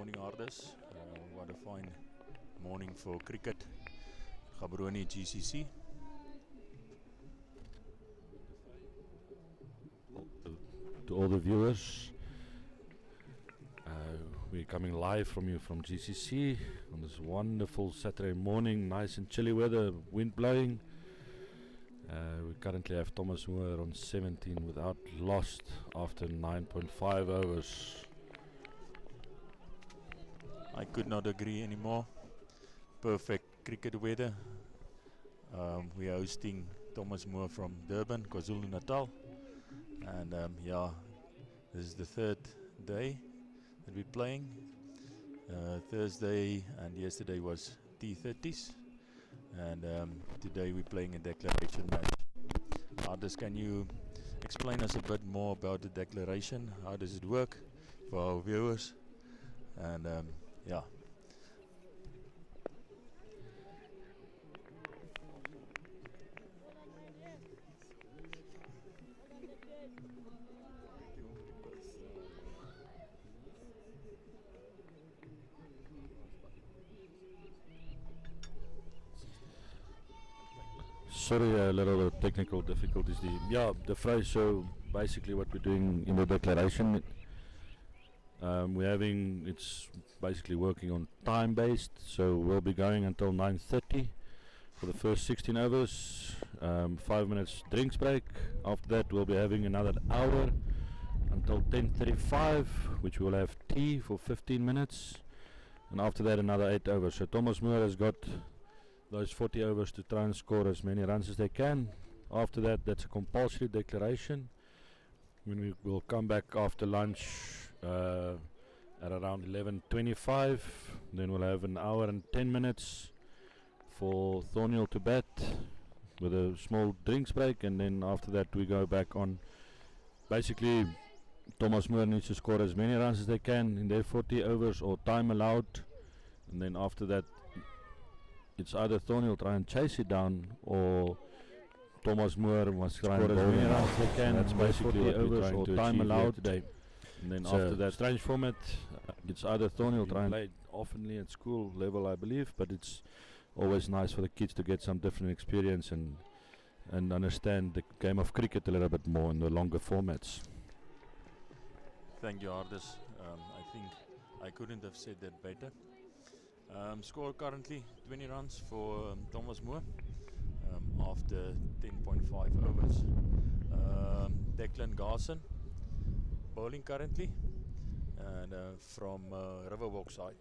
morning, Ardis. What a fine morning for cricket. Gaborone GCC. To all the viewers, we're coming live from you from GCC on this wonderful Saturday morning, nice and chilly weather, wind blowing. We currently have Thomas Moore on 17 without lost after 9.5 overs. I could not agree anymore. Perfect cricket weather. We are hosting Thomas Moore from Durban, KwaZulu-Natal. And this is the third day that we're playing. Thursday and yesterday was T30s. And today we're playing a declaration match. Ardis, can you explain us a bit more about the declaration? How does it work for our viewers? And Sorry, a little technical difficulties. The phrase. So basically, what we're doing in the declaration, it's basically working on time-based. So we'll be going until 9:30 for the first 16 overs. 5 minutes drinks break. After that, we'll be having another hour until 10:35, which we'll have tea for 15 minutes, and after that another 8 overs. So Thomas Moore has got those 40 overs to try and score as many runs as they can. After that, that's a compulsory declaration. When we will come back after lunch at around 11:25, then we'll have an hour and 10 minutes for Thornhill to bat with a small drinks break, and then after that we go back on. Basically, Thomas Moore needs to score as many runs as they can in their 40 overs or time allowed, and then after that it's either Thornhill try and chase it down, or Thomas Moore must score as many runs as they can. That's basically what we're trying to time allowed today. And then after that, strange format, it's either Thornhill try and play oftenly at school level, I believe, but it's always nice for the kids to get some different experience and understand the game of cricket a little bit more in the longer formats. thank you, Ardis. I think I couldn't have said that better. Score currently 20 runs for Thomas Moore after 10.5 overs. Declan Garson bowling currently, and from Riverwalk side.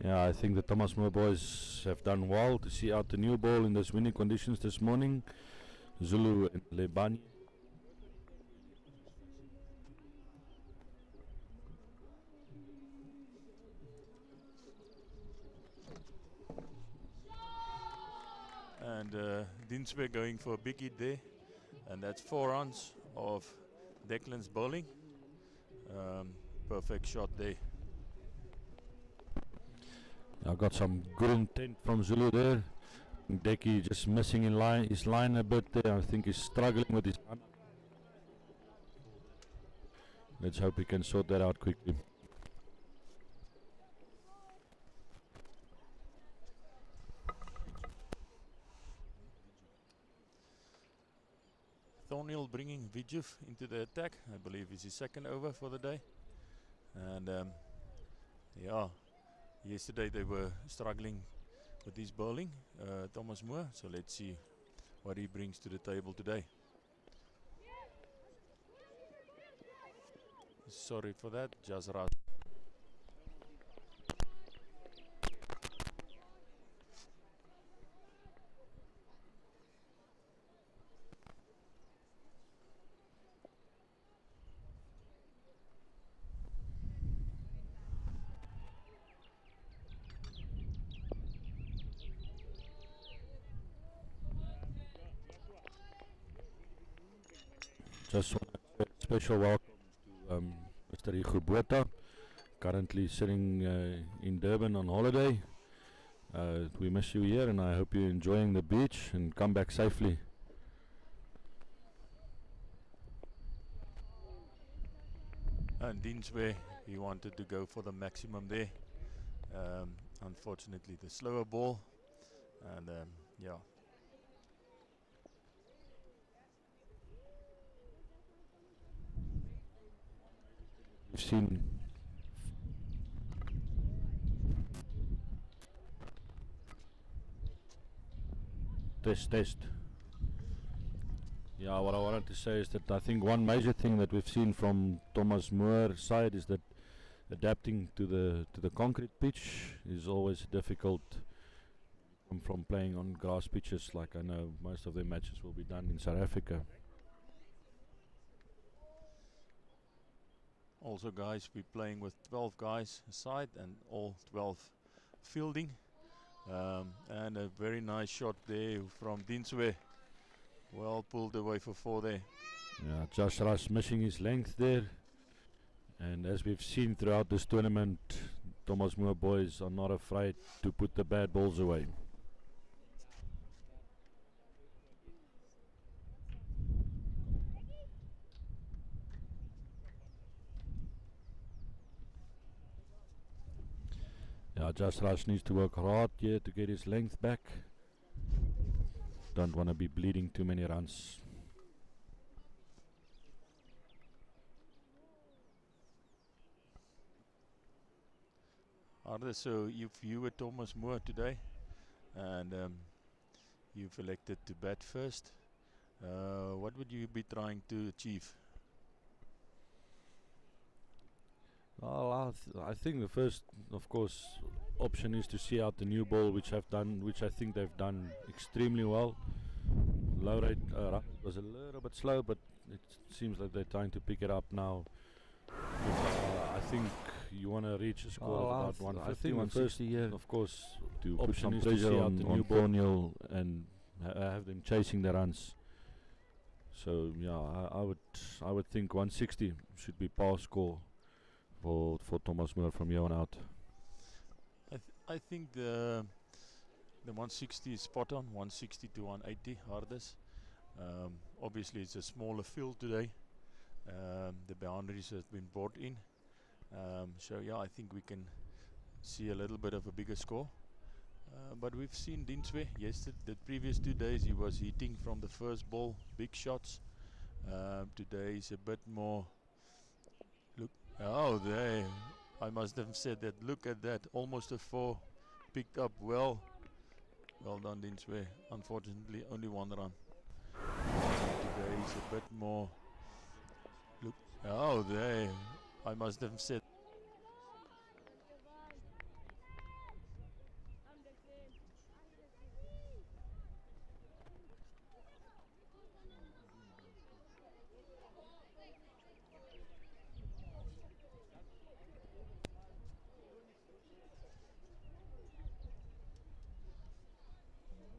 Yeah, I think the Thomas Moore boys have done well to see out the new ball in those winning conditions this morning. Zulu and Lebani. And Dinsberg going for a big hit there, and that's 4 runs of Declan's bowling. Perfect shot there. I got some good intent from Zulu there. Decky just missing his line a bit there. I think he's struggling with his run. Let's hope he can sort that out quickly. Thornhill bringing Vijuf into the attack. I believe it's his second over for the day. And yesterday they were struggling with his bowling, Thomas Moore. So let's see what he brings to the table today. Sorry for that, Jazra. Just want to say a special welcome to Mr. Igubota, currently sitting in Durban on holiday. We miss you here, and I hope you're enjoying the beach and come back safely. And Dinswe, he wanted to go for the maximum there. Unfortunately, the slower ball. And yeah. We've seen test. Yeah, what I wanted to say is that I think one major thing that we've seen from Thomas Moore's side is that adapting to the concrete pitch is always difficult from playing on grass pitches. Like I know most of their matches will be done in South Africa. Also, guys, we're playing with 12 guys aside and all 12 fielding. And a very nice shot there from Dinswe. Well pulled away for 4 there. Yeah, Josh Rush missing his length there. And as we've seen throughout this tournament, Thomas Moore boys are not afraid to put the bad balls away. Yeah, Josh Rush needs to work hard here to get his length back. Don't want to be bleeding too many runs. Harder, so if you were Thomas Moore today and you've elected to bat first, what would you be trying to achieve? Well, I think the first, of course, option is to see out the new ball, which I think they've done extremely well. Low rate was a little bit slow, but it seems like they're trying to pick it up now. I think you want to reach a score of about 150, 160 here. Of course, to put some pressure on Thornhill and have them chasing the runs. So yeah, I would think 160 should be par score for Thomas Moore from here on out. I think the 160 is spot on, 160 to 180 hardest. Obviously, it's a smaller field today. The boundaries have been brought in. So yeah, I think we can see a little bit of a bigger score. But we've seen Dinswe yesterday. The previous 2 days he was hitting from the first ball, big shots. Today is a bit more. Look, oh there! I must have said that. Look at that, almost a 4, picked up well. Well done, Dinswe. Unfortunately, only 1 run. Today is a bit more. Look, oh there! I must have said.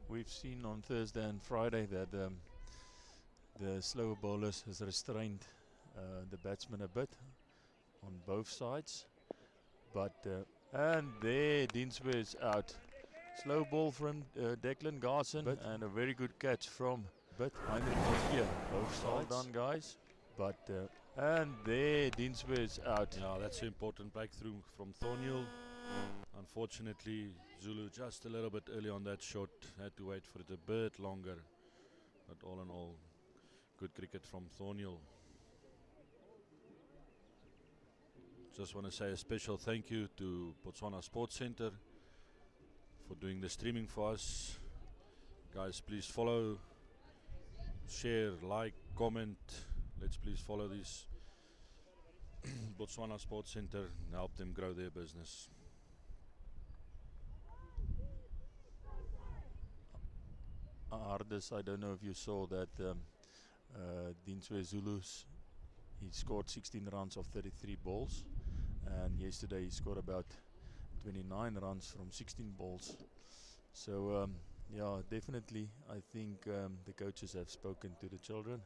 We've seen on Thursday and Friday that the slower bowlers has restrained the batsmen a bit on both sides. But and there Dinswe is out. Slow ball from Declan Garson and a very good catch from Heinrich Mosquier. Both sides. Well done, guys. But and there Dinswe is out. Yeah, that's an important breakthrough from Thornhill. Unfortunately, Zulu just a little bit early on that shot, had to wait for it a bit longer. But all in all, good cricket from Thornhill. Just want to say a special thank you to Botswana Sports Centre for doing the streaming for us. Guys, please follow, share, like, comment. Let's please follow this Botswana Sports Centre and help them grow their business. Ardis, I don't know if you saw that Dinswe Zulus, he scored 16 runs of 33 balls, and yesterday he scored about 29 runs from 16 balls. So yeah, definitely I think the coaches have spoken to the children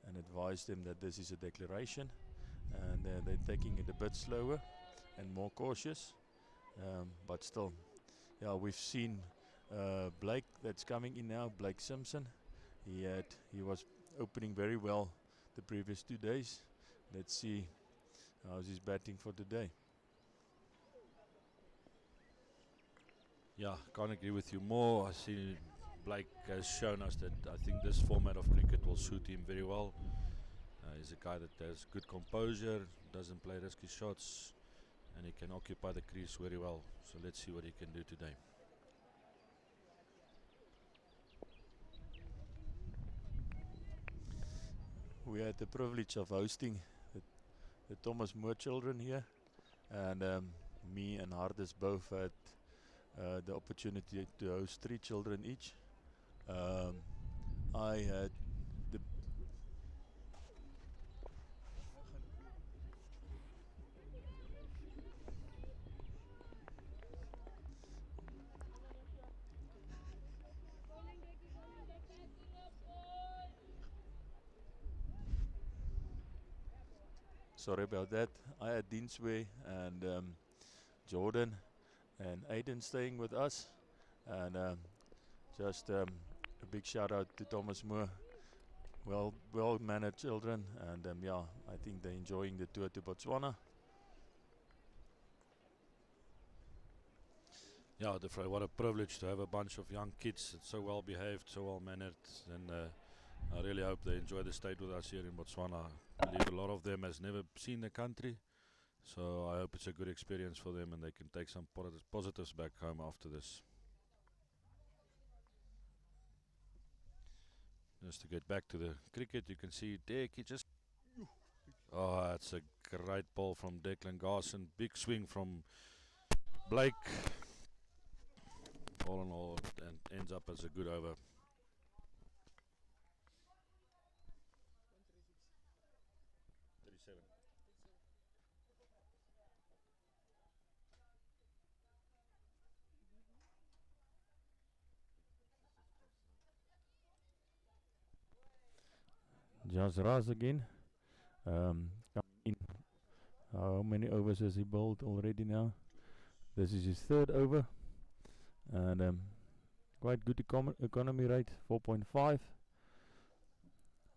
and advised them that this is a declaration, and they're taking it a bit slower and more cautious, but still, yeah, we've seen Blake that's coming in now, Blake Simpson. He was opening very well the previous 2 days. Let's see How's his batting for today? Yeah, can't agree with you more. I see Blake has shown us that I think this format of cricket will suit him very well. He's a guy that has good composure, doesn't play risky shots, and he can occupy the crease very well. So let's see what he can do today. We had the privilege of hosting the Thomas Moore children here, and me and Hardis both had the opportunity to host 3 children each. I had the sorry about that. I had Dinsway and Jordan and Aiden staying with us, and just a big shout out to Thomas Moore. Well mannered children, and yeah, I think they're enjoying the tour to Botswana. Yeah, what a privilege to have a bunch of young kids that's so well behaved, so well mannered, and I really hope they enjoy the stay with us here in Botswana. I believe a lot of them has never seen the country, so I hope it's a good experience for them and they can take some positives back home after this. Just to get back to the cricket, you can see Dick, he just... Oh, that's a great ball from Declan Garson. Big swing from Blake. All in all, and ends up as a good over. Just Raz again. In how many overs has he bowled already now? This is his 3rd over, and quite good economy rate, 4.5.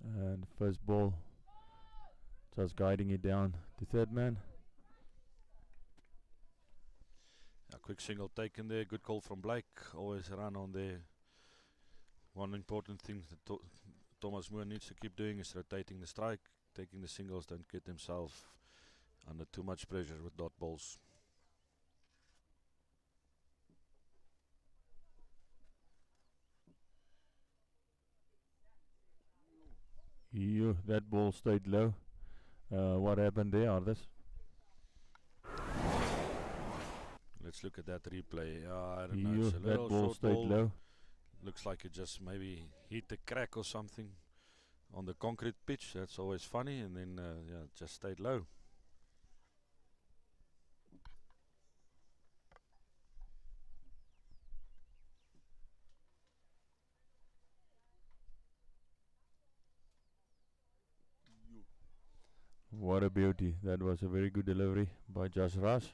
And first ball, just guiding it down to 3rd man. A quick single taken there, good call from Blake. Always a run on there. One important thing that Thomas Moore needs to keep doing is rotating the strike, taking the singles, don't get himself under too much pressure with dot balls. That ball stayed low. What happened there, Ardis? Let's look at that replay. I don't know. It's a That little ball short stayed ball. low. Looks like it just maybe hit the crack or something on the concrete pitch. That's always funny. And then yeah, it just stayed low. What a beauty. That was a very good delivery by Josh Rush.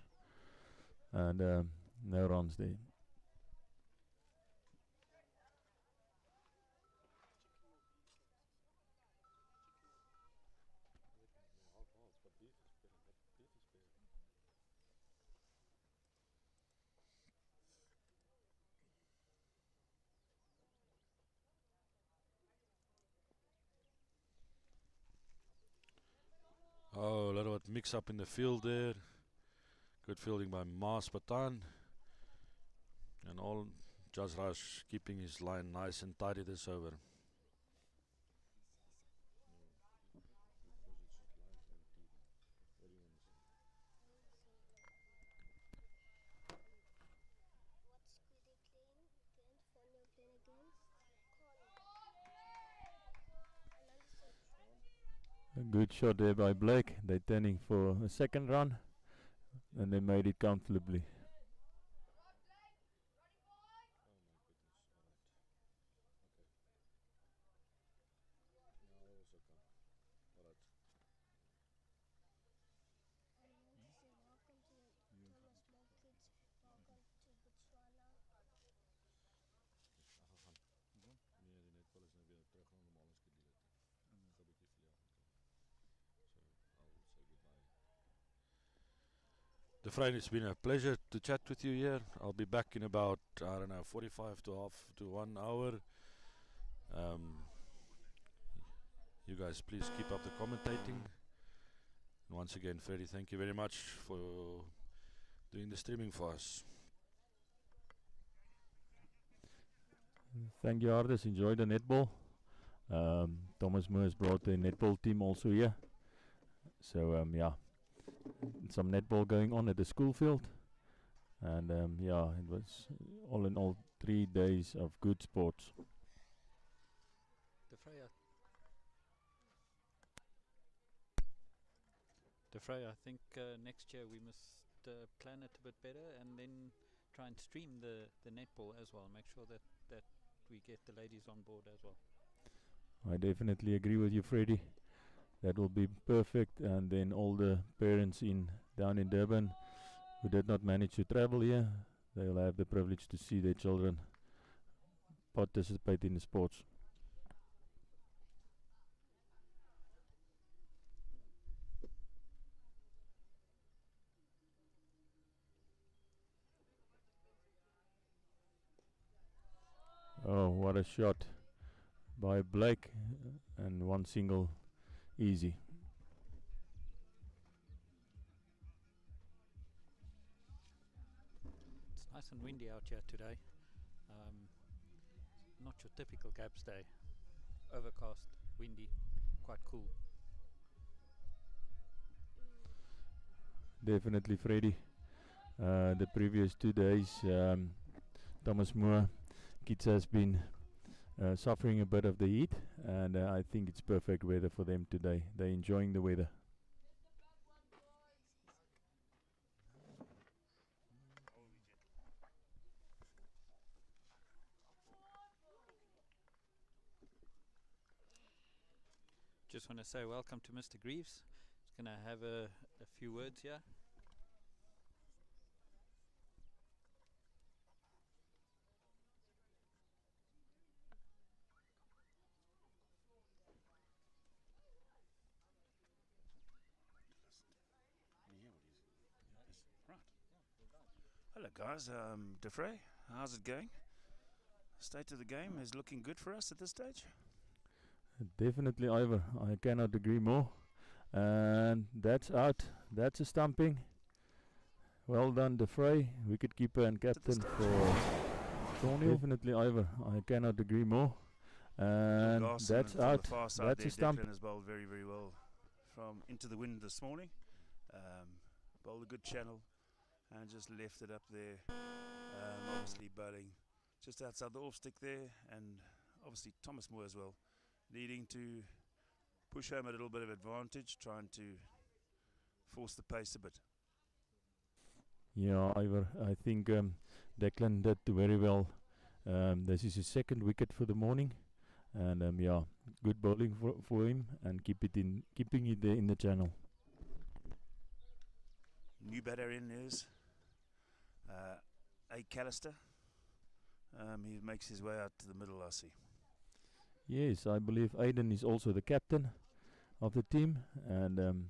And no runs there. Oh, a little bit mix up in the field there. Good fielding by Mars Patan. And all Jazz Rush keeping his line nice and tidy this over. A good shot there by Blake. They're turning for a 2nd run, and they made it comfortably. De Vrij, it's been a pleasure to chat with you here. I'll be back in about, I don't know, 45 to 1 hour. You guys please keep up the commentating. And once again, Freddie, thank you very much for doing the streaming for us. Thank you, artists. Enjoy the netball. Thomas Moore has brought the netball team also here. So yeah, some netball going on at the school field. And yeah, it was all in all 3 days of good sports. De Vrij, I think next year we must plan it a bit better and then try and stream the netball as well. Make sure that we get the ladies on board as well. I definitely agree with you, Freddie. That will be perfect. And then all the parents down in Durban who did not manage to travel here, they'll have the privilege to see their children participate in the sports. Oh, what a shot by Blake, and one single easy. It's nice and windy out here today. Not your typical Gabs day. Overcast, windy, quite cool. Definitely, Freddie. The previous 2 days, Thomas Moore kids has been suffering a bit of the heat, and I think it's perfect weather for them today. They're enjoying the weather. Just want to say welcome to Mr. Greaves. He's going to have a few words here. Hello guys, De Vrij, how's it going? State of the game is looking good for us at this stage. Definitely, Ivor. I cannot agree more. And that's out. That's a stumping. Well done, De Vrij, wicketkeeper and captain for Thornhill. Definitely, Ivor. I cannot agree more. And that's out. That's a stump. Declan has bowled very, very well from into the wind this morning. Bowled a good channel and just left it up there. Obviously bowling just outside the off stick there, and obviously Thomas Moore as well, needing to push home a little bit of advantage, trying to force the pace a bit. Yeah, Ivor, I think Declan did very well. This is his second wicket for the morning, and yeah, good bowling for him, and keeping it there in the channel. New batter in is A. Callister. He makes his way out to the middle, I see. Yes, I believe Aiden is also the captain of the team, and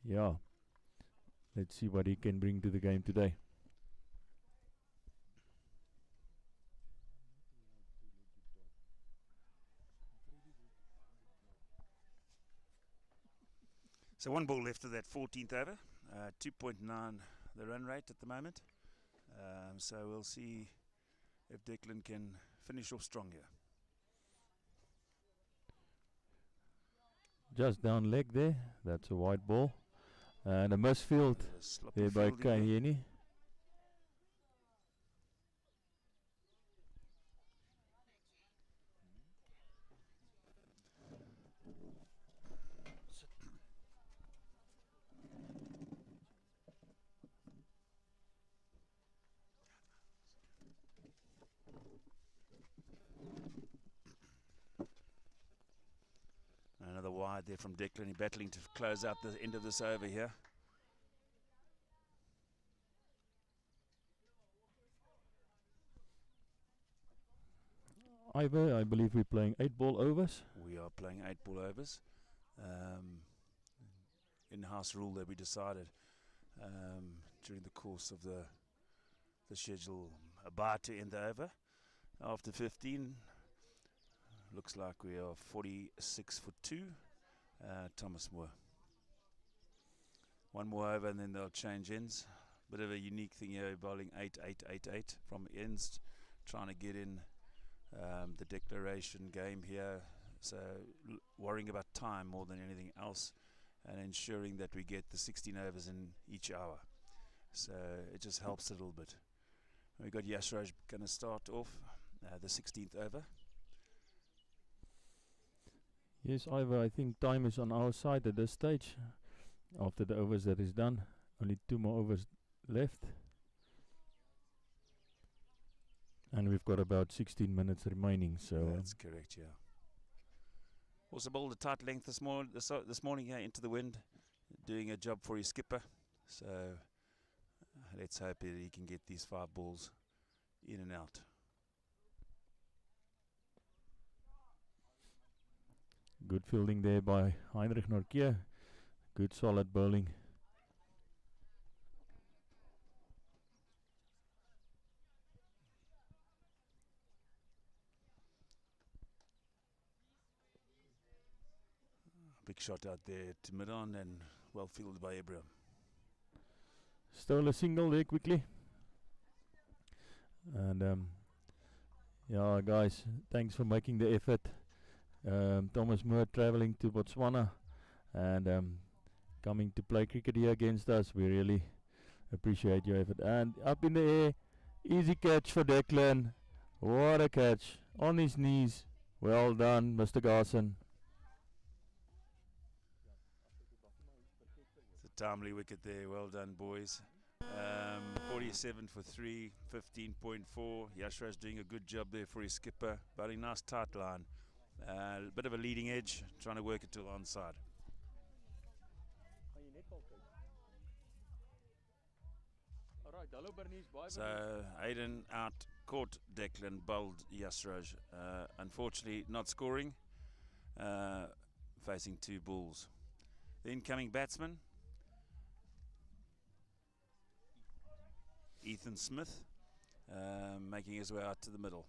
yeah, let's see what he can bring to the game today. So 1 ball left of that 14th over, 2.9 the run rate at the moment. So we'll see if Declan can finish off strong here. Just down leg there, that's a wide ball. And a misfield there by Kayeni. Another wide there from Declan. He's battling to close out the end of this over here. Ivor, I believe we're playing 8-ball overs. We are playing 8-ball overs. In-house rule that we decided during the course of the schedule. About to end the over after 15. Looks like we are 46 for 2. Thomas Moore. One more over and then they'll change ends. Bit of a unique thing here, bowling 8-8-8-8 from ends, trying to get in the declaration game here. So worrying about time more than anything else, and ensuring that we get the 16 overs in each hour. So it just helps a little bit. We've got Yashraj going to start off the 16th over. Yes, Ivor, I think time is on our side at this stage. After the overs that is done, only 2 more overs left. And we've got about 16 minutes remaining, so... That's correct, yeah. Also bowled a tight length this morning here into the wind, doing a job for his skipper. So let's hope that he can get these 5 balls in and out. Good fielding there by Heinrich Nortje. Good solid bowling. Big shot out there to mid-on and well fielded by Abraham. Stole a single there quickly. And yeah, guys, thanks for making the effort. Thomas Moore traveling to Botswana and coming to play cricket here against us. We really appreciate your effort. And up in the air, easy catch for Declan. What a catch. On his knees. Well done, Mr. Garson. It's a timely wicket there. Well done, boys. 47 for 3, 15.4. Yashraj doing a good job there for his skipper. Bowling nice tight line. A bit of a leading edge, trying to work it to the onside. So Aiden out, caught Declan, bowled Yashraj. Unfortunately not scoring, facing 2 balls. The incoming batsman, Ethan Smith, making his way out to the middle.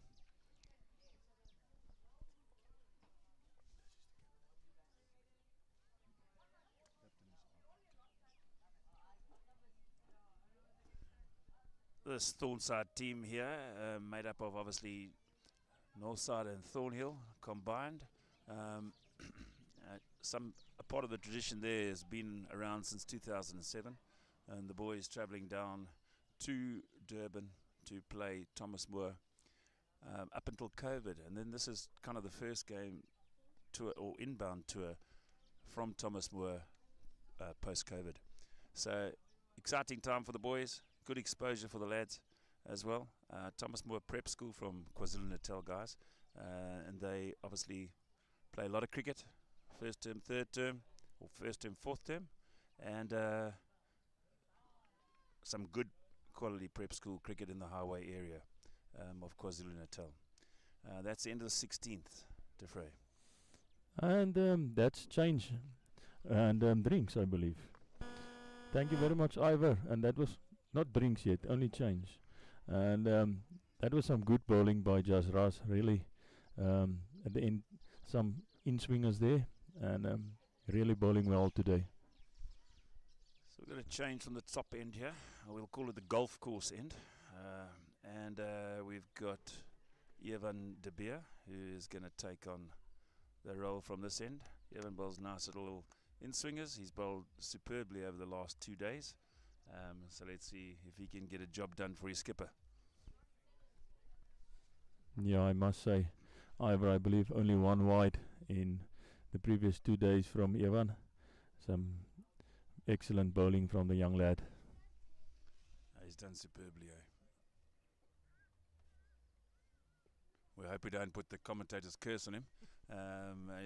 This Thornside team here, made up of obviously Northside and Thornhill combined. A part of the tradition there has been around since 2007, and the boys travelling down to Durban to play Thomas Moore up until COVID, and then this is kind of the first game tour or inbound tour from Thomas Moore post-COVID. So exciting time for the boys. Good exposure for the lads as well. Thomas Moore Prep School from KwaZulu-Natal guys, and they obviously play a lot of cricket, first term, third term, or first term, fourth term, and some good quality prep school cricket in the highway area of KwaZulu-Natal. That's the end of the 16th, Defray. And that's change and drinks, I believe. Thank you very much, Ivor. And that was not drinks yet, only change. And that was some good bowling by Jas Ras, really. At the end, some in-swingers there, and really bowling well today. So we're going to change from the top end here. We'll call it the golf course end. And we've got Evan De Beer, who is going to take on the role from this end. Evan bowls nice little in-swingers. He's bowled superbly over the last 2 days. So let's see if he can get a job done for his skipper. Yeah, I must say, Ivor, I believe only 1 wide in the previous 2 days from Evan. Some excellent bowling from the young lad. He's done superbly, eh? We hope we don't put the commentator's curse on him.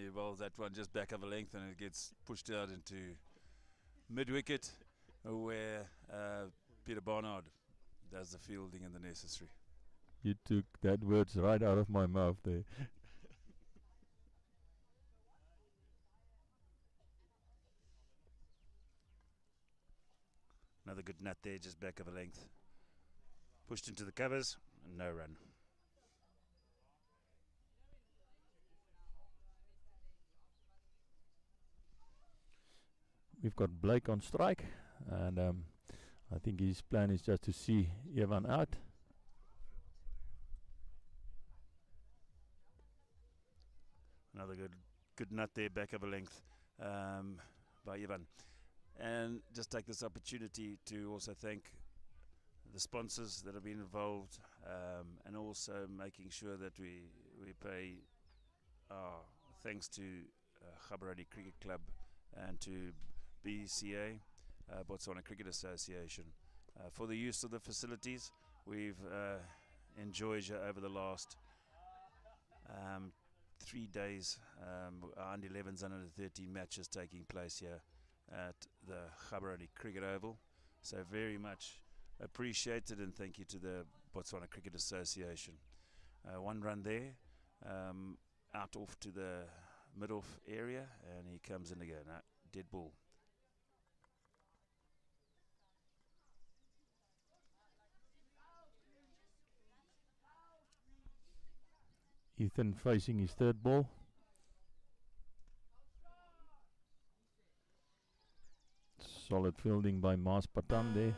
He bowls that one just back of the length and it gets pushed out into mid-wicket, where Peter Barnard does the fielding and the necessary. You took that words right out of my mouth there. Another good nut there, just back of a length. Pushed into the covers, and no run. We've got Blake on strike, and I think his plan is just to see Evan out. Another good nut there, back of a length by Evan. And just take this opportunity to also thank the sponsors that have been involved, and also making sure that we pay our thanks to Gaborone Cricket Club and to BCA, Botswana Cricket Association, for the use of the facilities. We've enjoyed over the last 3 days, under 11s, under 13 matches taking place here at the Gaborone Cricket Oval. So very much appreciated, and thank you to the Botswana Cricket Association. One run there, out off to the mid-off area, and he comes in again. Dead ball. Ethan facing his third ball. Solid fielding by Mas Patan there.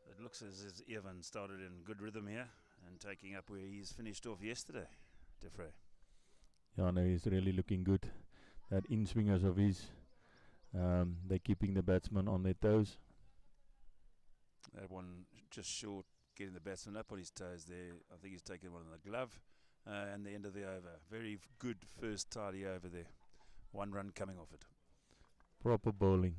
It looks as if Evan started in good rhythm here and taking up where he's finished off yesterday, Defray. Yeah, no, he's really looking good. That in-swingers of his, they're keeping the batsmen on their toes. That one just short, getting the batsman up on his toes there. I think he's taken one in the glove, and the end of the over. Very good first tidy over there. One run coming off it. Proper bowling.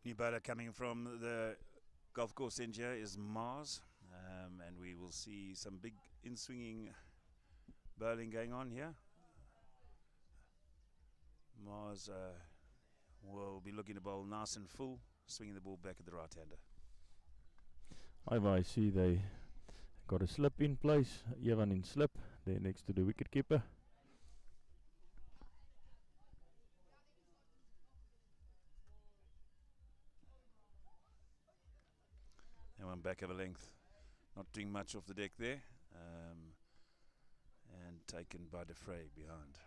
New bowler coming from the golf course end here is Mars, and we will see some big in-swinging bowling going on here. Mars will be looking to bowl nice and full, swinging the ball back at the right-hander. I see they got a slip in place. Evan in slip there next to the wicket keeper. And one back of a length, not doing much off the deck there, and taken by Defray behind.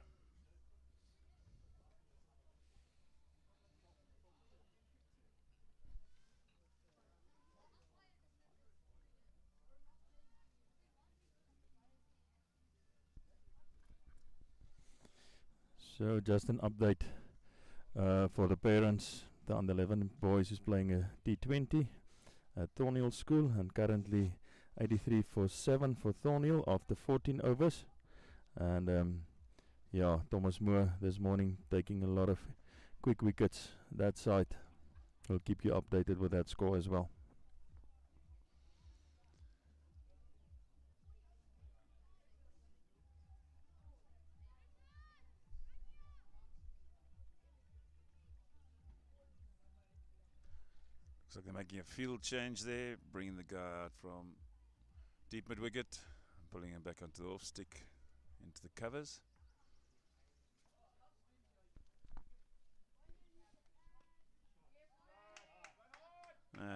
So just an update for the parents. The under 11 boys is playing a T20 at Thornhill School, and currently 83 for 7 for Thornhill after 14 overs. And yeah, Thomas Moore this morning taking a lot of quick wickets that side. We'll keep you updated with that score as well. Looks like they're making a field change there, bringing the guy out from deep mid-wicket, pulling him back onto the off-stick into the covers.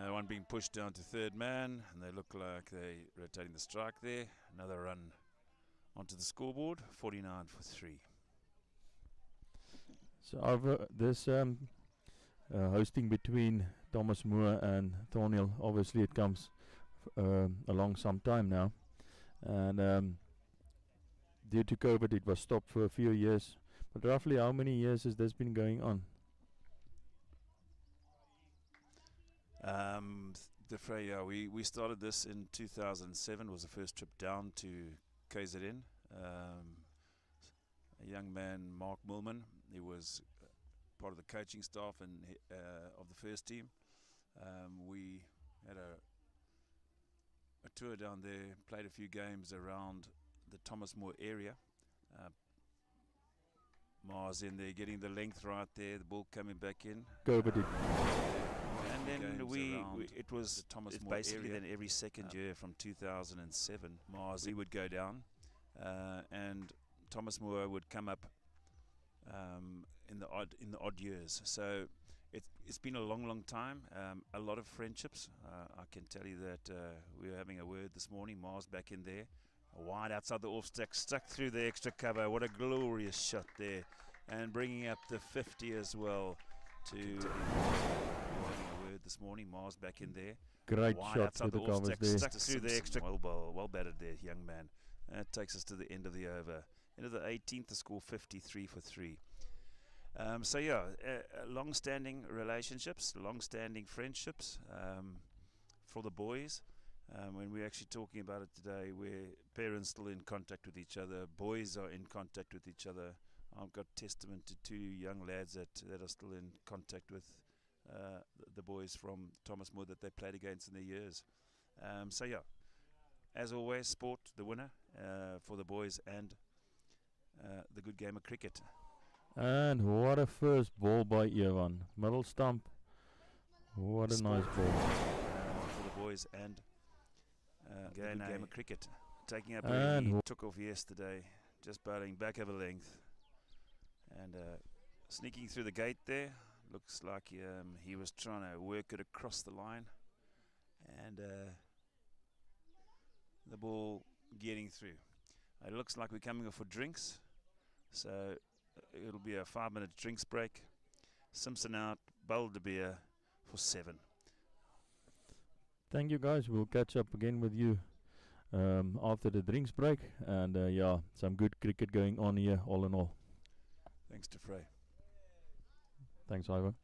One being pushed down to third man, and they look like they're rotating the strike there. Another run onto the scoreboard, 49 for 3. So over this hosting between Thomas Moore and Thornhill, obviously it comes along some time now, and due to COVID it was stopped for a few years. But roughly how many years has this been going on? We started this in 2007. Was the first trip down to KZN. A young man, Mark Millman, he was part of the coaching staff and of the first team. We had a tour down there, played a few games around the Thomas Moore area, Mars in there, getting the length right there. The ball coming back in. Go, buddy. And then Games around it was the Thomas it's Moore basically area. then every second year from 2007, Mars we would go down, and Thomas Moore would come up in the odd years. So it's been a long time. A lot of friendships. I can tell you that we were having a word this morning. Mars back in there, wide outside the off stick, stuck through the extra cover. What a glorious shot there, and bringing up the 50 as well. To having a word this morning. Mars back in there. Great Wide shot outside through the off covers stick, there. stuck through the extra. Well batted there, young man. That takes us to the end of the over. End of the 18th, the score 53 for 3. So yeah, long-standing relationships, long-standing friendships for the boys. When we're actually talking about it today, where parents still in contact with each other, boys are in contact with each other. I've got testament to 2 young lads that are still in contact with the boys from Thomas Moore that they played against in their years. So yeah, as always, sport, the winner for the boys, and the good game of cricket. And what a first ball by Evan. Middle stump. What a Sport, nice ball. for the boys, and the good game of cricket. Taking up And where he took off yesterday, just bowling back over length. And sneaking through the gate there, looks like he was trying to work it across the line, and the ball getting through. It looks like we're coming off for drinks, so it'll be a 5-minute drinks break. Simpson out, bowled the beer for 7. Thank you, guys. We'll catch up again with you after the drinks break. And yeah, some good cricket going on here, all in all. Thanks to Frey. Thanks, Ivan.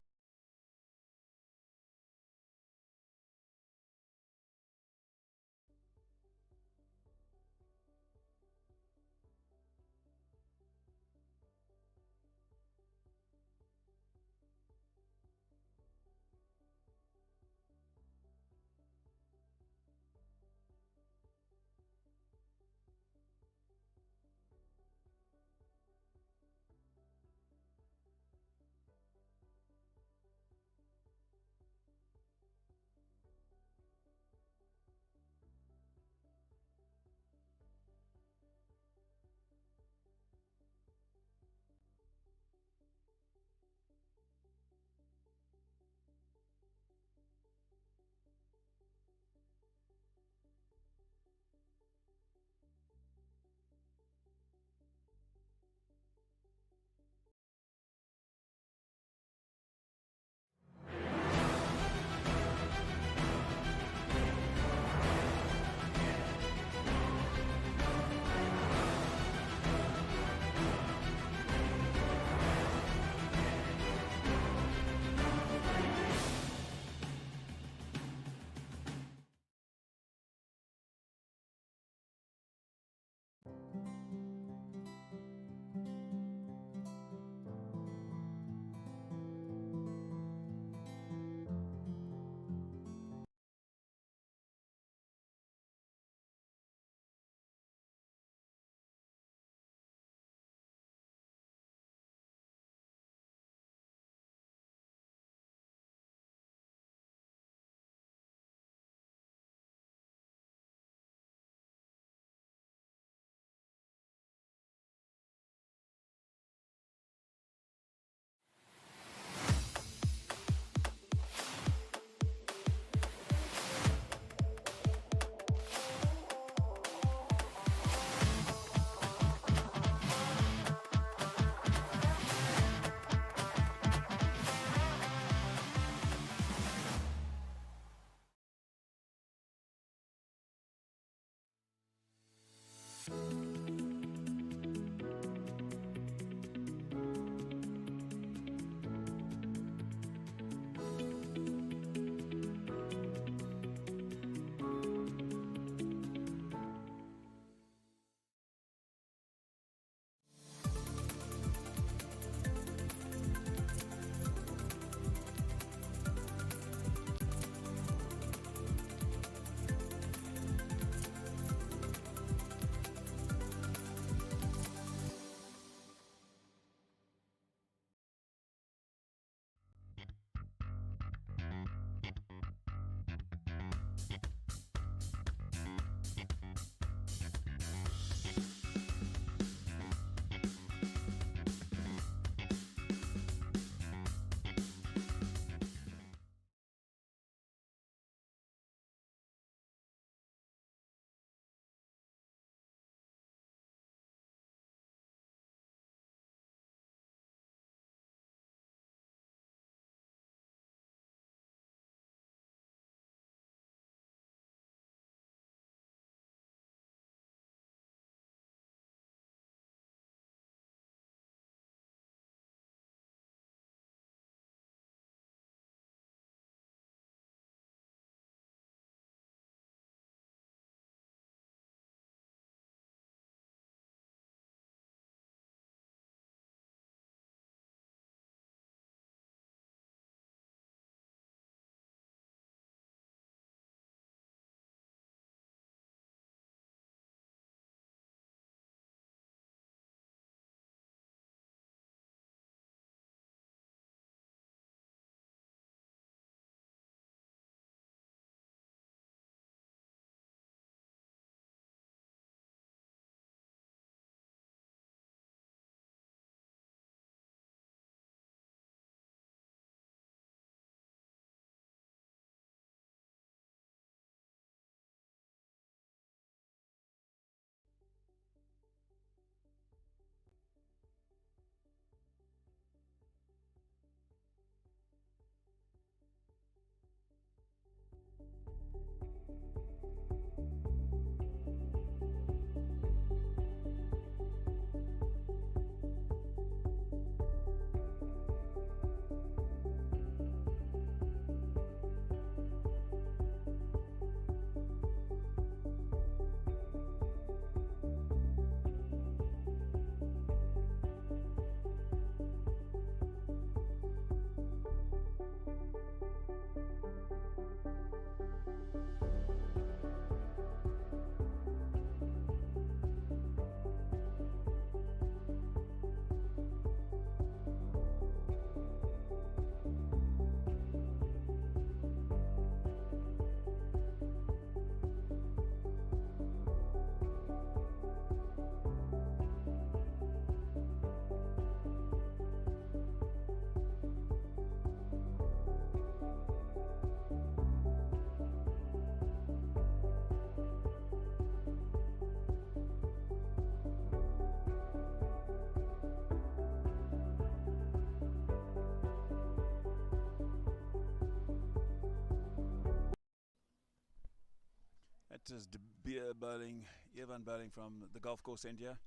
is De Beer bowling, Evan bowling from the golf course end here.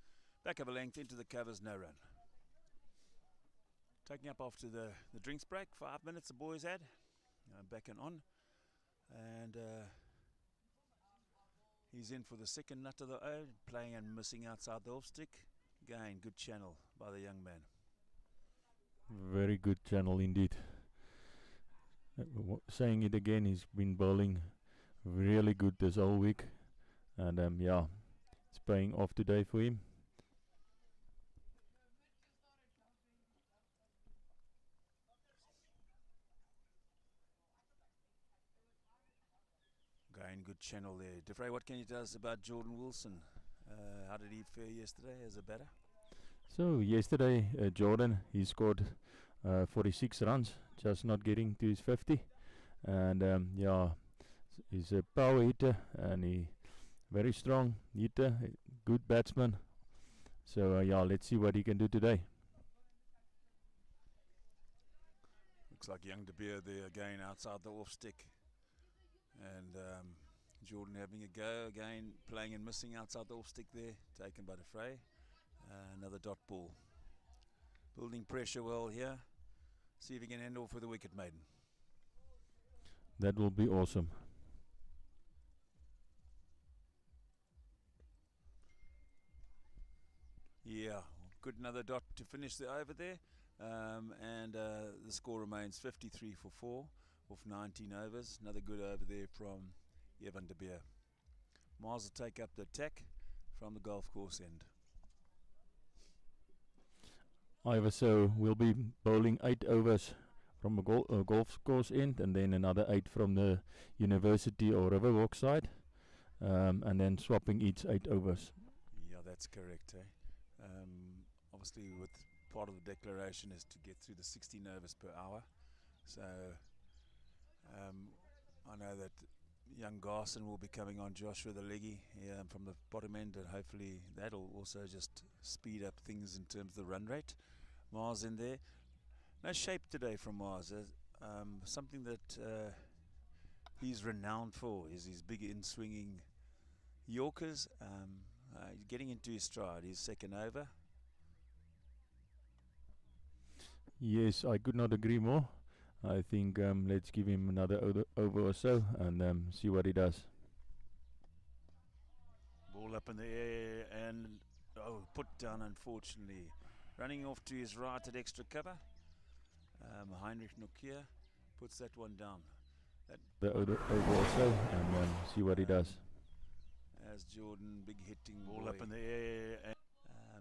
Back of a length into the covers, no run. Taking up after the drinks break, 5 minutes the boys had. Back and on. And he's in for the second nut of the O, playing and missing outside the off stick. Again, good channel by the young man. Very good channel indeed. Saying it again, he's been bowling really good this whole week. And yeah, it's paying off today for him. Again, good channel there. DeFrey, what can you tell us about Jordan Wilson? How did he fare yesterday as a batter? So yesterday, Jordan, he scored 46 runs, just not getting to his 50. And yeah, he's a power hitter and he very strong hitter, good batsman. So yeah, let's see what he can do today. Looks like young De Beer there again outside the off stick. And Jordan having a go again, playing and missing outside the off stick there, taken by DeFrey. Another dot ball. Building pressure well here. See if he can end off with a wicket maiden. That will be awesome. Yeah, good another dot to finish the over there. And the score remains 53 for 4 off 19 overs. Another good over there from Evan De Beer. Mars will take up the attack from the golf course end. Ivor, so we'll be bowling 8 overs from a golf course end, and then another 8 from the university or Riverwalk side, and then swapping each 8 overs. Yeah, that's correct. Obviously, with part of the declaration is to get through the 16 overs per hour. So I know that young Garson will be coming on, Joshua the leggy from the bottom end, and hopefully that'll also just speed up things in terms of the run rate. Mars in there. No shape today from Mars. Something that he's renowned for is his big in-swinging Yorkers. Getting into his stride, his second over. Yes, I could not agree more. I think let's give him another over or so and see what he does. Ball up in the air and put down, unfortunately. Running off to his right at extra cover. Heinrich Nokia puts that one down. The over also and see what he does. As Jordan, big hitting ball up in the air.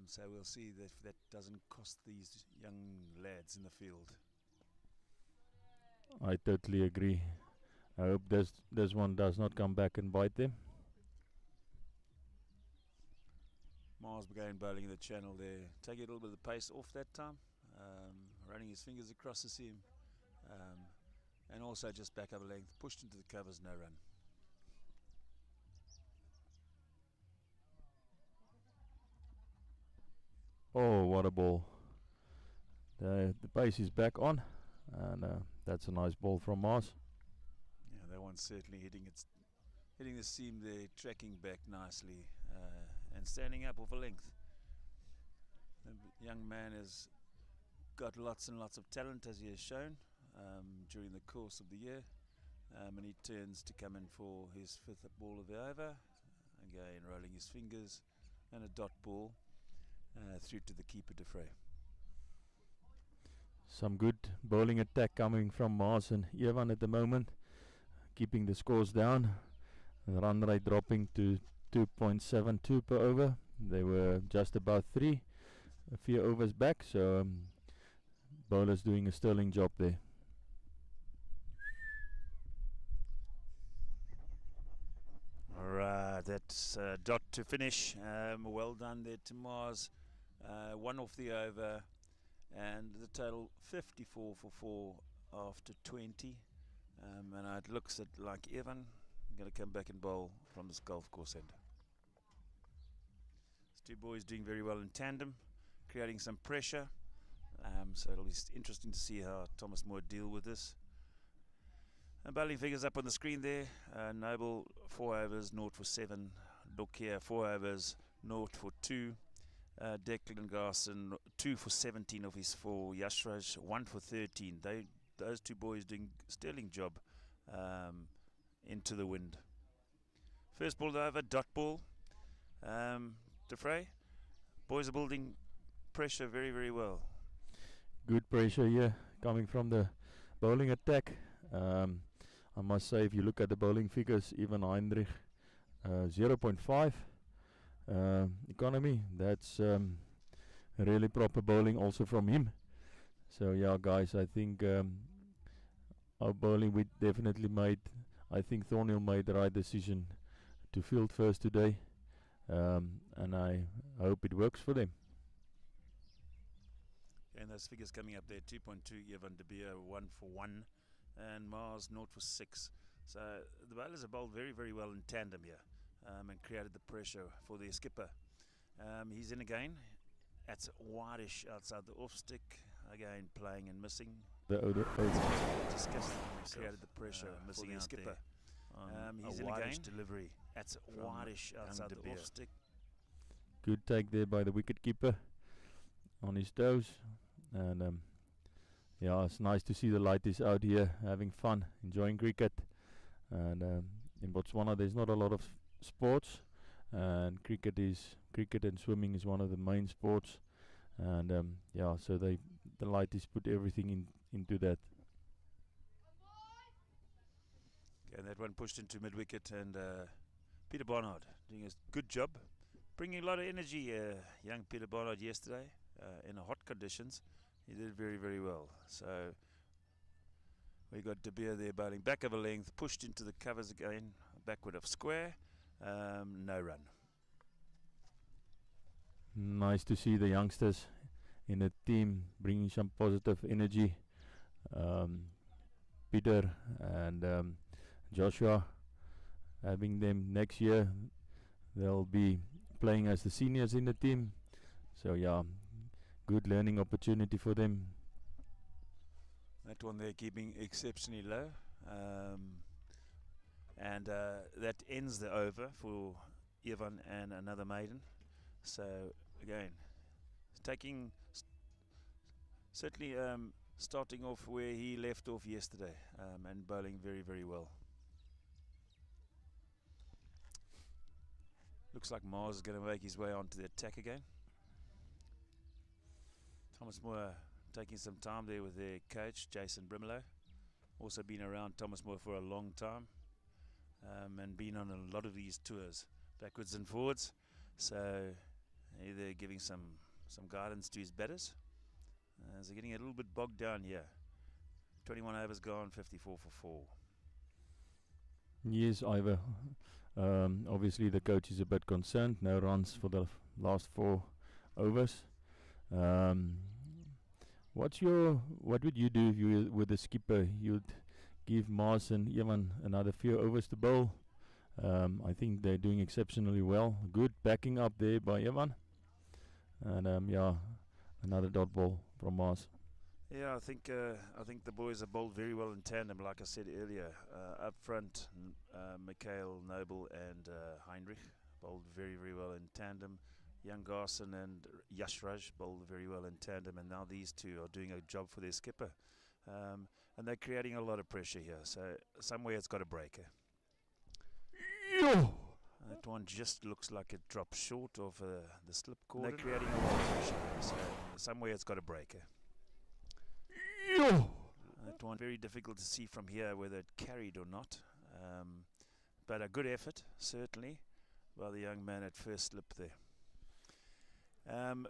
So we'll see if that doesn't cost these young lads in the field. I totally agree. I hope this one does not come back and bite them. Mars again bowling in the channel there. Taking a little bit of the pace off that time. Running his fingers across the seam. And also just back up a length. Pushed into the covers, no run. Oh, what a ball. The pace is back on, and that's a nice ball from Mars. Yeah, that one's certainly hitting the seam there, tracking back nicely, and standing up off a length. The young man has got lots and lots of talent, as he has shown during the course of the year, and he turns to come in for his 5th ball of the over. Again, rolling his fingers, and a dot ball. Through to the keeper, DeFrey. Some good bowling attack coming from Mars and Evan at the moment, keeping the scores down. The run rate dropping to 2.72 per over. They were just about 3 a few overs back, so bowlers doing a sterling job there. Alright, that's a dot to finish. Well done there to Mars. 1 off the over, and the total 54 for 4 after 20. And it looks like Evan going to come back and bowl from this golf course end. These 2 boys doing very well in tandem, creating some pressure. So it'll be interesting to see how Thomas Moore deal with this. Bowling figures up on the screen there. Noble 4 overs, 0 for 7. Lokia 4 overs, 0 for 2. Declan Garson 2 for 17 of his 4. Yashraj 1 for 13. Those two boys doing sterling job into the wind. First ball over, dot ball. DeFrey, boys are building pressure very, very well. Good pressure here coming from the bowling attack. I must say, if you look at the bowling figures, even Heinrich 0.5 economy, that's really proper bowling also from him. So yeah, guys, I think our bowling, we definitely made, I think Thornhill made the right decision to field first today, and I hope it works for them. And those figures coming up there, 2.2, Evan de Beer 1 for 1, and Mars 0 for 6. So the bowlers have bowled very, very well in tandem here, and created the pressure for their skipper. He's in again. That's Whitish outside the off stick, again playing and missing. Disgusting. Created the pressure, missing their skipper. He's in again. Delivery. That's Whitish outside the off stick. Good take there by the wicket keeper on his toes, and yeah, it's nice to see the lighties out here having fun, enjoying cricket. And in Botswana there's not a lot of sports, and cricket and swimming is one of the main sports, and yeah, so the lighties put everything into that. And that one pushed into mid wicket, and Peter Barnard doing a good job, bringing a lot of energy. Young Peter Barnard yesterday in hot conditions, he did very, very well. So we got De Beer there bowling back of a length, pushed into the covers again, backward of square, no run. Nice to see the youngsters in the team bringing some positive energy. Peter and Joshua, having them next year, they'll be playing as the seniors in the team. So yeah, good learning opportunity for them. That one there keeping exceptionally low, and that ends the over for Ivan and another maiden. So again, taking certainly starting off where he left off yesterday, and bowling very, very well. Looks like Mars is going to make his way onto the attack again. Thomas Moore taking some time there with their coach, Jason Brimelow. Also been around Thomas Moore for a long time, and been on a lot of these tours, backwards and forwards. So they're giving some guidance to his batters. As they're getting a little bit bogged down here. 21 overs gone, 54 for 4. Yes, Ivor. Obviously the coach is a bit concerned. No runs for the last 4 overs. What would you do if you were the skipper? You'd give Mars and Evan another few overs to bowl. I think they're doing exceptionally well. Good backing up there by Evan. And yeah, another dot ball from Mars. Yeah, I think the boys have bowled very well in tandem, like I said earlier. Up front, Mikhail, Noble and Heinrich bowled very, very well in tandem. Young Garson and Yashraj bowled very well in tandem, and now these two are doing a job for their skipper. And they're creating a lot of pressure here, so somewhere it's got to break. That one just looks like it dropped short of the slip cord. They're creating a lot of pressure here, so somewhere it's got to break. That one very difficult to see from here whether it carried or not, but a good effort certainly by the young man at first slip there.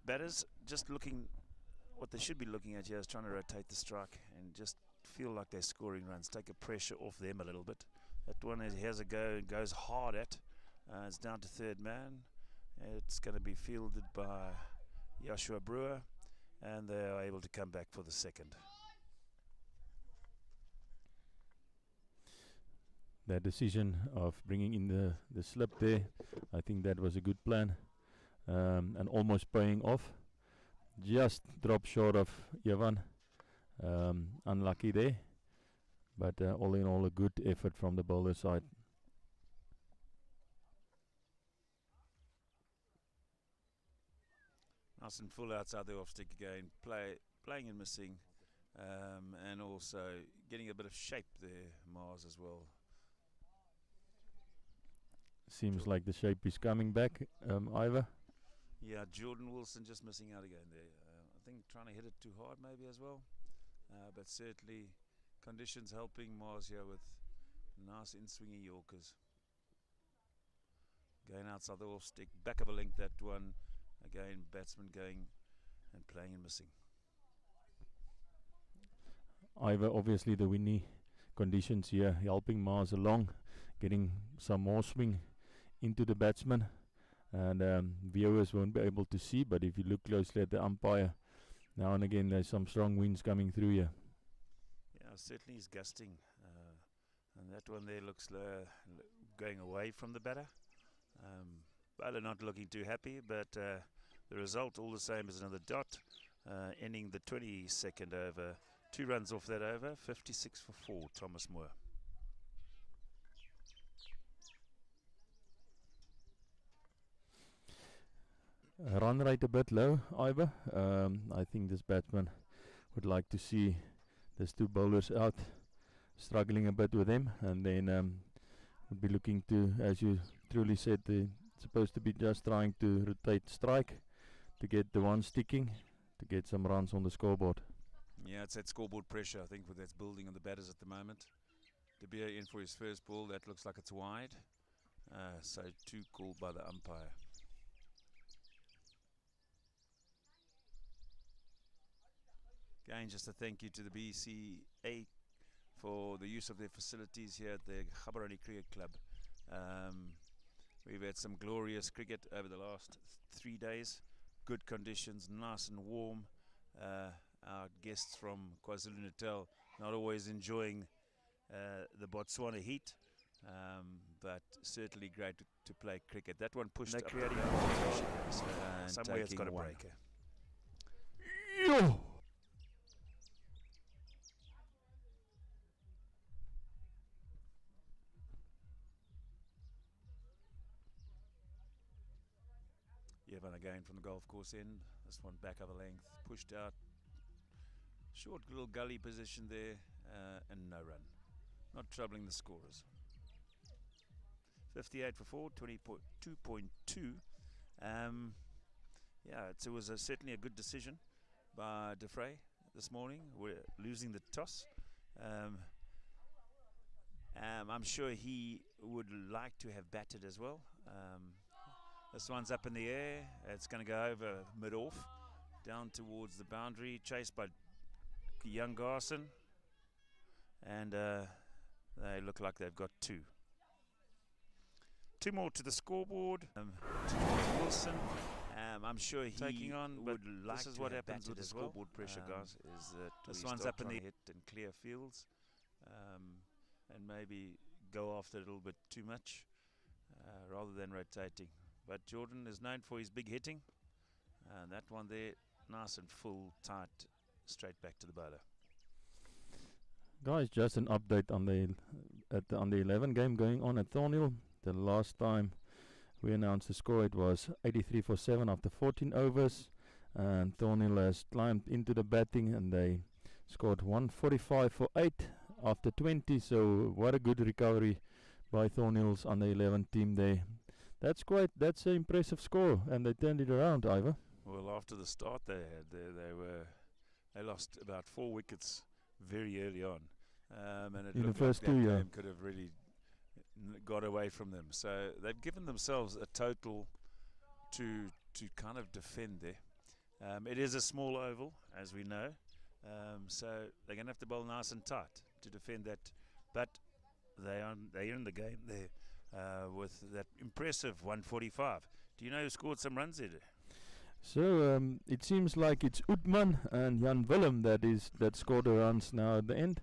Batters just looking, what they should be looking at here is trying to rotate the strike and just feel like they're scoring runs, take a pressure off them a little bit. That one has a go and goes hard at. It's down to third man. It's going to be fielded by Joshua Brewer, and they are able to come back for the second. That decision of bringing in the slip there, I think that was a good plan, and almost paying off. Just dropped short of Evan, unlucky there, But all in all, a good effort from the bowler side. Nice and full outside the off stick again, playing and missing, and also getting a bit of shape there, Mars as well. Seems like the shape is coming back, Ivor. Yeah, Jordan Wilson just missing out again there. I think trying to hit it too hard maybe as well, but certainly conditions helping Mars here with nice in-swinging Yorkers. Going outside the off stick, back of a length that one. Again, batsman going and playing and missing. Ivor, obviously the windy conditions here helping Mars along, getting some more swing into the batsman, and viewers won't be able to see, but if you look closely at the umpire, now and again there's some strong winds coming through here. Yeah, certainly is gusting, and that one there looks going away from the batter. Batter not looking too happy, but the result all the same is another dot, ending the 22nd over. 2 runs off that over, 56 for 4, Thomas Moore. Run rate a bit low, Ivor. I think this batsman would like to see these 2 bowlers out, struggling a bit with them, and then would be looking to, as you truly said, supposed to be just trying to rotate strike to get the one sticking, to get some runs on the scoreboard. Yeah, it's that scoreboard pressure, I think, that's building on the batters at the moment. De Beer in for his first ball, that looks like it's wide, so 2 called by the umpire. Again, just a thank you to the BCA for the use of their facilities here at the Gaborone Cricket Club. We've had some glorious cricket over the last 3 days. Good conditions, nice and warm. Our guests from KwaZulu-Natal not always enjoying the Botswana heat, but certainly great to play cricket. That one pushed up. Creating somewhere it's got a breaker. Yo! Evan again from the golf course end. This one back of a length, pushed out. Short little gully position there, and no run. Not troubling the scorers. 58 for 4, 22.2. Yeah, it was certainly a good decision by De Frey this morning. We're losing the toss. I'm sure he would like to have batted as well. This one's up in the air. It's going to go over mid-off, down towards the boundary, chased by young Garson. And they look like they've got 2. 2 more to the scoreboard. Wilson, I'm sure he taking on, but this is what happens with the scoreboard pressure, guys. Is that this one's up in the hit and clear fields, and maybe go after it a little bit too much, rather than rotating. But Jordan is known for his big hitting, and that one there, nice and full, tight, straight back to the bowler. Guys, just an update on the 11 game going on at Thornhill. The last time we announced the score, it was 83 for 7 after 14 overs, and Thornhill has climbed into the batting and they scored 145 for 8 after 20. So what a good recovery by Thornhill's under 11 team there. That's an impressive score, and they turned it around, Ivor. Well, after the start they had, they lost about 4 wickets very early on, and it in looked the first like 2, that yeah, game could have really got away from them. So they've given themselves a total to kind of defend there. It is a small oval, as we know, so they're going to have to bowl nice and tight to defend that. But they're in the game there. With that impressive 145. Do you know who scored some runs there? So it seems like it's Oudman and Jan Willem that scored the runs now at the end.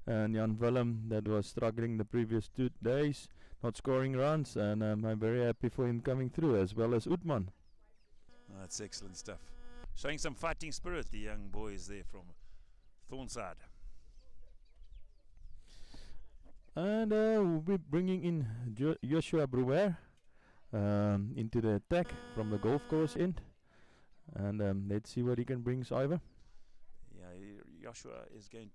And Jan Willem, that was struggling the previous 2 days, not scoring runs, and I'm very happy for him coming through, as well as Oudman. That's excellent stuff. Showing some fighting spirit, the young boys there from Thornside. And we'll be bringing in Joshua Brewer into the attack from the golf course end. And let's see what he can bring over. Yeah, Joshua is going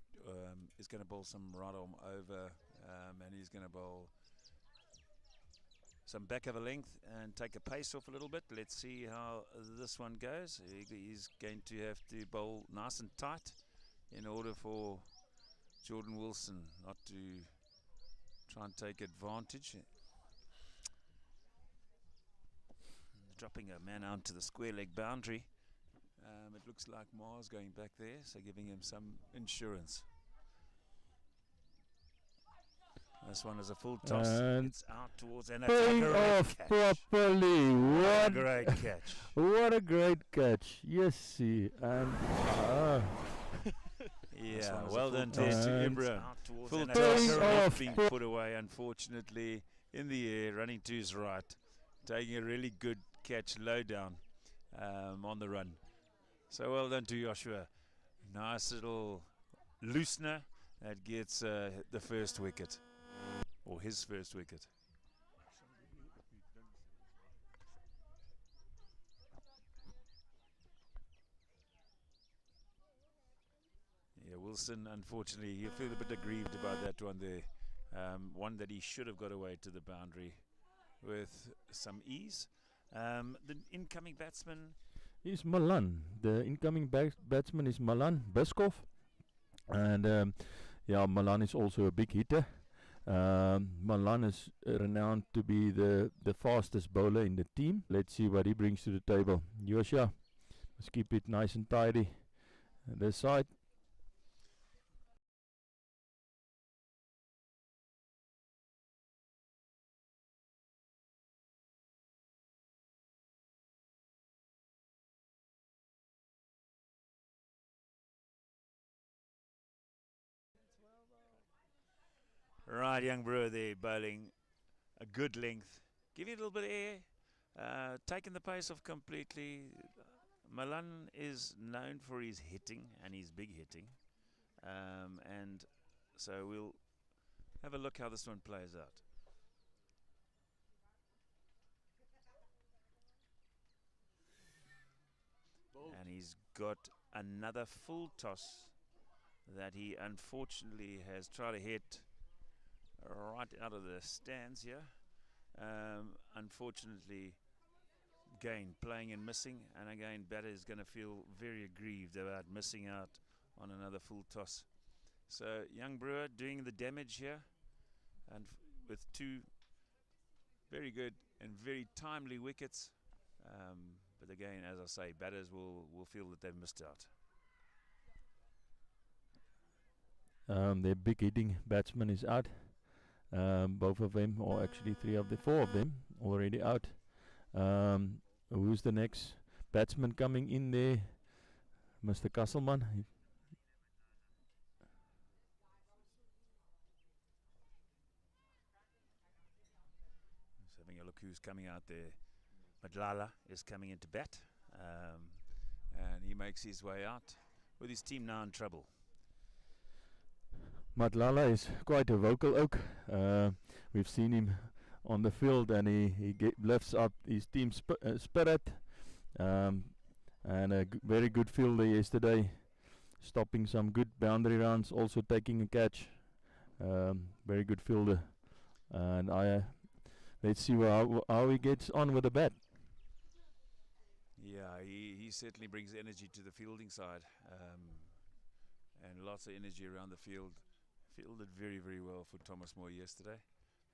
to bowl some right arm over, and he's going to bowl some back of a length and take a pace off a little bit. Let's see how this one goes. He's going to have to bowl nice and tight in order for Jordan Wilson not to try and take advantage. Dropping a man out to the square leg boundary. It looks like Mars going back there, so giving him some insurance. This one is a full toss. And it's out towards and paying off properly. What a great catch. What a great catch. Yes, see. And yeah, well done to Ibra. Full paying off. Being put away, unfortunately, in the air, running to his right, taking a really good catch low down on the run. So well done to Joshua. Nice little loosener that gets the first wicket, or his first wicket. Yeah, Wilson, unfortunately, he'll feel a bit aggrieved about that one there. One that he should have got away to the boundary with some ease. The incoming batsman is Malan. The incoming batsman is Malan Biskov. And yeah, Malan is also a big hitter. Malan is renowned to be the fastest bowler in the team. Let's see what he brings to the table. Joshua, let's keep it nice and tidy. This side. Right, young Brewer there, bowling a good length. Giving it a little bit of air. Taking the pace off completely. Malan is known for his hitting and his big hitting. And so we'll have a look how this one plays out. And he's got another full toss that he unfortunately has tried to hit right out of the stands here. Unfortunately, again, playing and missing, and again, batter is going to feel very aggrieved about missing out on another full toss. So, young Brewer doing the damage here, and with two very good and very timely wickets. But again, as I say, batters will feel that they've missed out. Their big hitting batsman is out. Both of them, or actually four of them, already out. Who's the next batsman coming in there? Mr. Castleman. Just having a look who's coming out there. Madlala is coming into bat, and he makes his way out with his team now in trouble. Madlala is quite a vocal oak. We've seen him on the field, and he lifts up his team spirit. And a very good fielder yesterday, stopping some good boundary runs, also taking a catch. Very good fielder. And let's see how he gets on with the bat. Yeah, he certainly brings energy to the fielding side, and lots of energy around the field. Fielded very, very well for Thomas Moore yesterday.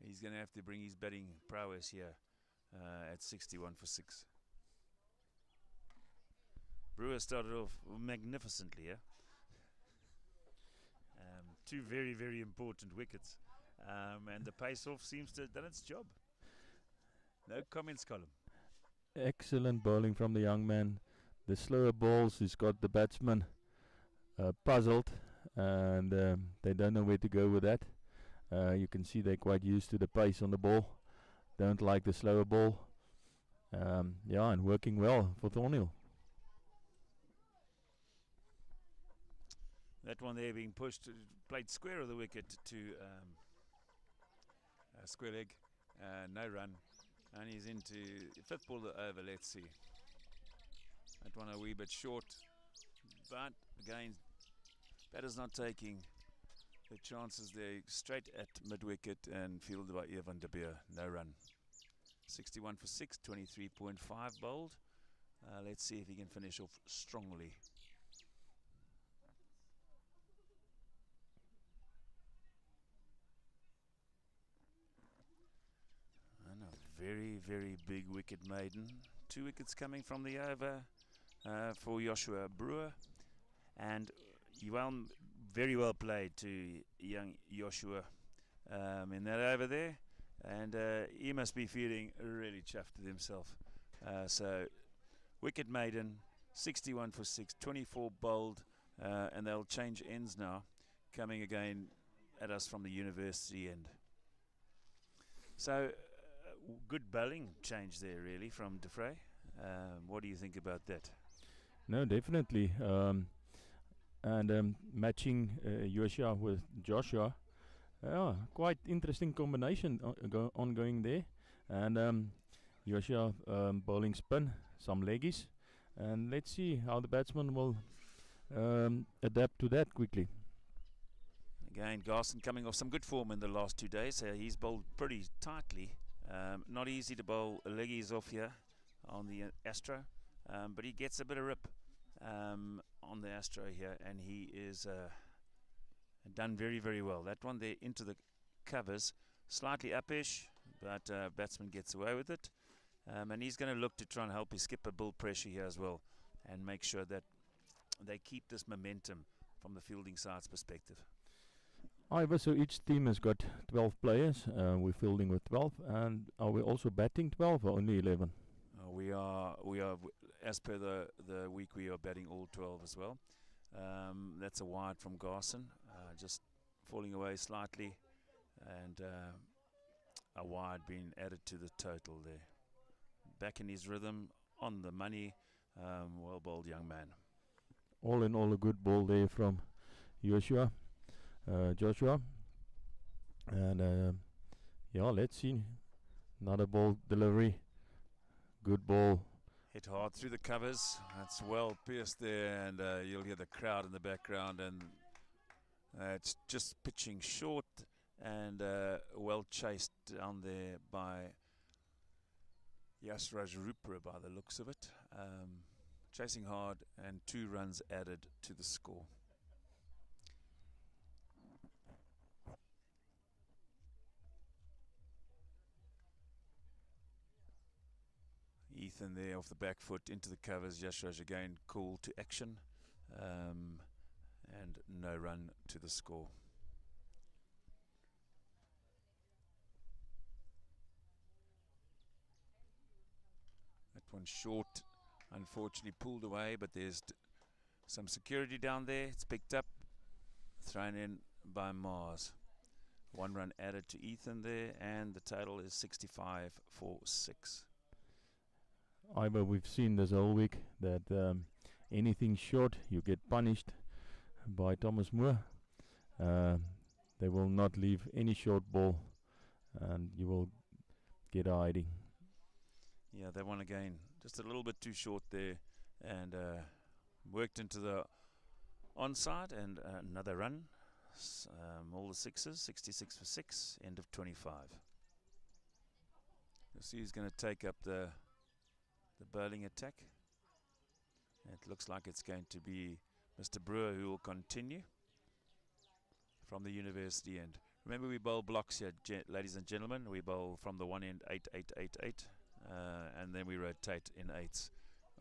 He's going to have to bring his batting prowess here at 61 for 6. Brewer started off magnificently here. Two very, very important wickets. And the pace-off seems to have done its job. No comments, column. Excellent bowling from the young man. The slower balls, he's got the batsman puzzled, and they don't know where to go with that. You can see they're quite used to the pace on the ball. Don't like the slower ball. Yeah, and working well for Thornhill. That one there being pushed, played square of the wicket to square leg, no run, and he's into fifth ball over. Let's see. That one a wee bit short, but again, batter's not taking the chances there. Straight at mid wicket and fielded by Evan de Beer. No run. 61 for 6, 23.5 bowled. Let's see if he can finish off strongly. And a very, very big wicket maiden. 2 wickets coming from the over for Joshua Brewer. And very well played to young Joshua in that over there. And he must be feeling really chuffed with himself. So, wicket maiden, 61 for 6, 24 bowled, and they'll change ends now, coming again at us from the university end. So, good bowling change there, really, from De Vrij. What do you think about that? No, definitely. And matching Joshua with Joshua. Quite interesting combination ongoing there. And Joshua bowling spin, some leggies. And let's see how the batsman will adapt to that quickly. Again, Garson coming off some good form in the last 2 days. He's bowled pretty tightly. Not easy to bowl leggies off here on the Astro. But he gets a bit of rip on the Astro here. And he is done very, very well. That one there into the covers. Slightly upish, but batsman gets away with it. And he's going to look to try and help his skipper build pressure here as well. And make sure that they keep this momentum from the fielding side's perspective. However, so each team has got 12 players. We're fielding with 12. And are we also batting 12 or only 11? We are, as per the week, we are batting all 12 as well. That's a wide from Garson, just falling away slightly, and a wide being added to the total there. Back in his rhythm, on the money, well bowled young man. All in all, a good ball there from Joshua. And yeah, let's see. Another ball delivery. Good ball. Hit hard through the covers. That's well pierced there, and you'll hear the crowd in the background. And it's just pitching short and well chased down there by Yasraj Rupra by the looks of it. Chasing hard, and 2 runs added to the score. Ethan there off the back foot into the covers. Yashraj again cool to action, and no run to the score. That one short, unfortunately pulled away, but there's some security down there. It's picked up, thrown in by Mars. 1 run added to Ethan there, and the total is 65 for 6. However, we've seen this whole week that anything short, you get punished by Thomas Moore. They will not leave any short ball, and you will get a hiding. Yeah, that one again, just a little bit too short there, and worked into the onside, and another run. All the sixes, 66 for 6, end of 25. You'll see who's going to take up the bowling attack. It looks like it's going to be Mr. Brewer who will continue from the university end. Remember, we bowl blocks here, ladies and gentlemen. We bowl from the one end 8, 8, 8, 8, and then we rotate in 8s.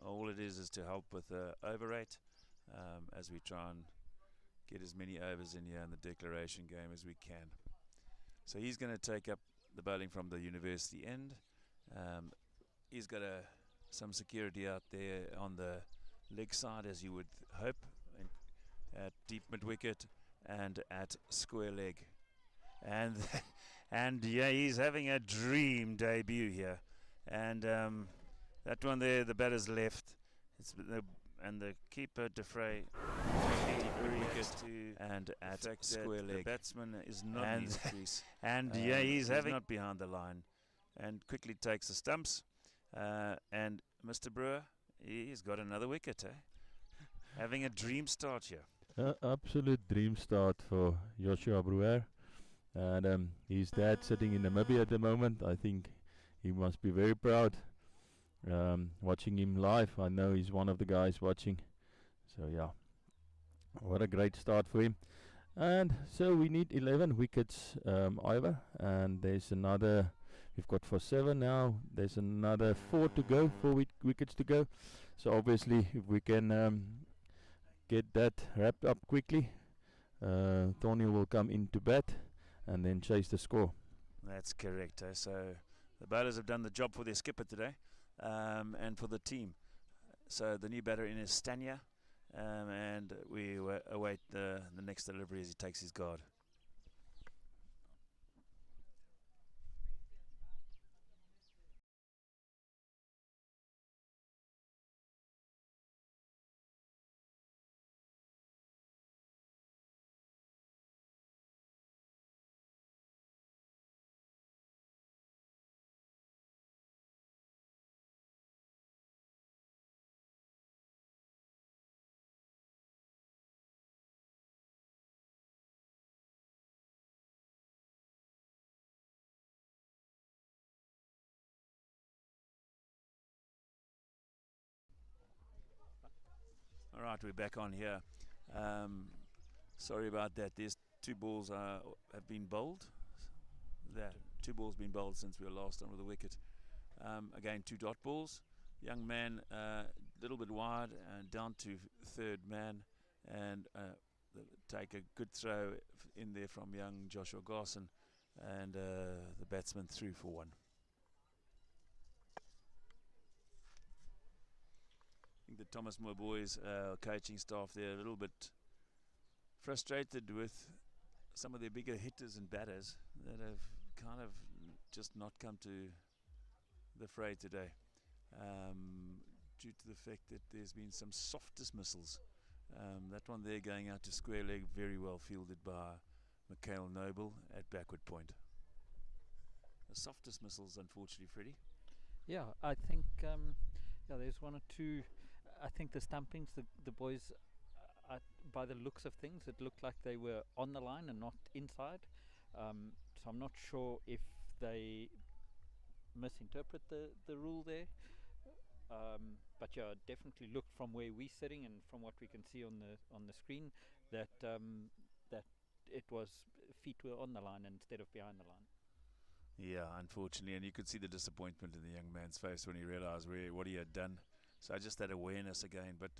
All it is to help with the over rate as we try and get as many overs in here in the declaration game as we can. So he's going to take up the bowling from the university end. He's got some security out there on the leg side, as you would hope, at deep mid wicket and at square leg. And and yeah, he's having a dream debut here. And that one there, the batter's left. And the keeper, De Vrij, reacts to and the at fact square that the leg. batsman is not in And his crease. and yeah, he's having not behind the line, and quickly takes the stumps. And Mr. Brewer, he's got another wicket. Having a dream start here. Absolute dream start for Joshua Brewer. And his dad sitting in Namibia at the moment. I think he must be very proud watching him live. I know he's one of the guys watching. So yeah, what a great start for him. And so we need 11 wickets, Ivor. And there's another, we've got for 7 now. There's another 4 to go, 4 wickets to go. So obviously if we can get that wrapped up quickly, Thornhill will come into bat and then chase the score. That's correct. So the bowlers have done the job for their skipper today, and for the team. So the new batter in is Stanya, and we await the next delivery as he takes his guard. All right, we're back on here. Sorry about that. There's 2 balls have been bowled. That 2 balls been bowled since we were last on with the wicket. Again, 2 dot balls. Young man, a little bit wide, down to third man, and take a good throw in there from young Joshua Garson, and the batsman through for 1. I think the Thomas Moore boys coaching staff there a little bit frustrated with some of their bigger hitters and batters that have kind of just not come to the fray today, due to the fact that there's been some soft dismissals. That one there going out to square leg, very well fielded by Mikhail Noble at backward point. The soft dismissals, unfortunately, Freddie. Yeah, I think there's 1 or 2. I think the stumpings, the boys, by the looks of things, it looked like they were on the line and not inside. So I'm not sure if they misinterpret the rule there. But yeah, definitely looked from where we're sitting and from what we can see on the screen that that it was feet were on the line instead of behind the line. Yeah, unfortunately, and you could see the disappointment in the young man's face when he realised what he had done. So just that awareness again. But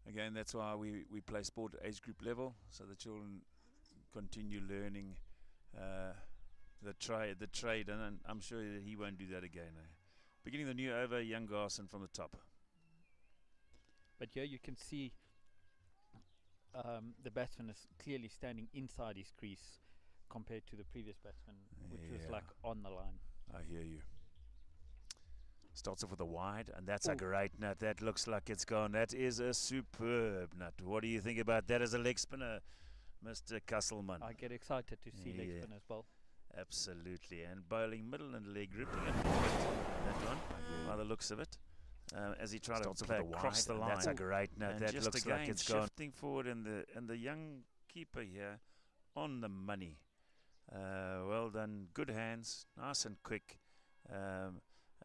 again, that's why we play sport at age group level, so the children continue learning the trade, and I'm sure that he won't do that again. Beginning the new over, young Garson from the top. But yeah, you can see the batsman is clearly standing inside his crease compared to the previous batsman, which was like on the line. I hear you. Starts off with a wide, and that's a great nut. That looks like it's gone. That is a superb nut. What do you think about that as a leg spinner, Mr. Kasselman? I get excited to see leg spin as well. Absolutely. And bowling middle and leg gripping it. That one, by the looks of it. As he tried to play across the line. That's a great nut. That looks like it's gone. Shifting forward, and the young keeper here on the money. Well done. Good hands. Nice and quick.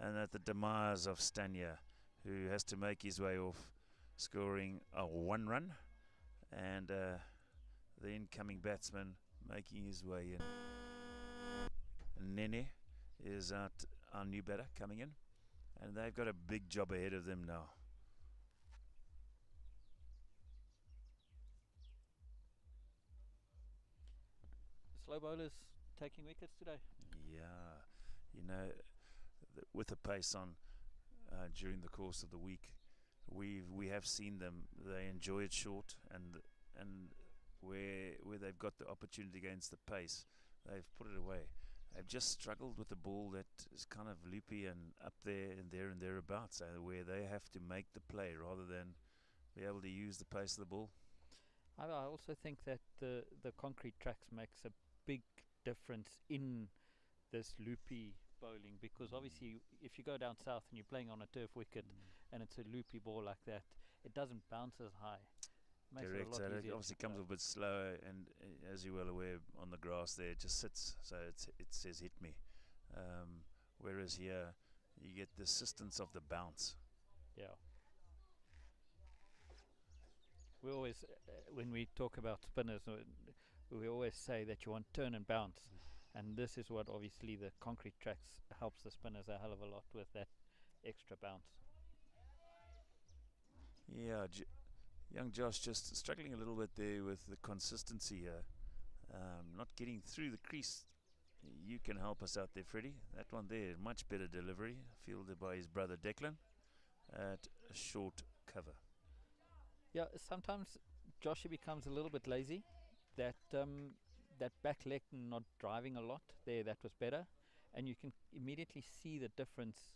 And at the demise of Stanya, who has to make his way off, scoring a 1 run, and the incoming batsman making his way in. Nene is our new batter coming in, and they've got a big job ahead of them now. Slow bowlers taking wickets today. Yeah, you know, with the pace on during the course of the week, we have seen them. They enjoy it short, and where they've got the opportunity against the pace, they've put it away. They've just struggled with the ball that is kind of loopy and up there and thereabouts, where they have to make the play rather than be able to use the pace of the ball. I also think that the concrete tracks makes a big difference in this loopy bowling, because obviously if you go down south and you're playing on a turf wicket and it's a loopy ball like that, it doesn't bounce as high. Makes Correct. it a lot So it easier obviously to comes play. a bit slower, and as you're well aware, on the grass there it just sits, so it says hit me. Whereas here, you get the assistance of the bounce. Yeah. We always, when we talk about spinners, we always say that you want turn and bounce, and this is what obviously the concrete tracks helps the spinners a hell of a lot with, that extra bounce. Yeah, young Josh just struggling a little bit there with the consistency here. Not getting through the crease. You can help us out there, Freddie. That one there, much better delivery, fielded by his brother Declan at a short cover. Yeah, sometimes Joshua becomes a little bit lazy. That that back leg not driving a lot there, that was better, and you can immediately see the difference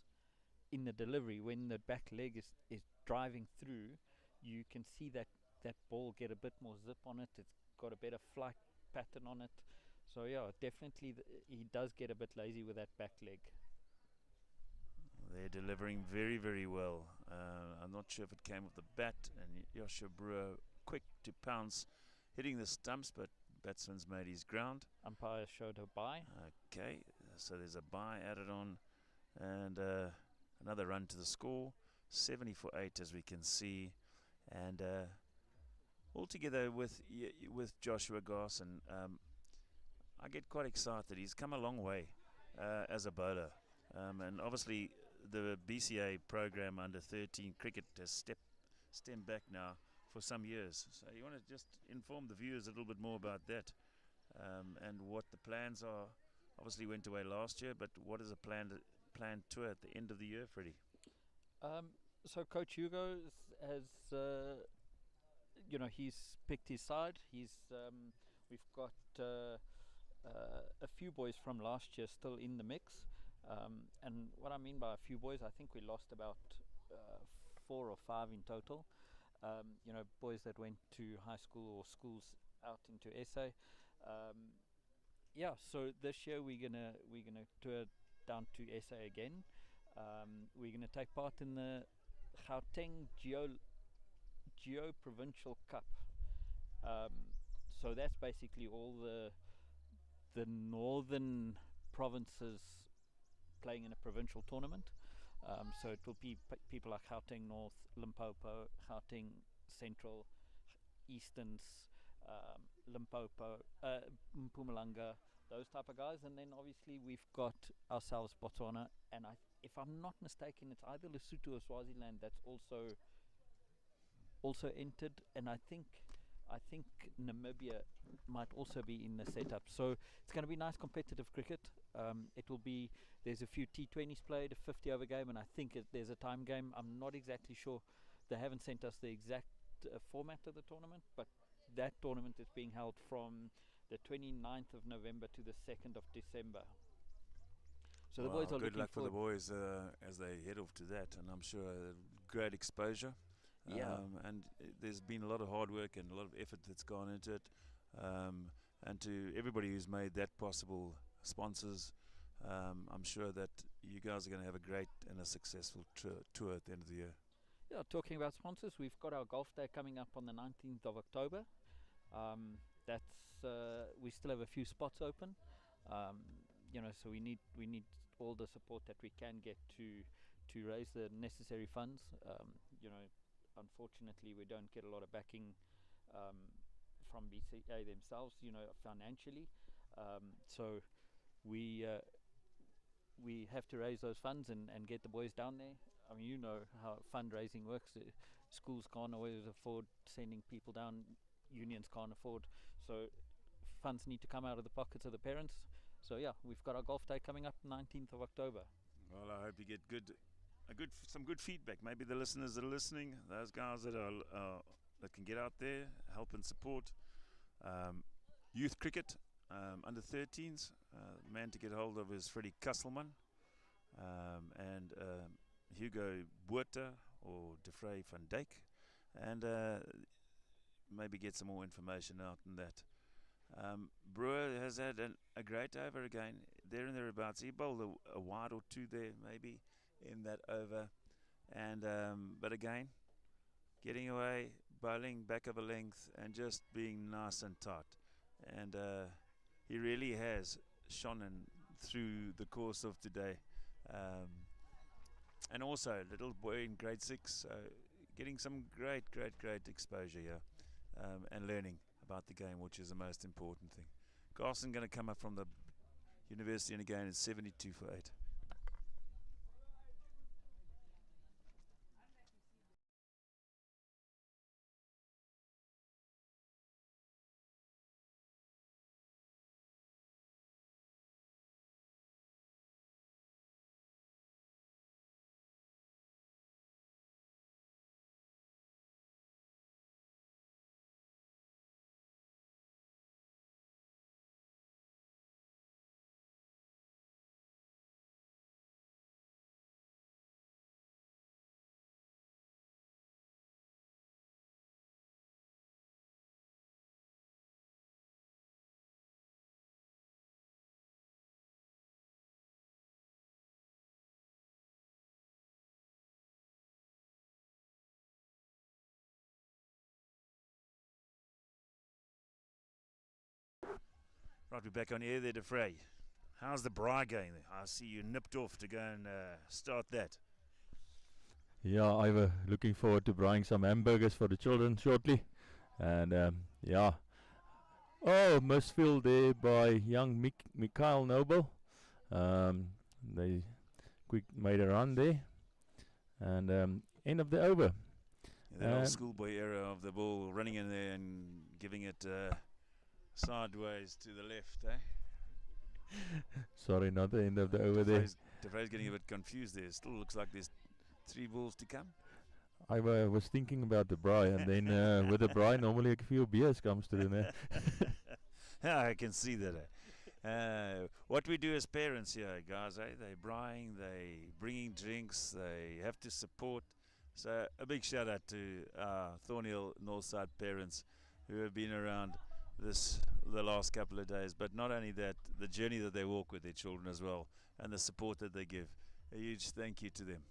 in the delivery when the back leg is driving through. You can see that that ball get a bit more zip on it. It's got a better flight pattern on it. So yeah, definitely he does get a bit lazy with that back leg. They're delivering very, very well. I'm not sure if it came off the bat, and Joshua Brewer quick to pounce, hitting the stumps, but batsman's made his ground. Umpire showed a bye. Okay, so there's a bye added on, and another run to the score, 70 for 8 as we can see, and altogether with Joshua Garson, I get quite excited. He's come a long way as a bowler, and obviously the BCA program under 13 cricket has stemmed back now for some years. So you want to just inform the viewers a little bit more about that, and what the plans are. Obviously went away last year, but what is a planned tour at the end of the year, Freddie? So Coach Hugo has, he's picked his side. We've got a few boys from last year still in the mix. And what I mean by a few boys, I think we lost about 4 or 5 in total. Boys that went to high school or schools out into SA. So this year we're gonna tour down to SA again. We're gonna take part in the Gauteng Geo Provincial Cup. So that's basically all the northern provinces playing in a provincial tournament. So it will be people like Gauteng North, Limpopo, Gauteng Central, Easterns, Limpopo, Mpumalanga, those type of guys. And then obviously we've got ourselves Botswana, and if I'm not mistaken, it's either Lesotho or Swaziland that's also entered, and I think Namibia might also be in the setup. So it's going to be nice competitive cricket. There's a few T20s played, a 50 over game, and I think there's a time game. I'm not exactly sure. They haven't sent us the exact format of the tournament, but that tournament is being held from the 29th of November to the 2nd of December. So the boys are good looking luck for the forward. boys as they head off to that, and I'm sure great exposure. Yeah. And there's been a lot of hard work and a lot of effort that's gone into it. And to everybody who's made that possible, sponsors, I'm sure that you guys are going to have a great and a successful tour at the end of the year. Yeah, talking about sponsors, we've got our golf day coming up on the 19th of October. We still have a few spots open. So we need all the support that we can get to raise the necessary funds. Unfortunately, we don't get a lot of backing from BCA themselves, financially. So we have to raise those funds and get the boys down there. I mean, you know how fundraising works. Schools can't always afford sending people down. Unions can't afford. So funds need to come out of the pockets of the parents. So yeah, we've got our golf day coming up 19th of October. Well, I hope you get some good feedback. Maybe the listeners that are listening, those guys that that can get out there, help and support youth cricket, under 13s. The man to get hold of is Freddie Kasselman, and Hugo Buerta or De Vrij van Dijk, and maybe get some more information out on that. Brewer has had a great over again, there and thereabouts. He bowled a wide or two there, maybe, in that over. And but again, getting away, bowling back of a length, and just being nice and tight. And he really has shone through the course of today. And also, little boy in grade 6, getting some great exposure here, and learning about the game, which is the most important thing. Carson going to come up from the university, and again it's 72 for 8. Right, we're back on air there, DeFrey. How's the braai going there? I see you nipped off to go and start that. Yeah, I'm looking forward to buying some hamburgers for the children shortly. And yeah. Oh, misfield there by young Mikhail Noble. They quick made a run there. And end of the over. Yeah, that old schoolboy era of the ball running in there and giving it sideways to the left, eh? Sorry, not the end of the over there. DeFrey's getting a bit confused there. Still looks like there's 3 balls to come. I was thinking about the braai, and then with the braai, normally a few beers comes to the net. I can see that. What we do as parents here, guys, they braaiing, they bringing drinks, they have to support. So a big shout out to Thornhill Northside parents who have been around the last couple of days. But not only that, the journey that they walk with their children as well, and the support that they give. A huge thank you to them.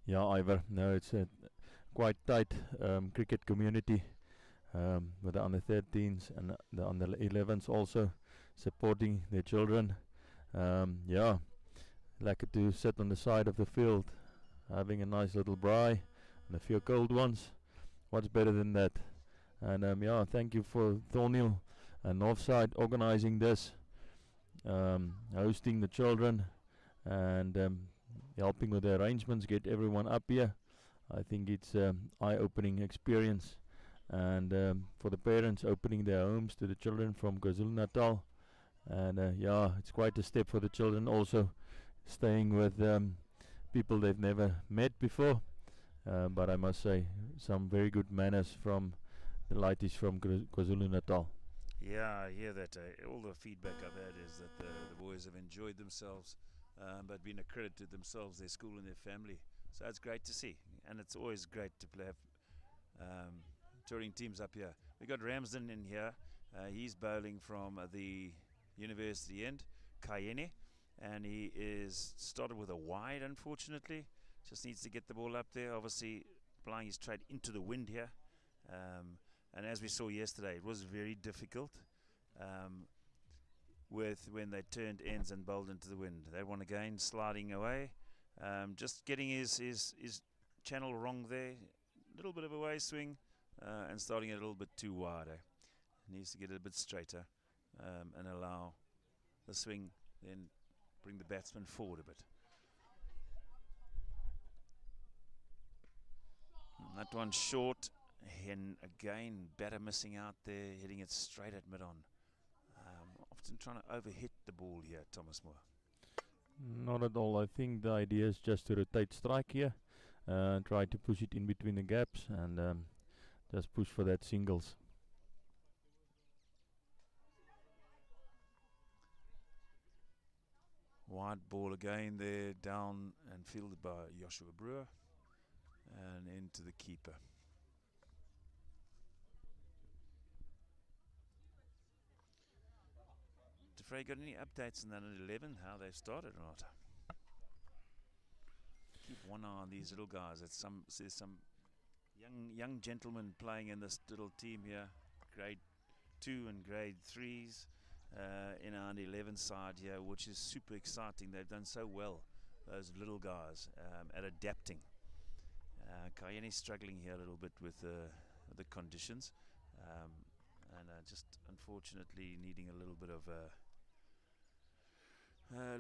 Yeah, Ivor. No, it's a quite tight cricket community with the under 13s and the under 11s also supporting their children. Yeah, like to sit on the side of the field, having a nice little braai and a few cold ones. What's better than that? And yeah, thank you for Thornhill and Northside organizing this, hosting the children, and helping with the arrangements, get everyone up here. I think it's an eye-opening experience, and for the parents, opening their homes to the children from KwaZulu-Natal. And yeah, it's quite a step for the children also, staying with people they've never met before. But I must say, some very good manners from the lighties from KwaZulu-Natal. Yeah, I hear that. All the feedback I've had is that the boys have enjoyed themselves, but been a credit to themselves, their school and their family. So it's great to see, and it's always great to play touring teams up here. We got Ramsden in here. He's bowling from the university end, Kayene, and he is started with a wide, unfortunately. Just needs to get the ball up there. Obviously, applying his trade into the wind here. And as we saw yesterday, it was very difficult with when they turned ends and bowled into the wind. That one again sliding away, just getting his channel wrong there. A little bit of a way swing and starting it a little bit too wide. Needs to get it a bit straighter and allow the swing, then bring the batsman forward a bit. That one short, and again batter missing out there, hitting it straight at mid-on. Often trying to overhit the ball here, Thomas Moore. Not at all. I think the idea is just to rotate strike here, try to push it in between the gaps, and just push for that singles. Wide ball again there, down and fielded by Joshua Brewer, and into the keeper. Defray, got any updates on that at 11, how they've started or not? Keep one eye on these little guys. There's some young gentlemen playing in this little team here, grade 2 and grade 3s in our under 11 side here, which is super exciting. They've done so well, those little guys, at adapting. Kayeni's struggling here a little bit with the conditions, and just unfortunately needing a little bit of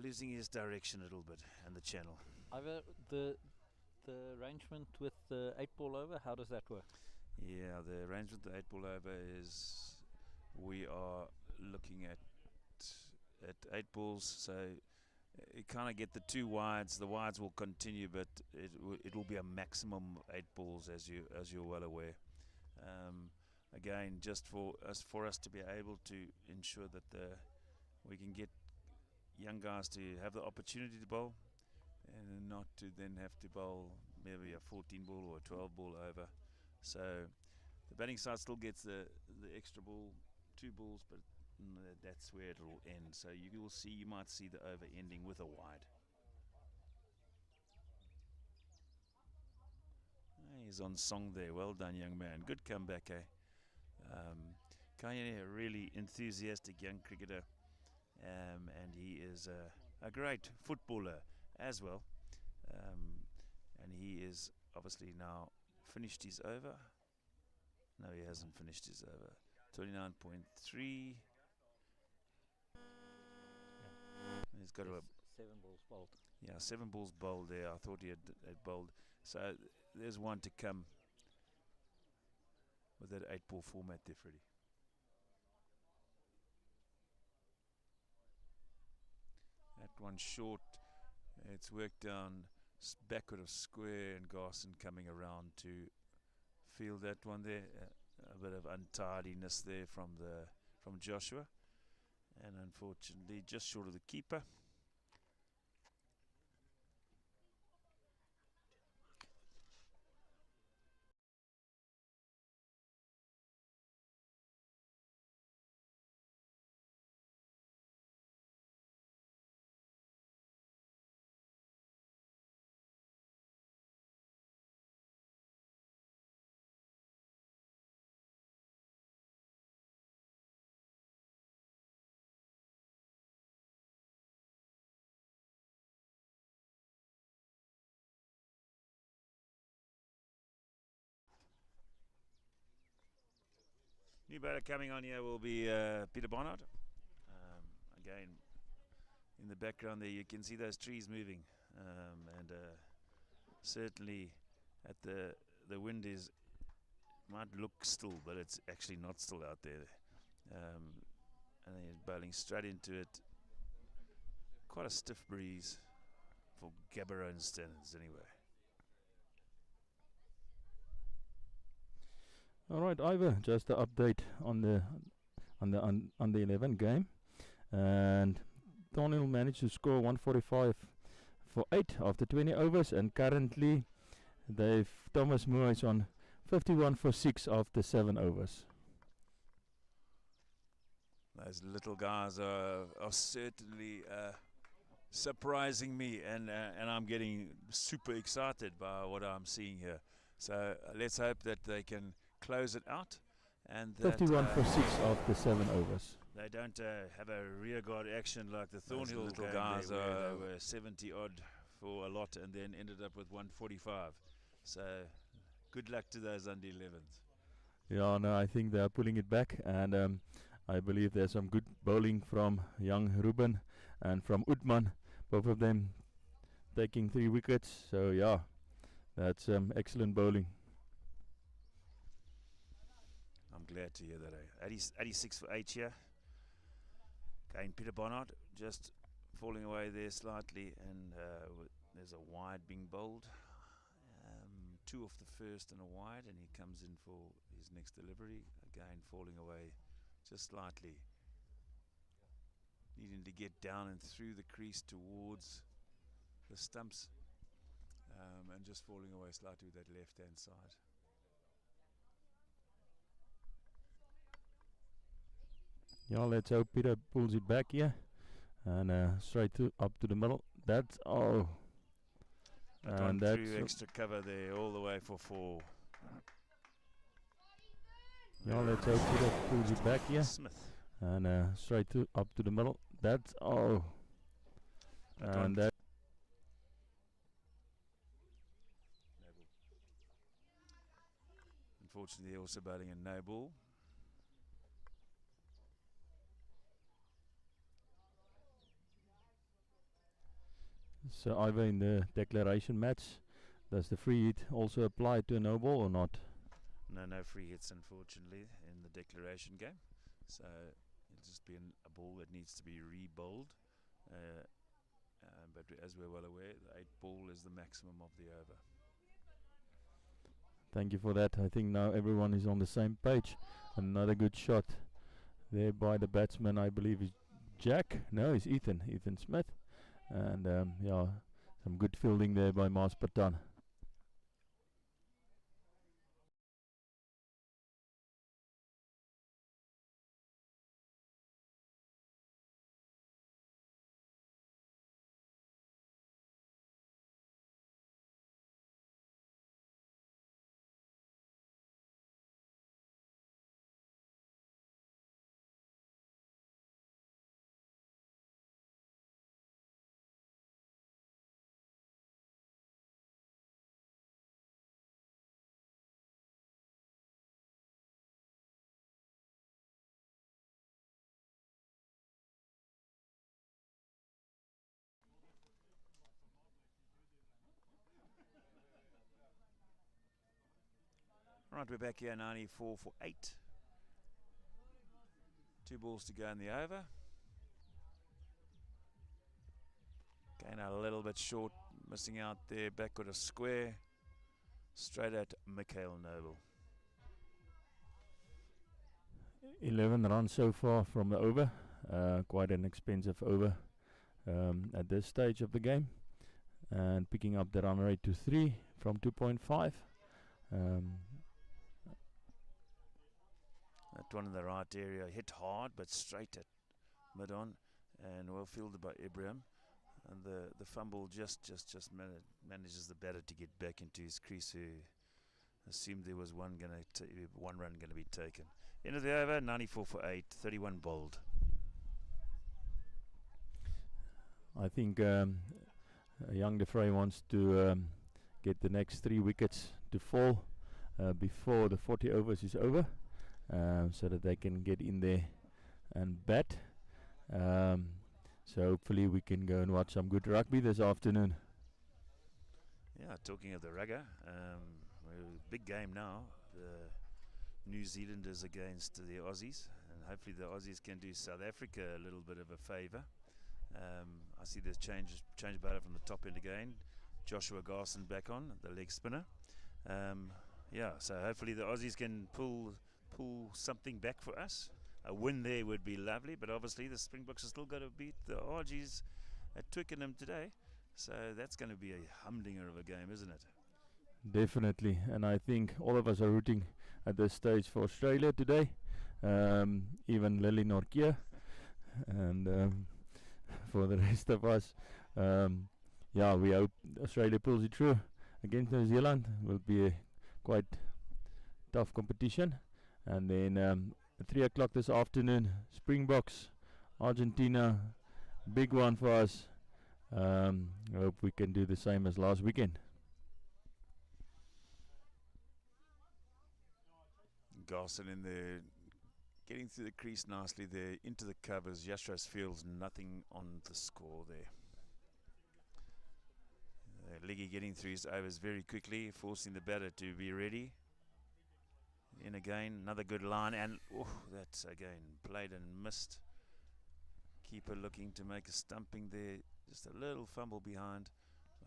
losing his direction a little bit and the channel. Either the arrangement with the 8-ball over, how does that work? Yeah, the arrangement with the 8-ball over is we are looking at 8 balls, so you kind of get the 2 wides. The wides will continue, but it will be a maximum 8 balls, as you're well aware. Again, just for us to be able to ensure that we can get young guys to have the opportunity to bowl, and not to then have to bowl maybe a 14 ball or a 12 ball over. So the batting side still gets the extra ball, 2 balls, but that's where it will end. So you might see the over ending with a wide. He's on song there. Well done, young man. Good comeback, eh? Kayeni, a really enthusiastic young cricketer, and he is a great footballer as well. And he is obviously now finished his over. No, he hasn't finished his over. 29.3. He's got 7 balls bowled. Yeah, 7 balls bowled there. I thought he had bowled. So there's one to come with that 8-ball format there, Freddie. That one short. It's worked down backward of square, and Garson coming around to field that one there. A bit of untidiness there from Joshua, and unfortunately just short of the keeper. New batter coming on here will be Peter Barnard. Again, in the background there you can see those trees moving, and certainly at the wind might look still, but it's actually not still out there. And he's bowling straight into it. Quite a stiff breeze for Gaborone standards anyway. All right, Ivor, just an update on the 11 game, and Thornhill managed to score 145 for 8 after 20 overs, and currently Thomas Moore is on 51 for 6 after 7 overs. Those little guys are certainly surprising me, and I'm getting super excited by what I'm seeing here. So let's hope that they can close it out, and 51 for 6 after 7 overs. They don't have a rear guard action like the Thornhill little guys are. They were 70 odd for a lot, and then ended up with 145. So good luck to those under 11s. Yeah, no, I think they are pulling it back, and I believe there's some good bowling from young Ruben and from Utman, both of them taking 3 wickets. So yeah, that's excellent bowling. I'm glad to hear that. 86 for 8 here. Again, Peter Barnard just falling away there slightly, and there's a wide being bowled. 2 off the first and a wide, and he comes in for his next delivery. Again, falling away just slightly. needing to get down and through the crease towards the stumps, and just falling away slightly with that left hand side. Yeah, let's hope Peter pulls it back here. And straight up to the middle. That's That one through extra cover there, all the way for 4. Yeah, let's hope Peter pulls it back here. Smith. And straight up to the middle. That's and that. Unfortunately, also batting a no ball. So either in the declaration match, does the free hit also apply to a no ball or not? No free hits, unfortunately, in the declaration game. So it'll just be a ball that needs to be re-bowled. But as we're well aware, the 8 ball is the maximum of the over. Thank you for that. I think now everyone is on the same page. Another good shot there by the batsman, I believe is Jack. No, it's Ethan Smith. And yeah, some good fielding there by Mars Patan. Right, we're back here, 94 for 8. 2 balls to go in the over. Again, a little bit short, missing out there, backward a square. Straight at Mikhail Noble. 11 runs so far from the over. Quite an expensive over at this stage of the game. And picking up the run rate to 3 from 2.5. That one in the right area, hit hard but straight at mid-on, and well fielded by Ibrahim. And the fumble just manages the batter to get back into his crease, who assumed there was one run going to be taken. End of the over, 94 for 8, 31 bowled. I think young De Vrij wants to get the next 3 wickets to fall before the 40 overs is over, so that they can get in there and bat. So hopefully we can go and watch some good rugby this afternoon. Yeah, talking of the rugger, big game now. The New Zealanders against the Aussies, and hopefully the Aussies can do South Africa a little bit of a favour. I see there's change batter from the top end again. Joshua Garson back on, the leg spinner. Yeah, so hopefully the Aussies can pull something back for us. A win there would be lovely, but obviously the Springboks are still got to beat the Argies at Twickenham today. So that's going to be a humdinger of a game, isn't it? Definitely, and I think all of us are rooting at this stage for Australia today. Even Lily Norkia, and for the rest of us, yeah, we hope Australia pulls it through against New Zealand. Will be a quite tough competition. And then at 3 o'clock this afternoon, Springboks, Argentina, big one for us. I hope we can do the same as last weekend. Garson in there, getting through the crease nicely there, into the covers. Yashras feels nothing on the score there. Liggy getting through his overs very quickly, forcing the batter to be ready. In again, another good line, and that's again played and missed. Keeper looking to make a stumping there, just a little fumble behind.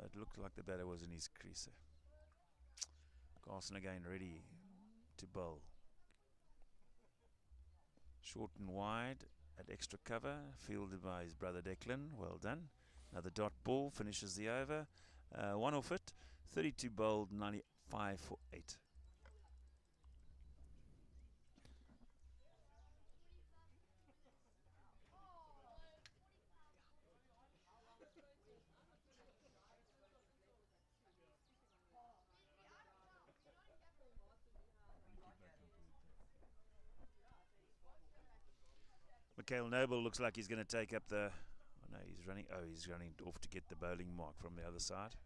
It looked like the batter was in his crease. Garson again ready to bowl. Short and wide, at extra cover, fielded by his brother Declan. Well done. Another dot ball finishes the over. One off it. 32 bowled, 95 for 8. Mikhail Noble looks like he's going to take up the... Oh no, he's running. Oh, he's running off to get the bowling mark from the other side.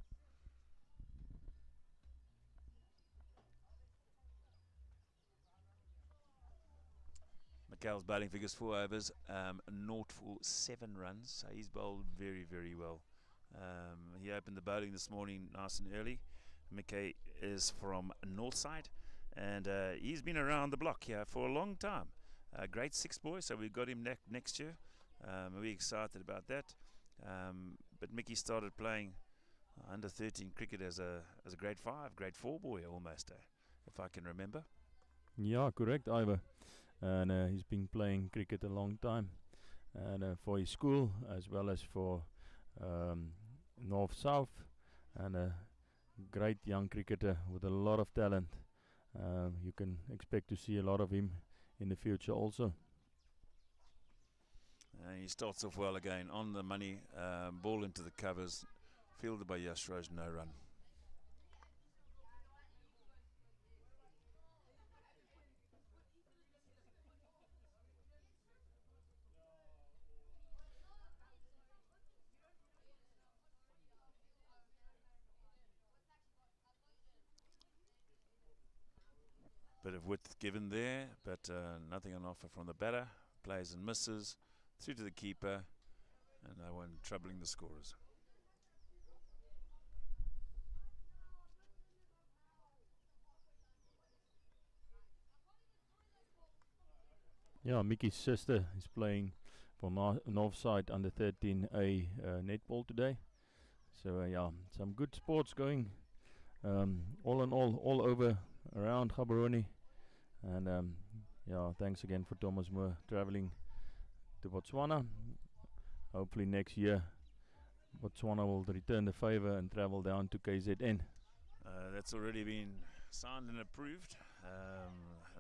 Mikhail's bowling figures 4 overs, 0 for 7 runs. So he's bowled very, very well. He opened the bowling this morning nice and early. Mickey is from Northside, and he's been around the block here for a long time. Grade 6 boy, so we got him next year. We're excited about that. But Mickey started playing under 13 cricket as a grade 5, grade 4 boy almost, if I can remember. Yeah, correct, Ivor. And he's been playing cricket a long time, and for his school as well as for North-South, and a great young cricketer with a lot of talent. You can expect to see a lot of him in the future also. He starts off well again, on the money, ball into the covers, fielded by Yashraj, no run. Bit of width given there, but nothing on offer from the batter. Plays and misses, through to the keeper, and no one troubling the scorers. Yeah, Mickey's sister is playing for Northside under 13A netball today. So yeah, some good sports going. All in all over around Gaborone. And yeah, thanks again for Thomas Moore traveling to Botswana. Hopefully next year Botswana will return the favor and travel down to KZN. That's already been signed and approved.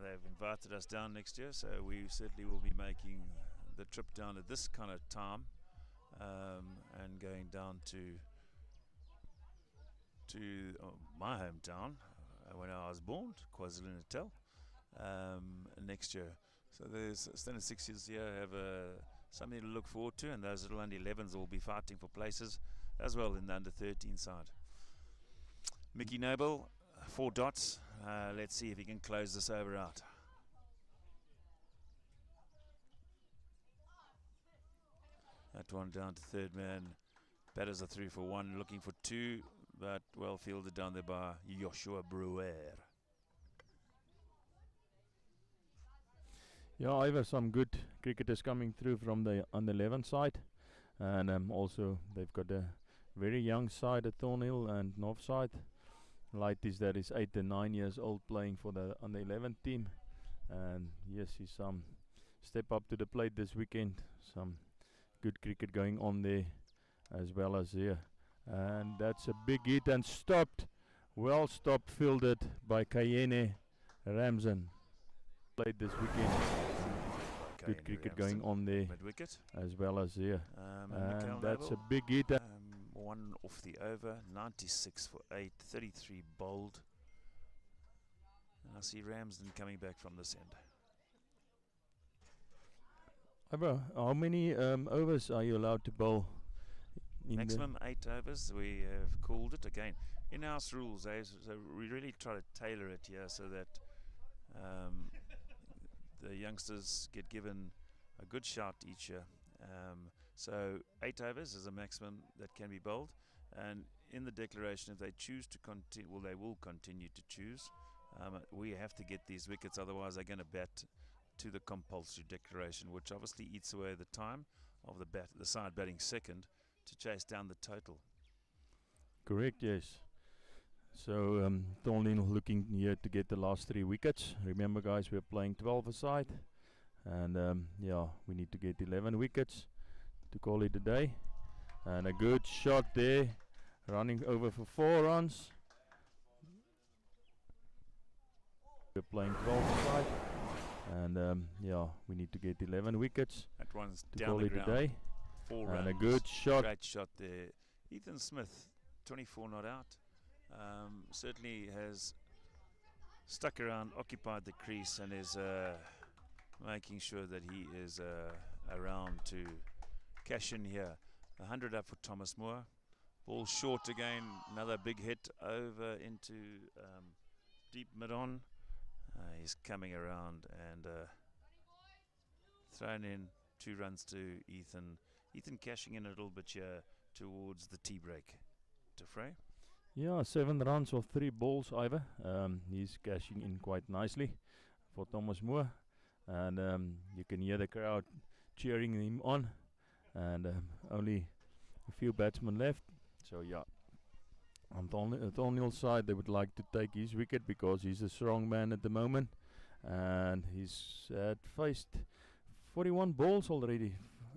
They've invited us down next year, so we certainly will be making the trip down at this kind of time, and going down to my hometown when I was born, KwaZulu-Natal, next year. So there's standard 6 years here have something to look forward to, and those little under 11s will be fighting for places as well in the under 13 side. Mickey Noble, 4 dots. Let's see if he can close this over out. That one down to third man. Batters are through for 1, looking for 2, but well fielded down there by Joshua Brewer. Yeah, Ivor, some good cricketers coming through from the under 11 side, and also they've got a very young side at Thornhill and Northside. Lighties that is 8 and 9 years old playing for the under 11 team, and yes, he's some step up to the plate this weekend. Some good cricket going on there as well as here, and that's a big hit and stopped, well stopped, fielded by Kayene Ramzan. Played this weekend. Good cricket going on there as well as here, and that's a big hit. 1 off the over, 96 for 8, 33 bowled. And I see Ramsden coming back from this end. How many overs are you allowed to bowl? Maximum 8 overs. We have called it again in-house rules. So we really try to tailor it here so that the youngsters get given a good shot each year. So 8 overs is a maximum that can be bowled, and in the declaration, if they choose to continue, well, they will continue to choose. We have to get these wickets, otherwise they're going to bat to the compulsory declaration, which obviously eats away the time of the side batting second to chase down the total. Correct, yes. So Thornhill looking here to get the last 3 wickets. Remember, guys, we're playing 12 aside, And yeah, we need to get 11 wickets to call it a day. And a good shot there, running over for 4 runs. We're playing 12 aside, and yeah, we need to get 11 wickets That one's to down call the it a ground. day. 4 And runs. a good shot. Great shot there. Ethan Smith, 24 not out. Certainly has stuck around, occupied the crease, and is making sure that he is around to cash in here. 100 up for Thomas Moore. Ball short again. Another big hit over into deep mid-on. He's coming around and thrown in 2 runs to Ethan. Ethan cashing in a little bit here towards the tea break. To Frey. Yeah, 7 runs off 3 balls, Ivor. He's cashing in quite nicely for Thomas Moore. And you can hear the crowd cheering him on. And only a few batsmen left. So yeah, on Thornhill's side, they would like to take his wicket because he's a strong man at the moment. And he's faced 41 balls already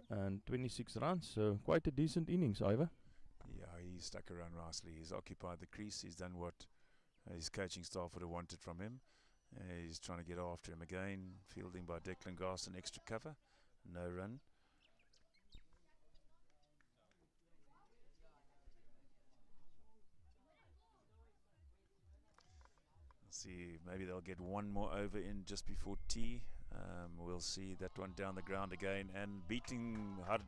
and 26 runs. So quite a decent innings, Ivor. Yeah, he's stuck around nicely. He's occupied the crease. He's done what his coaching staff would have wanted from him. He's trying to get after him again. Fielding by Declan Garson, extra cover. No run. See, maybe they'll get 1 more over in just before tea. We'll see that one down the ground again and beating I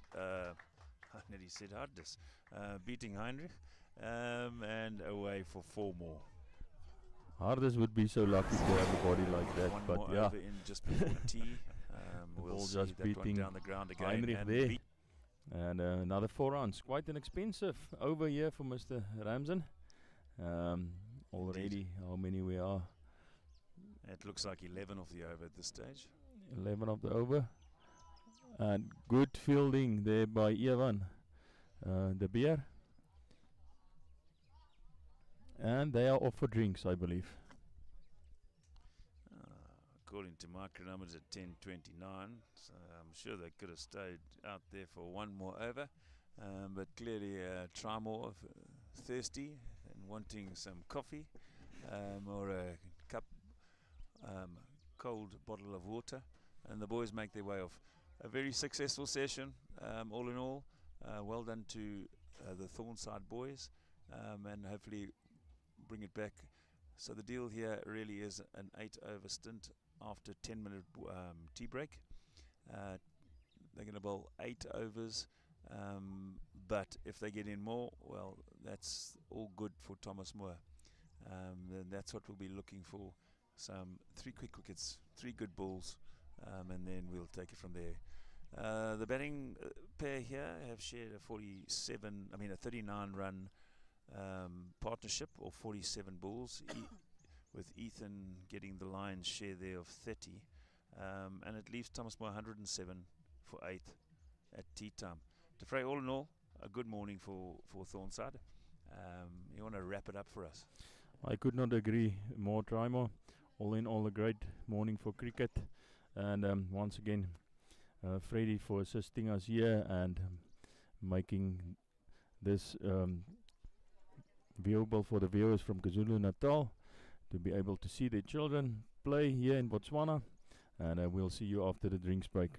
nearly said Hardness, beating Heinrich, and away for 4 more. Hardest would be so lucky to have a body like that, 1 but more yeah, over in just before tea. We'll ball see just that one beating down the ground again. Heinrich And there. And another 4 runs. Quite an expensive over here for Mr. Ramsden. Already, how many we are? it looks like 11 of the over at this stage. 11 of the over. And good fielding there by Evan de Beer. And they are off for drinks, I believe. According to my chronometers at 10:29, so I'm sure they could have stayed out there for 1 more over, but clearly Trimore thirsty and wanting some coffee or a cup, cold bottle of water, and the boys make their way off. A very successful session, all in all. Well done to the Thornside boys, and hopefully bring it back. So the deal here really is an 8 over stint after 10-minute tea break. They're going to bowl 8 overs, but if they get in more, well, that's all good for Thomas Moore. Then that's what we'll be looking for. Some 3 quick wickets, 3 good balls, and then we'll take it from there. The batting pair here have shared a 39 run partnership, or 47 balls, with Ethan getting the lion's share there of 30, and it leaves Thomas Moore 107 for 8th at tea time. To Frey, all in all, a good morning for Thornside. You want to wrap it up for us? I could not agree more, Trimore. All in all, a great morning for cricket. And once again, Freddie for assisting us here and making this viewable for the viewers from KwaZulu-Natal to be able to see their children play here in Botswana. And we'll see you after the drinks break.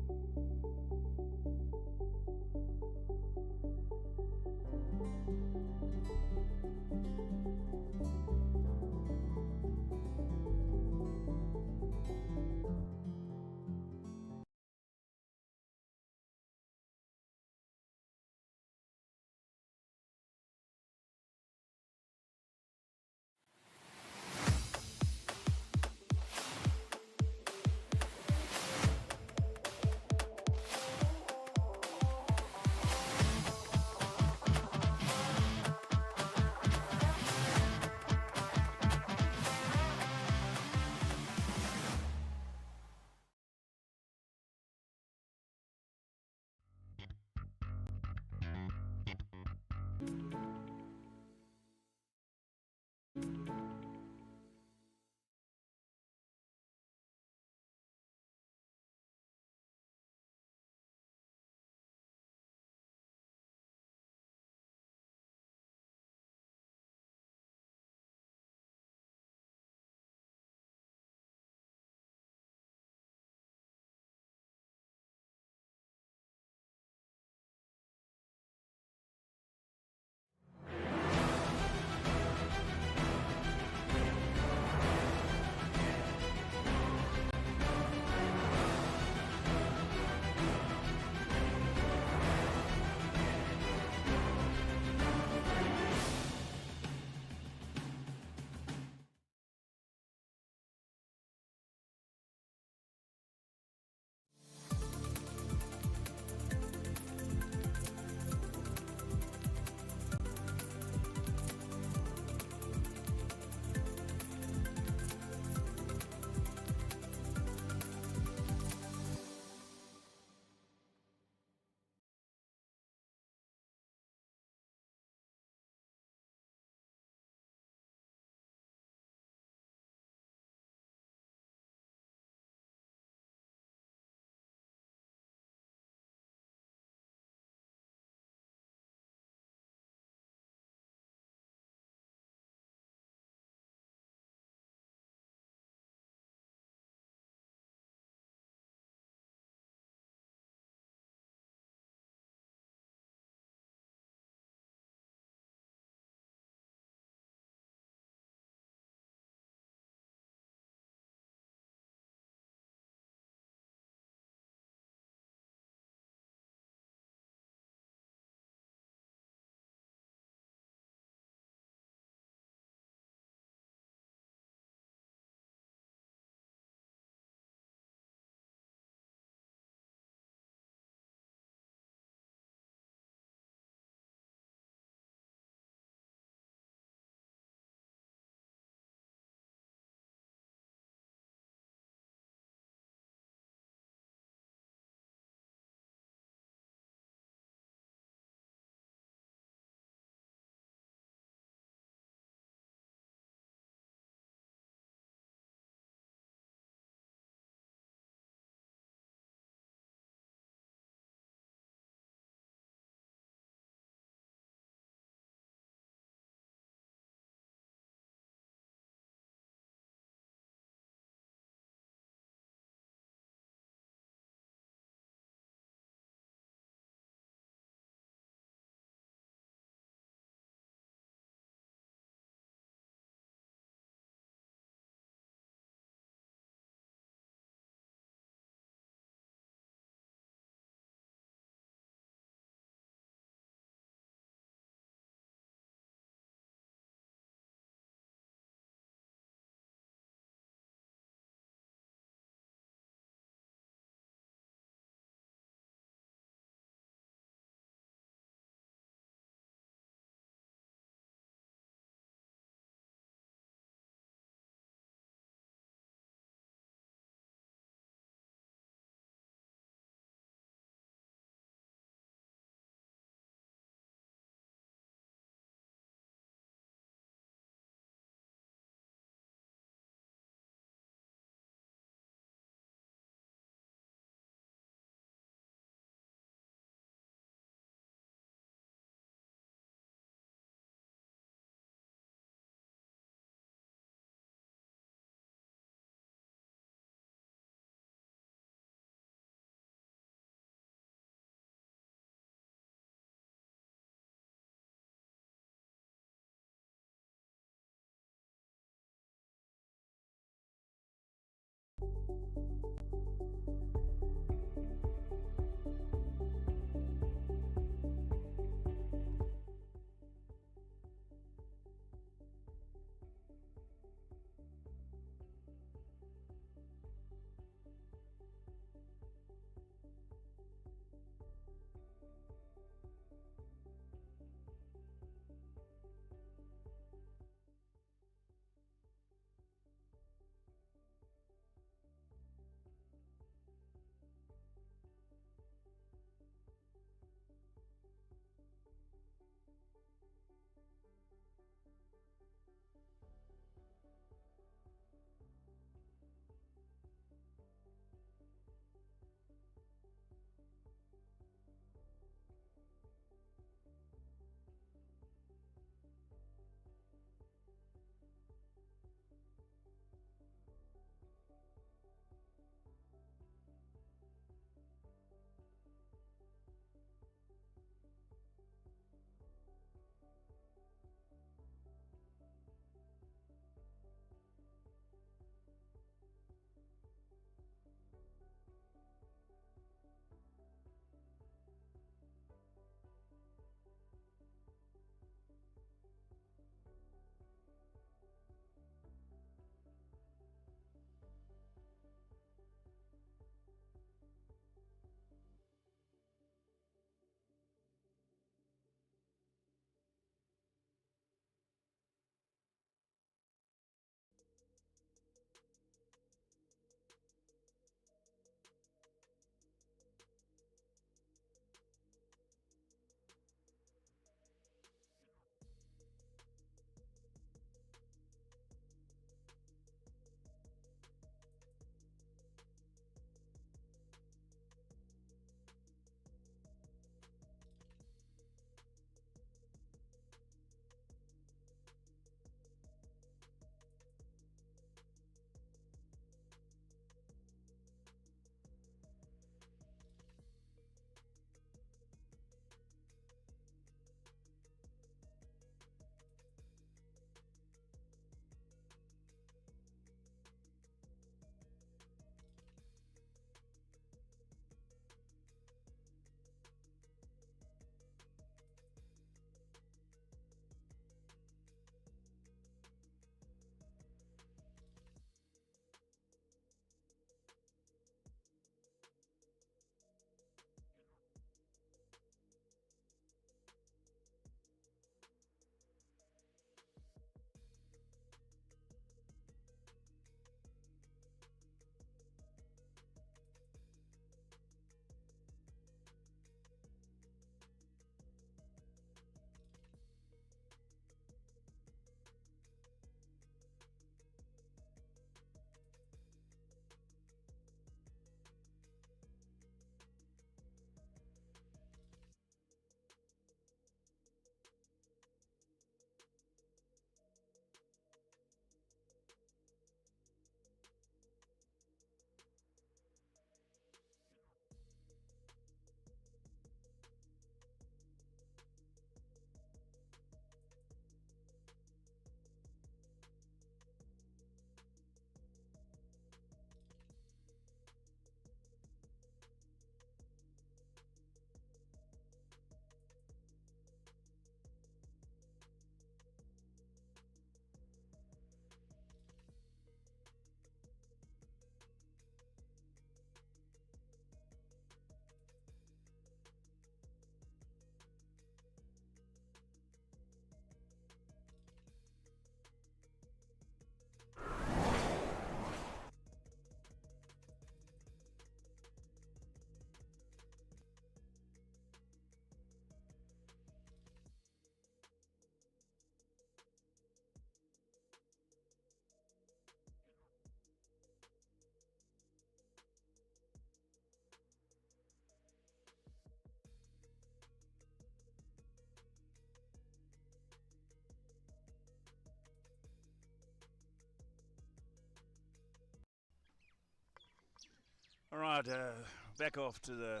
Right, back off to the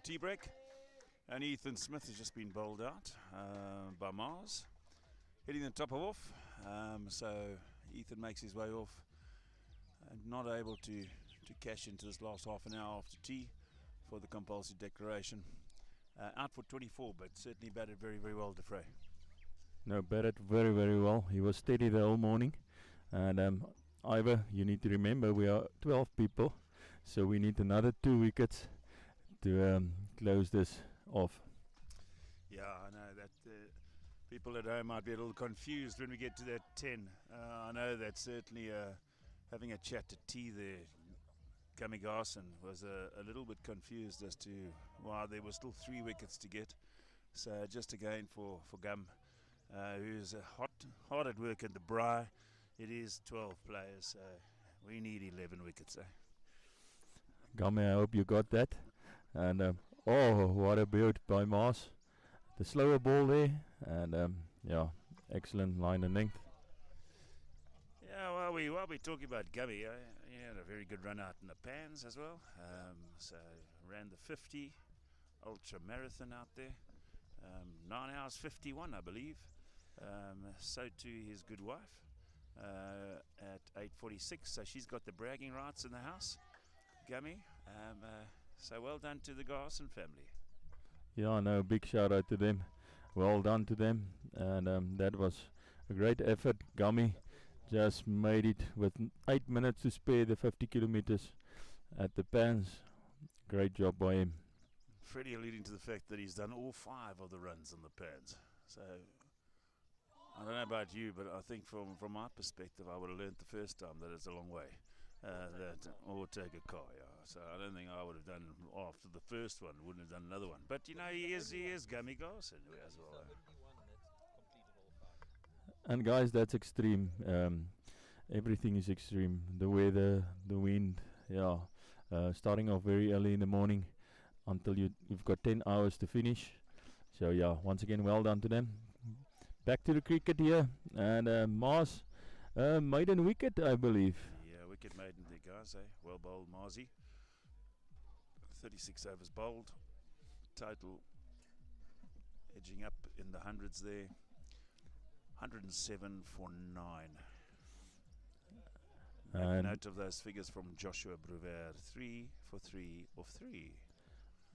tea break. And Ethan Smith has just been bowled out by Mars, hitting the top of off. So Ethan makes his way off and not able to cash into this last half an hour after tea for the compulsory declaration. Out for 24, but certainly batted very, very well, Defray. No, batted very, very well. He was steady the whole morning. And Ivor, you need to remember we are 12 people, so we need another 2 wickets to close this off. Yeah, I know that people at home might be a little confused when we get to that 10. I know that certainly having a chat to tea there, Gummy Garson was a little bit confused as to why there were still 3 wickets to get. So just again for Gum, who's hard at work in the braai. It is 12 players, so we need 11 wickets. Gummy, I hope you got that. And oh, what a build by Mars. The slower ball there, and yeah, excellent line and length. Yeah, while we're talking about Gummy, he had a very good run out in the pans as well. So ran the 50 ultra marathon out there, 9 hours 51, I believe. So too his good wife at 8:46. So she's got the bragging rights in the house, Gummy. So well done to the Garson family. Yeah, no, big shout out to them. Well done to them, and that was a great effort. Gummy just made it with 8 minutes to spare the 50 kilometers at the pans. Great job by him. Freddie alluding to the fact that he's done all 5 of the runs on the pads. So I don't know about you, but I think from my perspective, I would have learnt the first time that it's a long way. Or take a car, yeah. So I don't think I would have done after the first one, wouldn't have done another one. But you know, he is Gummy Garson as well. And guys, that's extreme. Everything is extreme. The weather, the wind, yeah. Starting off very early in the morning until you've got 10 hours to finish. So yeah, once again, well done to them. Back to the cricket here, and Mars, maiden wicket, I believe. Yeah, wicket maiden there, guys. Well bowled, Marzi. 36 overs bowled. Total edging up in the hundreds there. 107 for 9. Make note of those figures from Joshua Bruver. 3 for 3 of 3.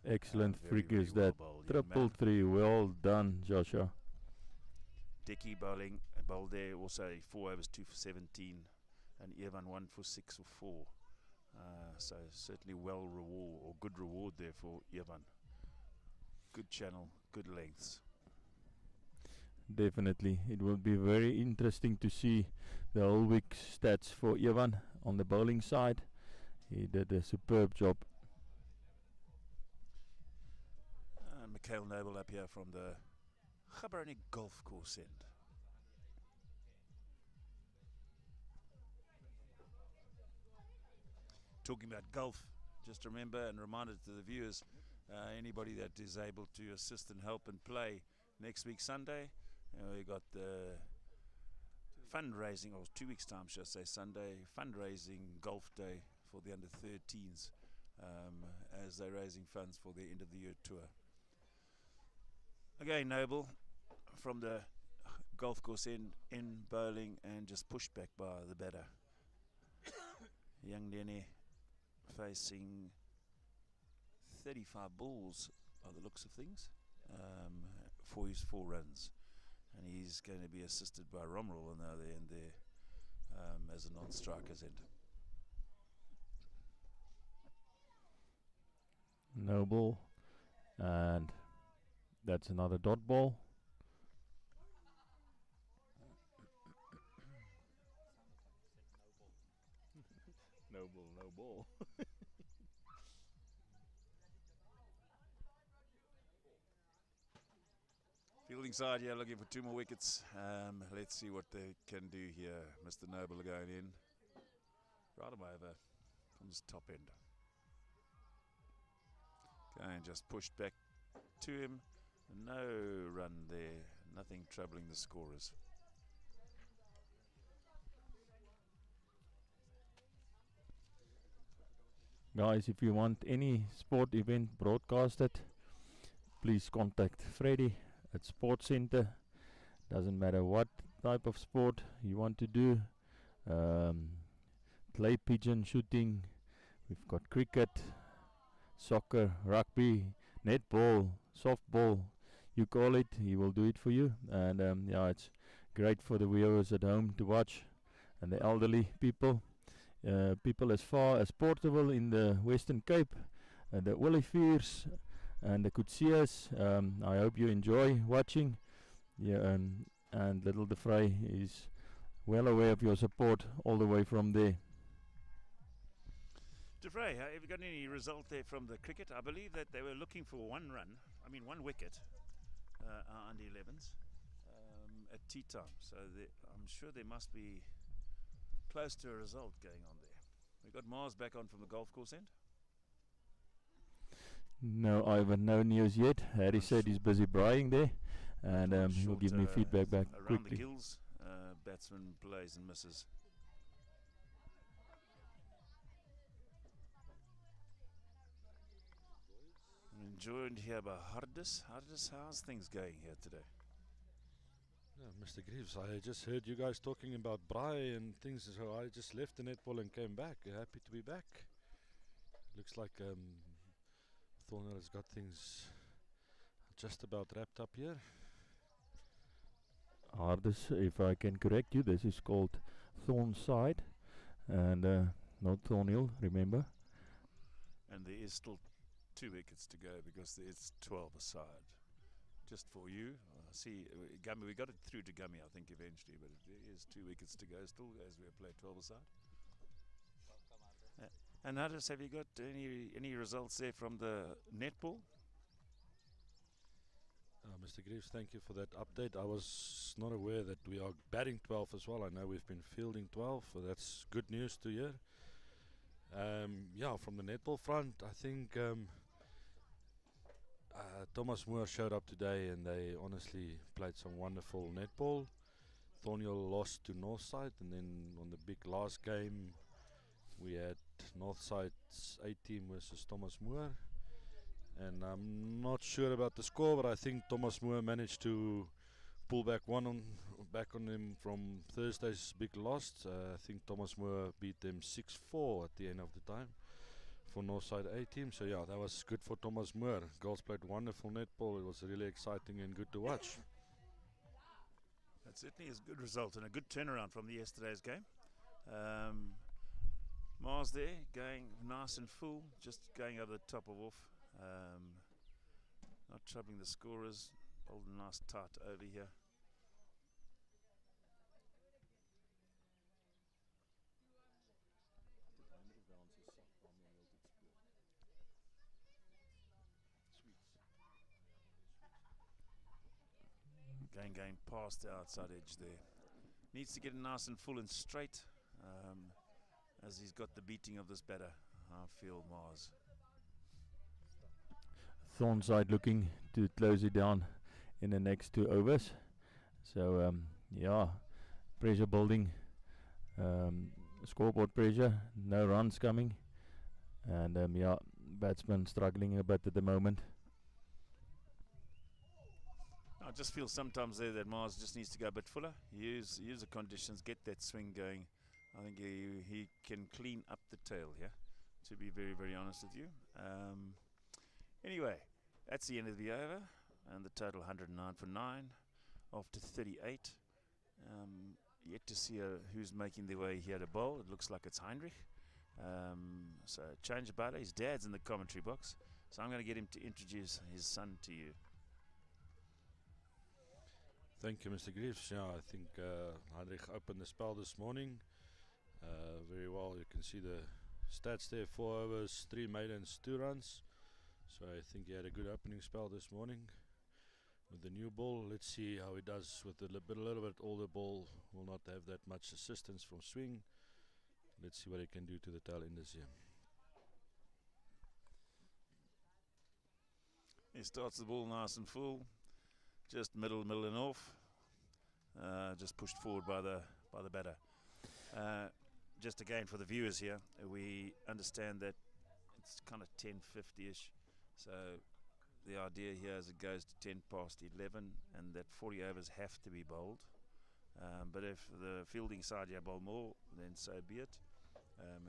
Excellent figures, well that bowled, triple 3. Well done, Joshua. Dickey bowling, bowled there also 4 overs 2 for 17, and Evan 1 for 6 or 4. So certainly good reward there for Evan. Good channel, good lengths. Definitely, it will be very interesting to see the whole week stats for Evan on the bowling side. He did a superb job. Mikhail Noble up here from the Gaborone golf course end. Talking about golf, just remember and reminder to the viewers, anybody that is able to assist and help and play next week Sunday, we got the fundraising, or 2 weeks time should I say, Sunday fundraising golf day for the under 13s, as they're raising funds for their end of the year tour. Again, Noble from the golf course end in bowling and just pushed back by the batter. Young Nene facing 35 balls by the looks of things for his 4 runs, and he's going to be assisted by Romrel on the other end there as a non-striker's end. Noble, and that's another dot ball. Noble, no ball. Fielding side here looking for 2 more wickets. Let's see what they can do here. Mr. Noble going in. Right him over from his top end. And just pushed back to him. No run there. Nothing troubling the scorers. guys, if you want any sport event broadcasted, please contact Freddy at Sports Center. Doesn't matter what type of sport you want to do. Um, clay pigeon shooting. We've got cricket, soccer, rugby, netball, softball. You call it, he will do it for you. And yeah, it's great for the viewers at home to watch, and the elderly people. People as far as Portable in the Western Cape, the Oliviers and the Kutsias. I hope you enjoy watching. Yeah, and Little De Vrij is well aware of your support all the way from there. De Vrij, have you got any result there from the cricket? I believe that they were looking for one wicket, under 11s at tea time. So I'm sure there must be close to a result going on there. We got Mars back on from the golf course end. No, Ivan, no news yet. Harry said he's busy braaiing there, and he'll give me feedback back around quickly. the gills, batsman plays and misses. I'm joined here by Hardis. Hardis, how's things going here today? Yeah, Mr. Greaves, I just heard you guys talking about braai and things, so I just left the netball and came back. Happy to be back. Looks like Thornhill has got things just about wrapped up here. Hardest, if I can correct you, this is called Thornside and not Thornhill, remember? And there is still 2 wickets to go because it's 12 aside. Just for you, see, Gummy, we got it through to Gummy, I think, eventually, but it is 2 wickets to go still as we play 12 aside. And Hardis, have you got any results there from the netball? Mr. Greaves, thank you for that update. I was not aware that we are batting 12 as well. I know we've been fielding 12, so that's good news to hear. Yeah, from the netball front, I think Thomas Moore showed up today and they honestly played some wonderful netball. Thornhill lost to Northside, and then on the big last game we had Northside's A team versus Thomas Moore. And I'm not sure about the score, but I think Thomas Moore managed to pull back on them from Thursday's big loss. I think Thomas Moore beat them 6-4 at the end of the time for Northside A team. So yeah, that was good for Thomas Moore. Girls played wonderful netball. It was really exciting and good to watch. That certainly is a good result and a good turnaround from yesterday's game. Mars there going nice and full, just going over the top of off. Not troubling the scorers. Hold a nice tight over here. Going past the outside edge there. Needs to get it nice and full and straight, as he's got the beating of this batter. I feel Mars. Thornside looking to close it down in the next 2 overs. So yeah, pressure building, scoreboard pressure, no runs coming, and yeah, batsman struggling a bit at the moment. I just feel sometimes there that Mars just needs to go a bit fuller. Use the conditions, get that swing going. I think he can clean up the tail here, to be very, very honest with you. Anyway, that's the end of the over, and the total 109 for 9 after 38. Yet to see who's making their way here to bowl. It looks like it's Heinrich. So change of batter. His dad's in the commentary box, so I'm going to get him to introduce his son to you. Thank you, Mr. Greaves. Yeah, I think Heinrich opened the spell this morning very well. You can see the stats there: 4 overs, 3 maidens, 2 runs. So I think he had a good opening spell this morning with the new ball. Let's see how he does with the little bit older ball. Will not have that much assistance from swing. Let's see what he can do to the tail end this year. He starts the ball nice and full, just middle and off. Just pushed forward by the batter. Just again for the viewers here, we understand that it's kind of 10:50ish. So the idea here is it goes to 10 past 11, and that 40 overs have to be bowled. But if the fielding side here bowl more, then so be it.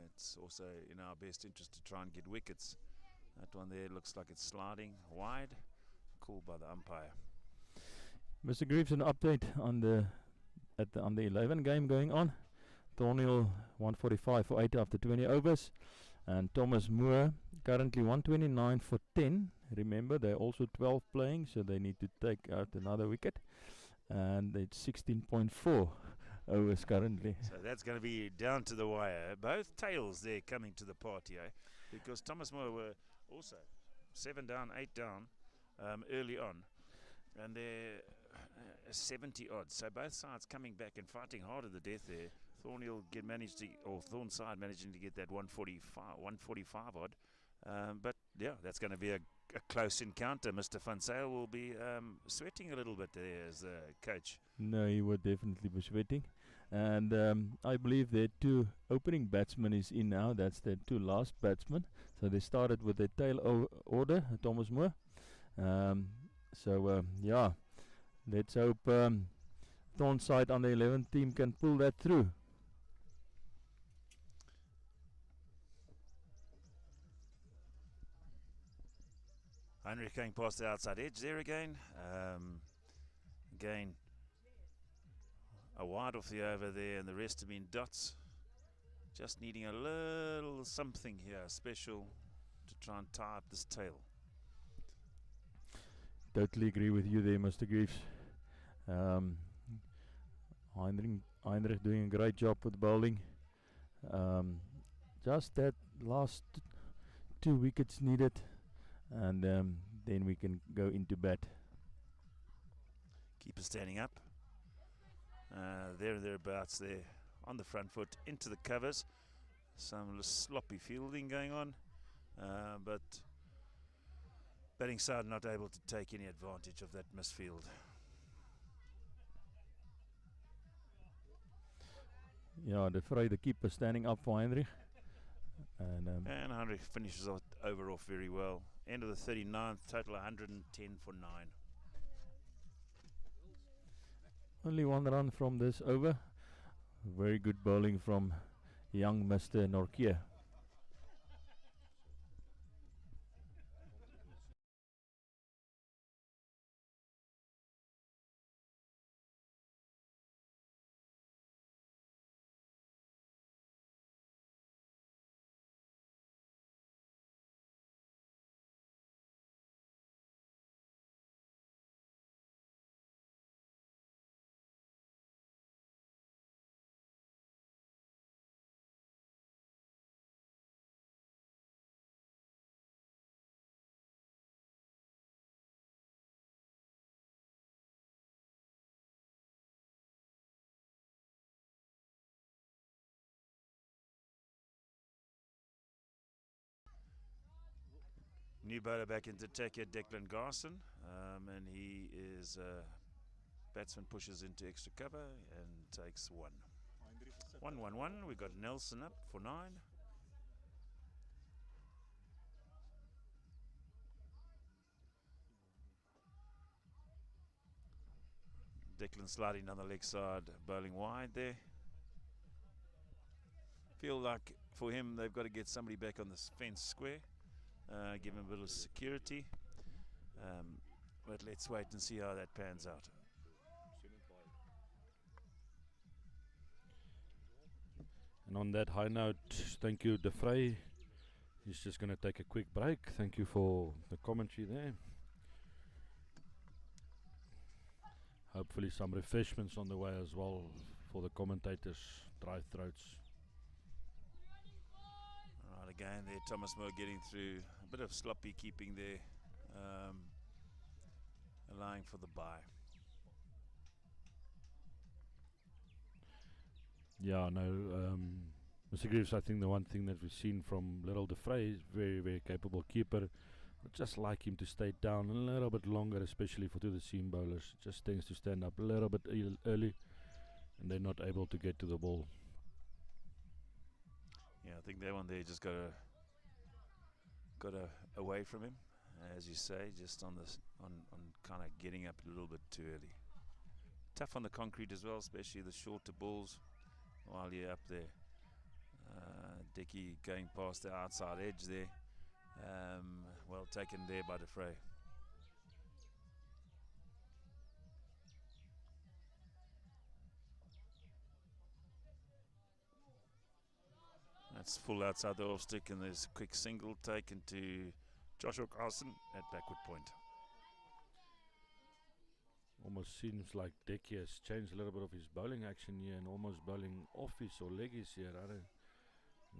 It's also in our best interest to try and get wickets. That one there looks like it's sliding wide, called by the umpire. Mr. Greaves, an update on the 11 game going on. Thornhill 145 for 8 after 20 overs, and Thomas Moore currently 129 for 10. Remember, they're also 12 playing, so they need to take out another wicket, and it's 16.4 overs currently. So that's going to be down to the wire. Both tails there coming to the party, because Thomas Moore were also 7 down, 8 down early on, and they're 70 odds. So both sides coming back and fighting hard at the death there. Thornside managing to get that 145 odd. But yeah, that's going to be a close encounter. Mr. Van Zyl will be sweating a little bit there as coach. No, he would definitely be sweating. And I believe their 2 opening batsmen is in now. That's their 2 last batsmen. So they started with the tail order, Thomas Moore. Yeah, let's hope Thornside on the 11th team can pull that through. Heinrich going past the outside edge there again. Again, a wide off the over there, and the rest have been dots. Just needing a little something here special to try and tie up this tail. Totally agree with you there, Mr. Greaves. Heinrich doing a great job with bowling. Just that last 2 wickets needed, and then we can go into bat. Keeper standing up. Thereabouts there on the front foot into the covers. Some sloppy fielding going on, but batting side not able to take any advantage of that misfield. Yeah, the keeper standing up for Heinrich. And Heinrich finishes over off very well. End of the 39th, total 110 for 9. Only 1 run from this over. Very good bowling from young Mr. Nortje. New bowler back into attack here, Declan Garson, and he is batsman pushes into extra cover and takes 1. 1-1-1. We've got Nelson up for 9. Declan sliding down the leg side, bowling wide there. Feel like for him they've got to get somebody back on this fence square. Give him a bit of security, but let's wait and see how that pans out. And on that high note, thank you, De Vrij. He's just going to take a quick break. Thank you for the commentary there. Hopefully some refreshments on the way as well for the commentators, dry throats. Right, again there, Thomas Moore getting through. A bit of sloppy keeping there, allowing for the bye. Yeah, no, Mr. Greaves, I think the one thing that we've seen from little De Vrij is very, very capable keeper. I'd just like him to stay down a little bit longer, especially for the seam bowlers. Just tends to stand up a little bit early, and they're not able to get to the ball. Yeah, I think that one there just got to got away from him, as you say, just on kind of getting up a little bit too early. Tough on the concrete as well, especially the shorter balls while you're up there. Dicky going past the outside edge there. Well taken there by De Frey. That's full outside the off stick, and there's a quick single taken to Joshua Carson at backward point. Almost seems like Decky has changed a little bit of his bowling action here and almost bowling office or leggies here.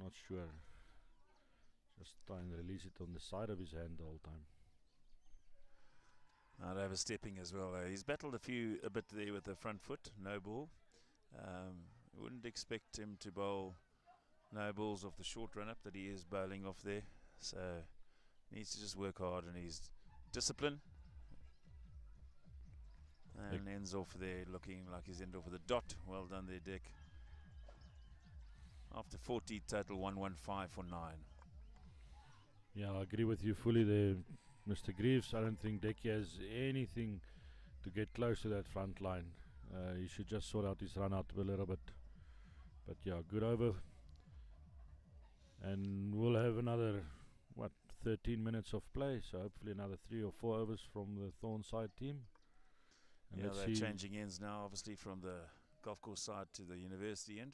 Not sure. Just try and release it on the side of his hand the whole time. Not overstepping as well. He's battled a bit there with the front foot, no ball. Wouldn't expect him to bowl no balls off the short run up that he is bowling off there. So needs to just work hard on his discipline. And ends off there looking like he's ended off with a dot. Well done there, Dick. After 40, total 115 for 9. Yeah, I agree with you fully there, Mr. Greaves. I don't think Decky has anything to get close to that front line. He should just sort out his run out a little bit. But yeah, good over. And we'll have another, 13 minutes of play. So hopefully another 3 or 4 overs from the Thorn side team. And yeah, they're changing ends now, obviously, from the golf course side to the university end.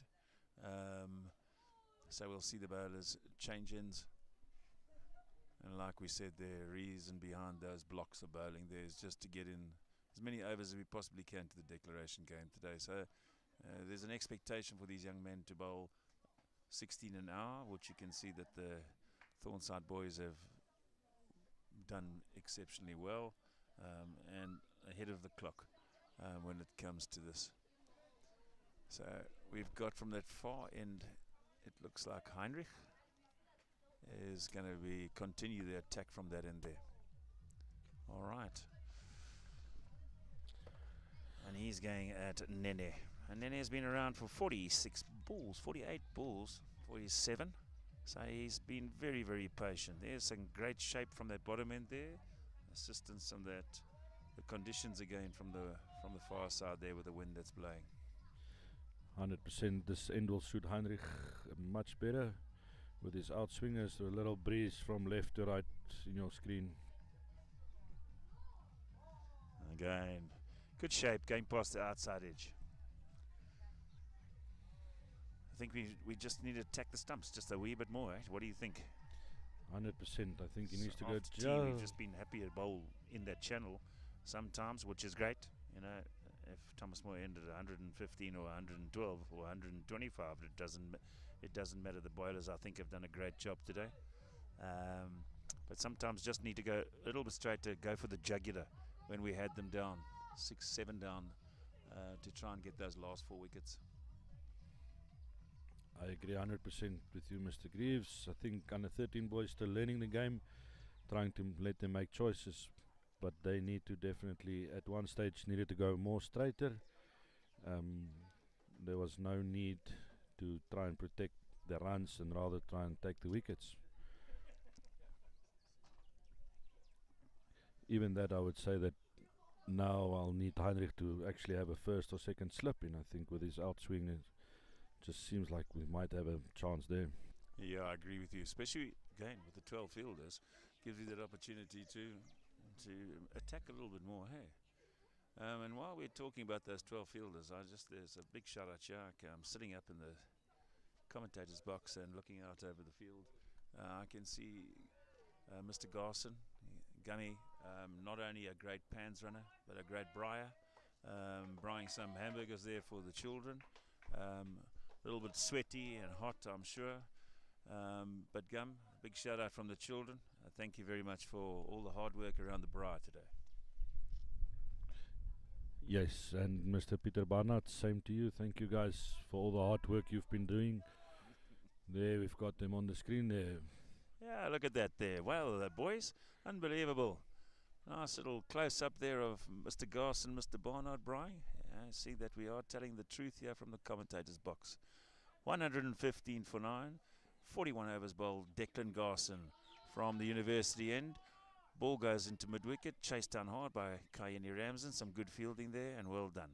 So we'll see the bowlers change ends. And like we said, the reason behind those blocks of bowling there is just to get in as many overs as we possibly can to the declaration game today. So there's an expectation for these young men to bowl 16 an hour, which you can see that the Thornside boys have done exceptionally well and ahead of the clock when it comes to this. So we've got from that far end, it looks like Heinrich is going to continue the attack from that end there. All right. And he's going at Nene. And Nene has been around for 46 balls, 48 balls, 47. So he's been very, very patient. There's some great shape from that bottom end there. Assistance on that. The conditions again from the far side there with the wind that's blowing. 100%. This end will suit Heinrich much better with his outswingers. A little breeze from left to right in your screen. Again, good shape going past the outside edge. I think we just need to attack the stumps just a wee bit more. What do you think? 100%. I think he needs to go. We've just been happy to bowl in that channel sometimes, which is great. You know, if Thomas Moore ended 115 or 112 or 125, it doesn't matter. The bowlers, I think, have done a great job today. But sometimes just need to go a little bit straight to go for the jugular when we had them down 6-7 down to try and get those last 4 wickets. I agree 100% with you, Mr. Greaves. I think under 13 boys still learning the game, trying to let them make choices, but they need to definitely, at one stage, needed to go more straighter. There was no need to try and protect the runs and rather try and take the wickets. Even that, I would say that now I'll need Heinrich to actually have a first or second slip in. I think with his outswing, it just seems like we might have a chance there. Yeah, I agree with you, especially again with the 12 fielders, gives you that opportunity to attack a little bit more. Hey, and while we're talking about those 12 fielders, there's a big shout out here. I'm sitting up in the commentator's box and looking out over the field. I can see Mr. Garson, Gummy, not only a great pans runner but a great briar, brying some hamburgers there for the children. A little bit sweaty and hot, I'm sure. But Gum, big shout out from the children. Thank you very much for all the hard work around the briar today. Yes, and Mr. Peter Barnard, same to you. Thank you guys for all the hard work you've been doing. There, we've got them on the screen there. Yeah, look at that there. Well, boys, unbelievable. Nice little close-up there of Mr. Goss and Mr. Barnard Brying. I see that we are telling the truth here from the commentator's box. 115 for 9, 41 overs bowled. Declan Garson, from the university end. Ball goes into mid-wicket, chased down hard by Kayeni Ramsden. Some good fielding there, and well done.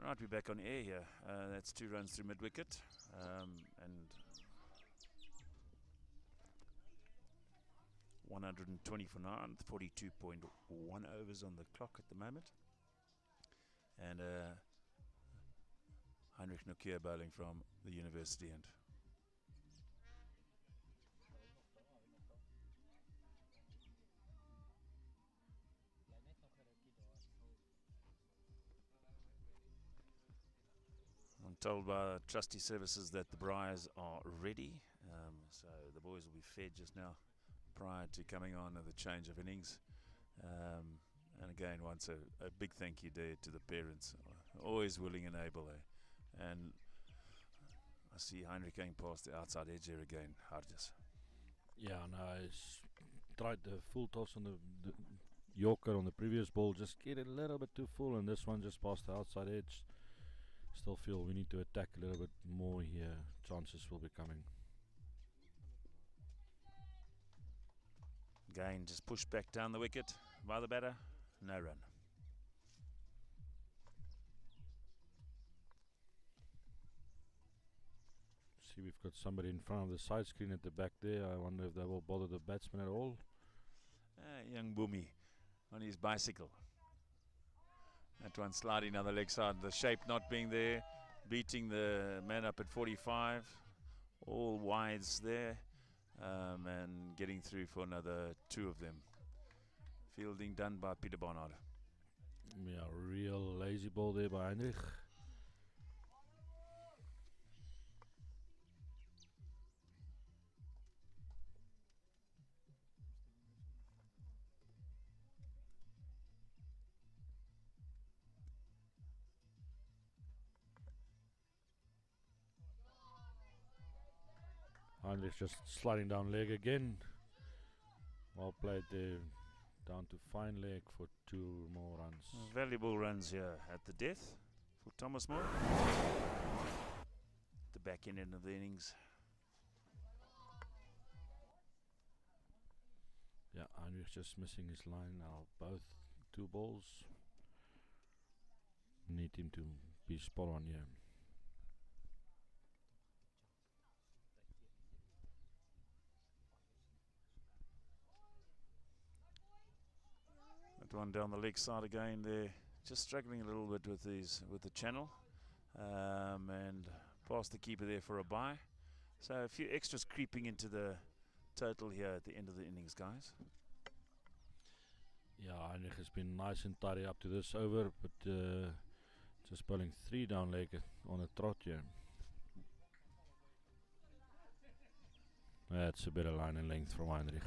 Right, we're back on air here. That's 2 runs through mid-wicket. And 120 for 9, 42.1 overs on the clock at the moment. And Heinrich Nokia bowling from the university end. I'm told by trustee services that the Briars are ready, so the boys will be fed just now prior to coming on at the change of innings. And again, once a big thank you there to the parents, always willing and able. And I see Heinrich going past the outside edge here again, Harjas. Yeah, no, he's tried the full toss on the Yorker on the previous ball, just get a little bit too full, and this one just past the outside edge. Still feel we need to attack a little bit more here. Chances will be coming. Again, just pushed back down the wicket by the batter. No run. See, we've got somebody in front of the side screen at the back there. I wonder if that will bother the batsman at all. Young Bumi on his bicycle. That one sliding down the leg side. The shape not being there. Beating the man up at 45. All wides there. And getting through for another 2 of them. Fielding done by Peter Barnard. Yeah, real lazy ball there by Heinrich. Heinrich's just sliding down leg again. Well played there. Down to fine leg for 2 more runs. Valuable runs here at the death for Thomas Moore. The back end of the innings. Yeah, Heinrich's just missing his line now. Both 2 balls. Need him to be spot on here. That one down the leg side again there. Just struggling a little bit with the channel. And past the keeper there for a bye. So a few extras creeping into the total here at the end of the innings, guys. Yeah, Heinrich has been nice and tidy up to this over, but just bowling 3 down leg on a trot here. That's a better line and length from Heinrich.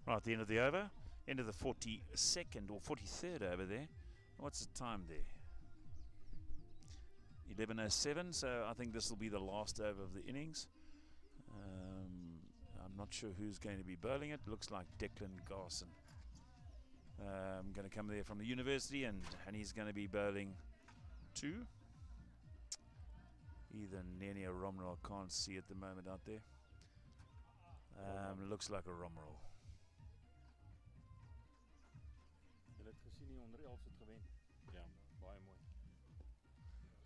Right at the end of the over, end of the 42nd or 43rd over there. What's the time there? 11:07, so I think this will be the last over of the innings. I'm not sure who's going to be bowling it. Looks like Declan Garson. Going to come there from the university, and he's going to be bowling 2. Either Nene or Romero, I can't see at the moment out there. Looks like a Romero.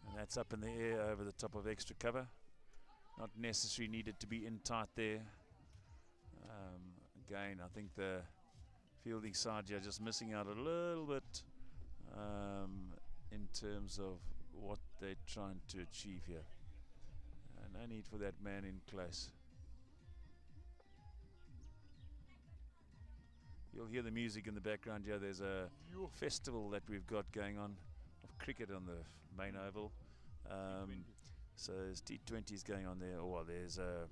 And that's up in the air over the top of extra cover. Not necessarily needed to be in tight there. Again, I think the fielding side here just missing out a little bit in terms of what they're trying to achieve here. No need for that man in close. You'll hear the music in the background here. There's a festival that we've got going on of cricket on the main oval. So there's T20s going on there. Oh, well, there's a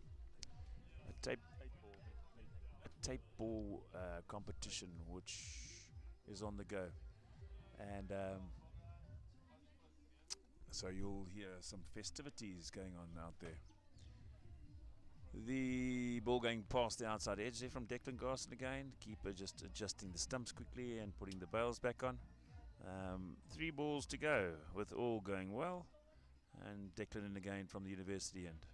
tape ball competition which is on the go, and so you'll hear some festivities going on out there. The ball going past the outside edge there from Declan Garson again. Keeper just adjusting the stumps quickly and putting the bails back on. 3 balls to go with all going well, and Declan in again from the university end.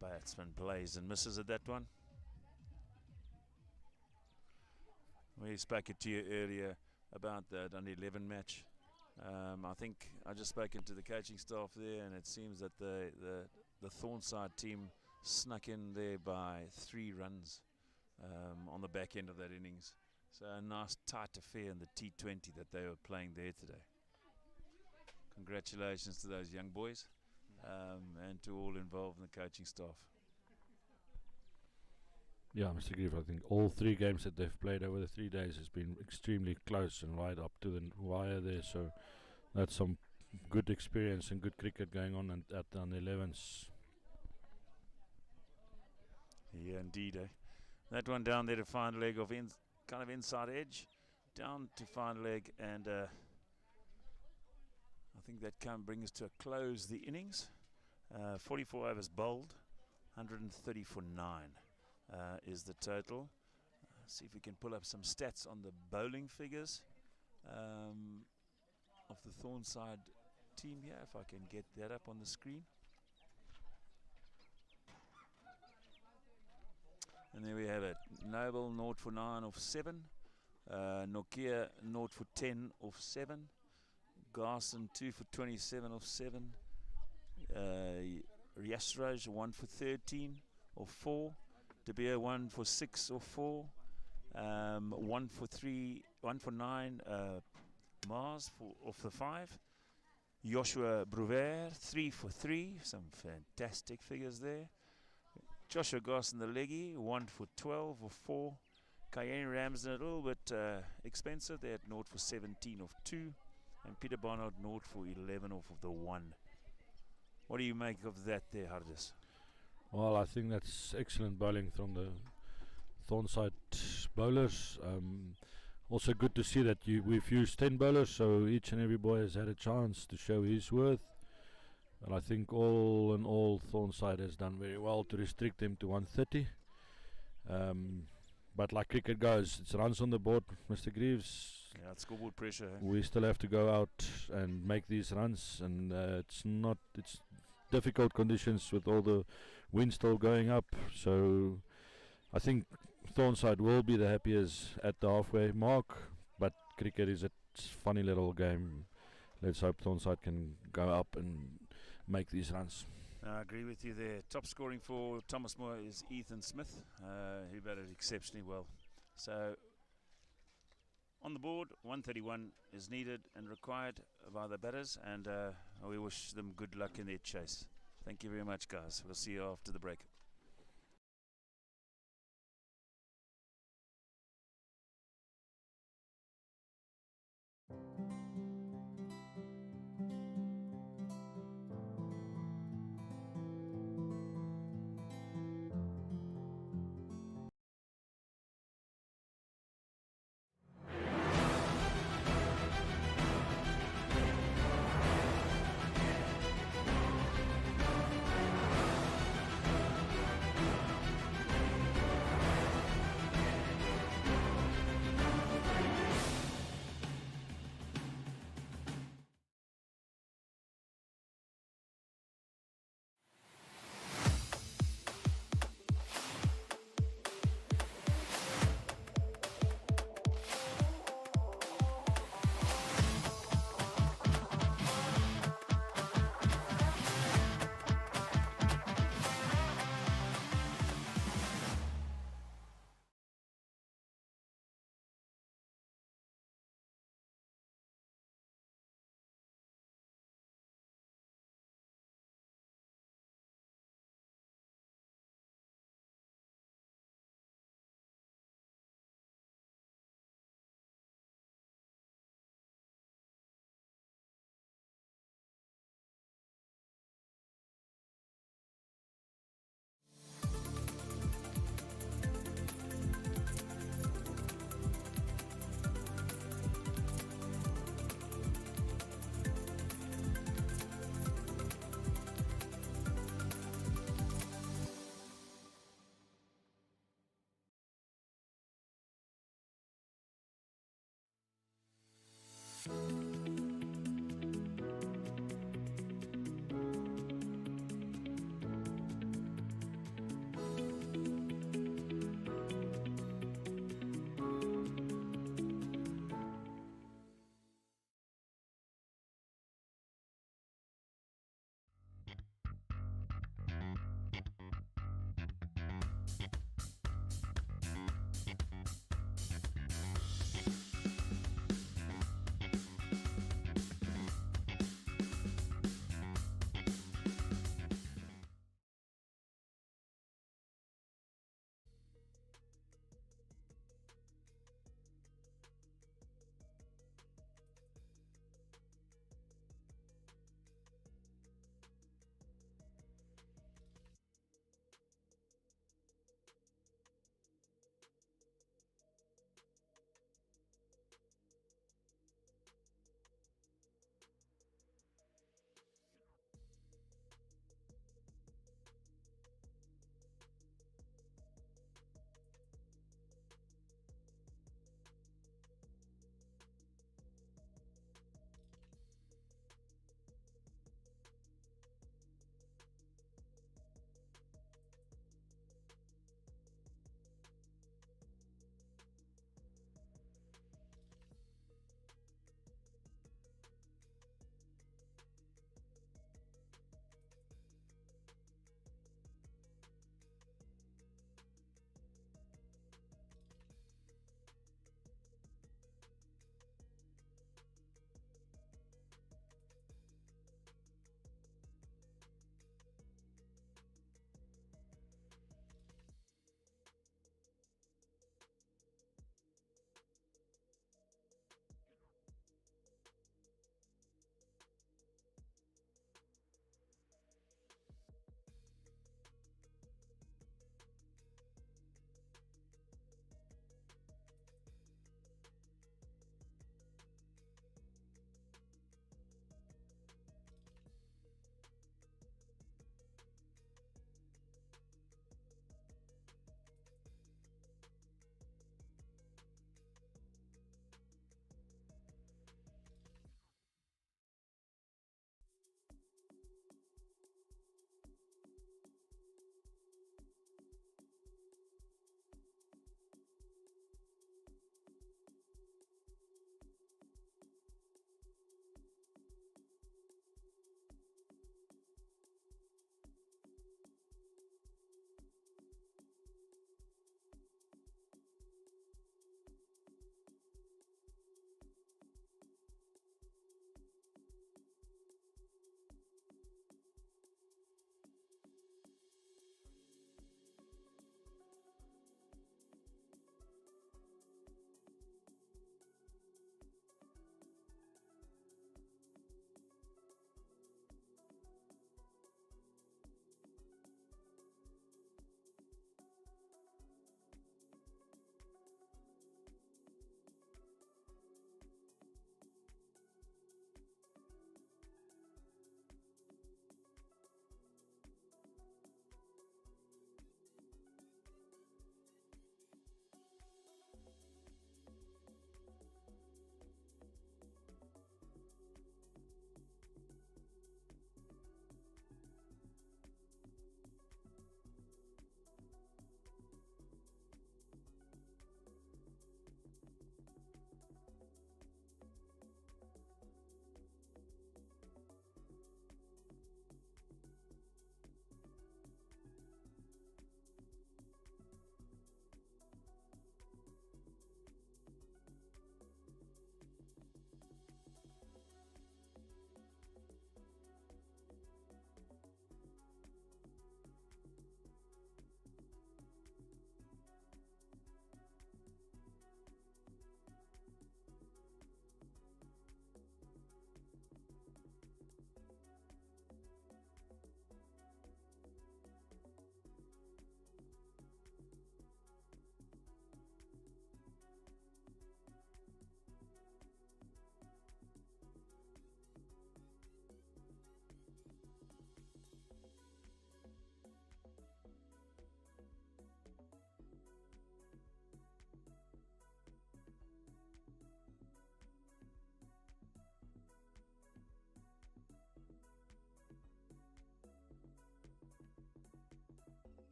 Batsman plays and misses at that one. We spoke to you earlier about that under 11 match. I think I just spoken to the coaching staff there, and it seems that the Thornside team snuck in there by 3 runs on the back end of that innings. So a nice tight affair in the T20 that they were playing there today. Congratulations to those young boys. And to all involved in the coaching staff. Yeah, Mr. Grieve, I think all 3 games that they've played over the 3 days has been extremely close and right up to the wire there, so that's some good experience and good cricket going on at the 11s. Yeah, indeed. That one down there to fine leg of kind of inside edge, down to fine leg, and I think that brings to a close the innings. 44 overs bowled, 130 for 9 is the total. See if we can pull up some stats on the bowling figures of the Thornside team here, if I can get that up on the screen. And there we have it. Noble 0 for 9 off 7. Nokia 0 for 10 off 7. Garson 2 for 27 off 7. Riasraj 1 for 13 off 4. De Beer 1 for 6 off 4. 1 for 9. Mars off the 5. Joshua Bruver 3 for 3. Some fantastic figures there. Joshua Garson the leggy 1 for 12 off 4. Cayenne Ramsden a little bit expensive. They had 0 for 17 off 2. And Peter Barnard 0 for 11 off of the 1. What do you make of that there, Hardis? Well, I think that's excellent bowling from the Thornside bowlers. Also good to see that we've used 10 bowlers, so each and every boy has had a chance to show his worth. And I think all in all, Thornside has done very well to restrict them to 130. But like cricket goes, it's runs on the board, Mr. Greaves. Yeah, it's scoreboard pressure. Eh? We still have to go out and make these runs, and it's difficult conditions with all the wind still going up. So I think Thornside will be the happiest at the halfway mark, but cricket is a funny little game. Let's hope Thornside can go up and make these runs. I agree with you there. Top scoring for Thomas Moore is Ethan Smith, who batted exceptionally well. So on the board, 131 is needed and required by the batters, and we wish them good luck in their chase. Thank you very much, guys. We'll see you after the break.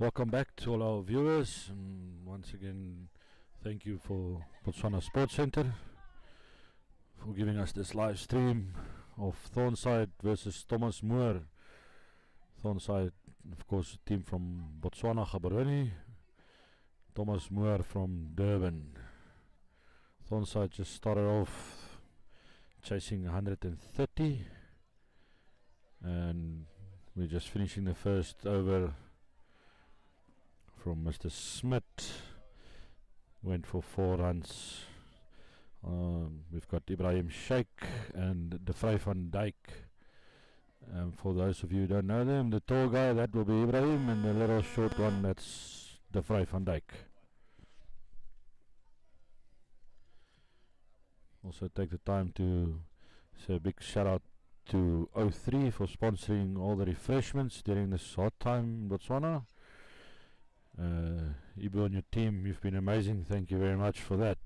Welcome back to all our viewers. Once again, thank you for Botswana Sports Centre for giving us this live stream of Thornside versus Thomas Moore. Thornside, of course, a team from Botswana, Gaborone. Thomas Moore from Durban. Thornside just started off chasing 130, and we're just finishing the first over from Mr. Smith. Went for 4 runs. We've got Ibrahim Sheikh and De Vrij van Dijk. For those of you who don't know them, the tall guy, that will be Ibrahim, and the little short one, that's De Vrij van Dijk. Also take the time to say a big shout out to O3 for sponsoring all the refreshments during this hot time in Botswana. Ibu and your team, you've been amazing. Thank you very much for that.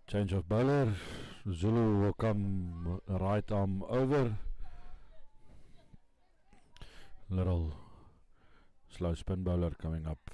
Change of bowler. Zulu will come right arm over. Little slow spin bowler coming up.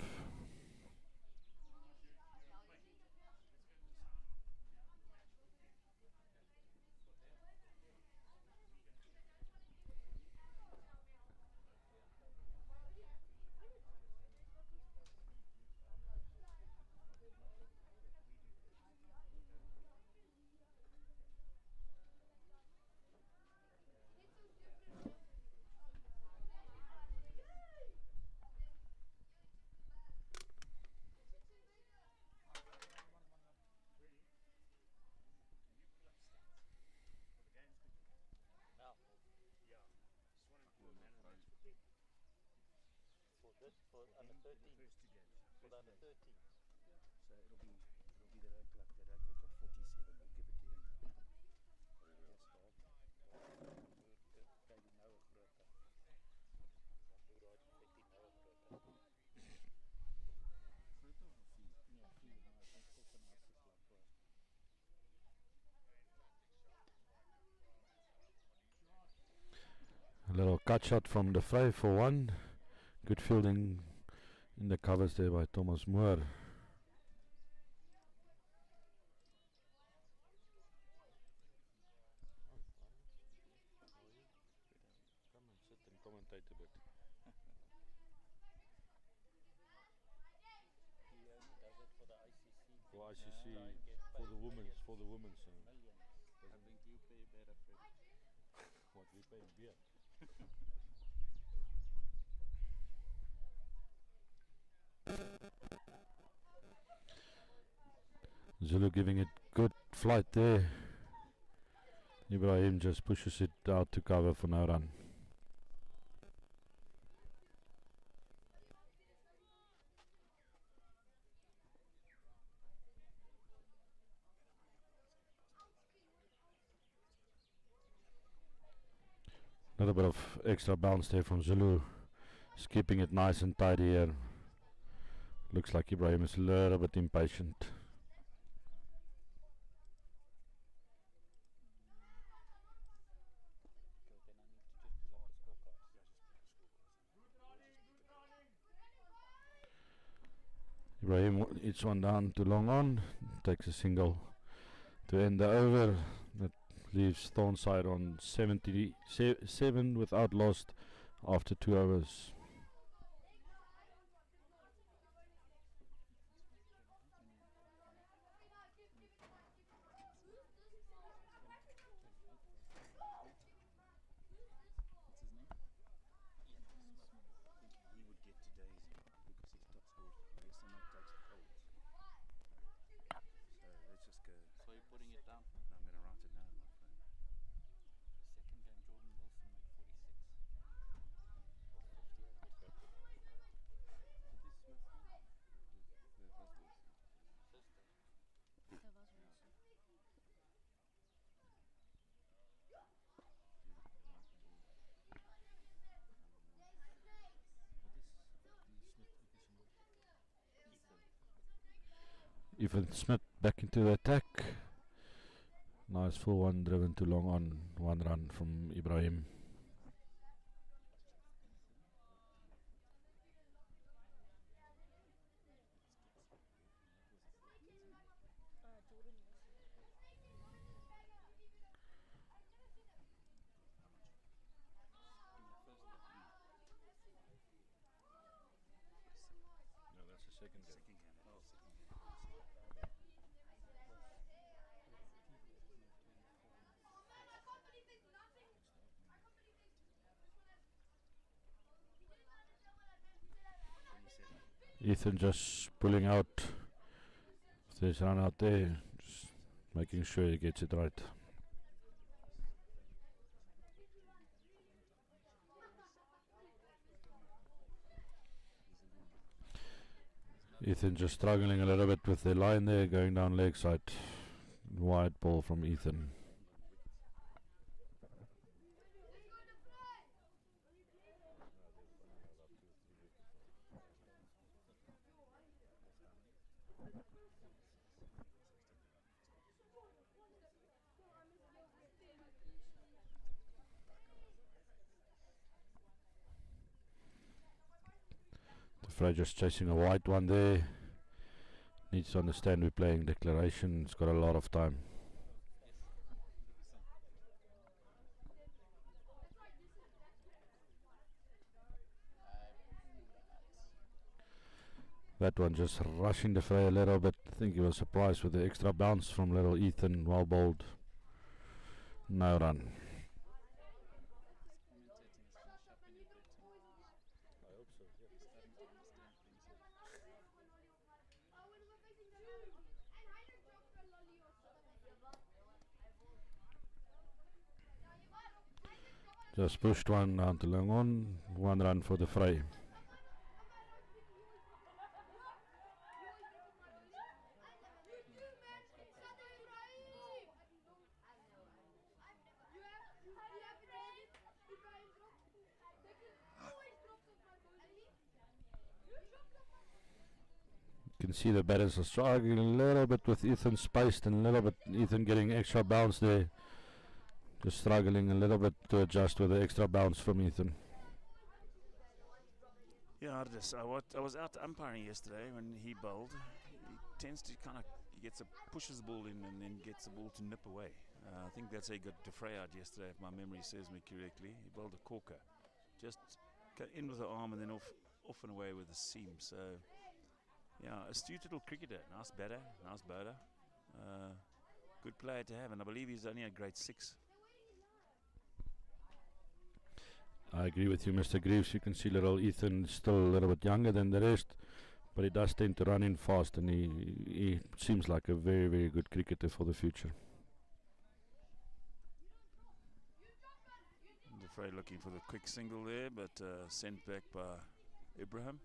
For under 13. For the under 13. So it'll be the local up there. They've got 47. We'll give it to him. A little cut shot from De Vrij for 1. Good fielding in the covers there by Thomas Moore. Come and sit and commentate a bit. He only does it for the ICC. For ICC, for the women's. I think you pay better for it. What we pay in beer. Zulu giving it good flight there. Ibrahim just pushes it out to cover for no run. Little bit of extra bounce there from Zulu. Just keeping it nice and tidy here. Looks like Ibrahim is a little bit impatient. Ibrahim hits one down to long on, takes a single to end the over. That leaves Thornside on 77 without lost after 2 overs. Ethan Smith back into the attack. Nice full one driven too long on. One run from Ibrahim. Ethan just pulling out. If there's a run out there, just making sure he gets it right. Ethan just struggling a little bit with the line there, going down leg side. Wide ball from Ethan. Fry just chasing a white one there. Needs to understand we're playing declaration. It's got a lot of time. That one just rushing the fray a little bit. I think he was surprised with the extra bounce from little Ethan. Well bowled. No run. Just pushed one down to Langon. One run for the fray. You can see the batters are struggling a little bit with Ethan spaced and a little bit Ethan getting extra bounce there. Just struggling a little bit to adjust with the extra bounce from Ethan. Yeah, I was out umpiring yesterday when he bowled. He tends to pushes the ball in and then gets the ball to nip away. I think that's how he got de Vrij out yesterday, if my memory serves me correctly. He bowled a corker, just cut in with the arm and then off and away with the seam. So, yeah, astute little cricketer, nice batter, nice bowler, good player to have, and I believe he's only a grade 6. I agree with you, Mr. Greaves. You can see little Ethan is still a little bit younger than the rest, but he does tend to run in fast, and he seems like a very, very good cricketer for the future. De Vrij looking for the quick single there, but sent back by Ibrahim.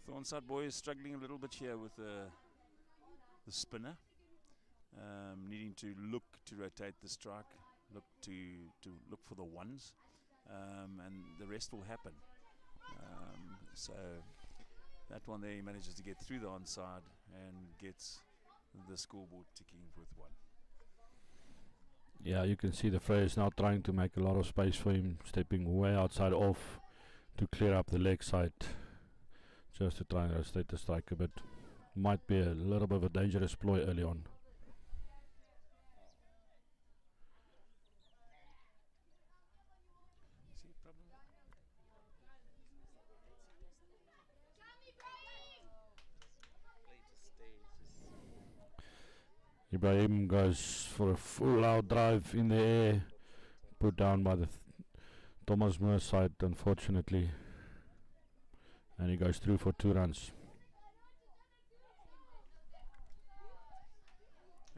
Thornside boy is struggling a little bit here with the spinner, needing to look to rotate the strike, look to look for the ones, and the rest will happen. So that one there, he manages to get through the onside and gets the scoreboard ticking with 1. Yeah, you can see the Vrij is now trying to make a lot of space for him, stepping way outside off to clear up the leg side, just to try and rotate the strike a bit. Might be a little bit of a dangerous ploy early on. Ibrahim goes for a full out drive in the air, put down by the Thomas Moore side, unfortunately, and he goes through for 2 runs.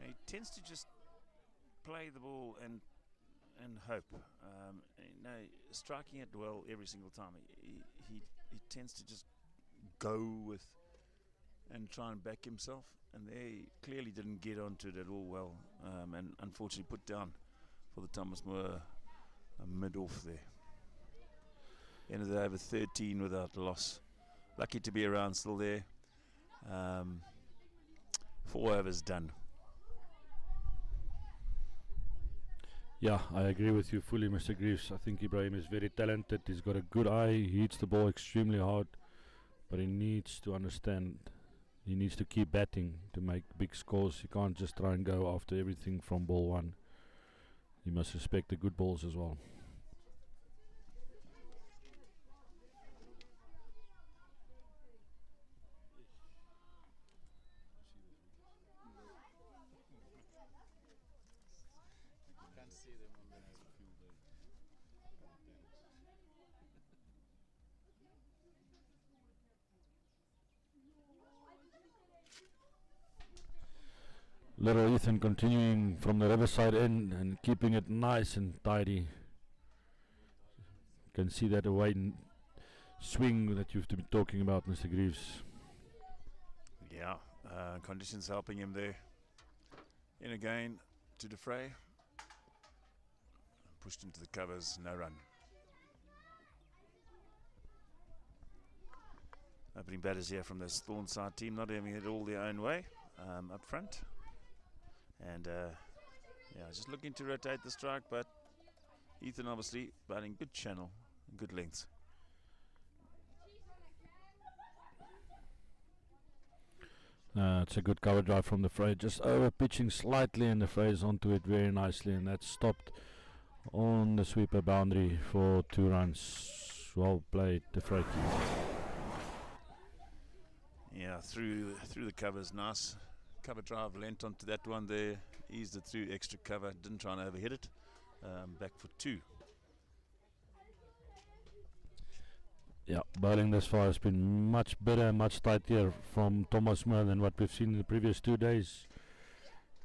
He tends to just play the ball and hope. Striking it well every single time. He tends to just go with and try and back himself, and they clearly didn't get onto it at all well, and unfortunately put down for the Thomas Moore mid-off there. End of the over 13 without loss. Lucky to be around still there. 4 overs done. Yeah, I agree with you fully, Mr. Greaves. I think Ibrahim is very talented. He's got a good eye. He hits the ball extremely hard, but he needs to understand. He needs to keep batting to make big scores. He can't just try and go after everything from ball one. He must respect the good balls as well. Little Ethan continuing from the riverside end and keeping it nice and tidy. You can see that away swing that you've been talking about, Mr. Greaves. Yeah, conditions helping him there. In again to defray. Pushed into the covers, no run. Opening batters here from this Thornside team, not having it all their own way up front. And yeah, just looking to rotate the strike, but Ethan obviously batting good channel, good lengths. It's a good cover drive from the fray, just over pitching slightly, and the fray's onto it very nicely, and that's stopped on the sweeper boundary for 2 runs. Well played, the fray. Yeah, through the covers, nice cover drive, lent onto that one there, eased it through extra cover, didn't try and overhit it. Back for 2. Yeah, bowling this far has been much better, much tighter from Thomas Moore than what we've seen in the previous 2 days.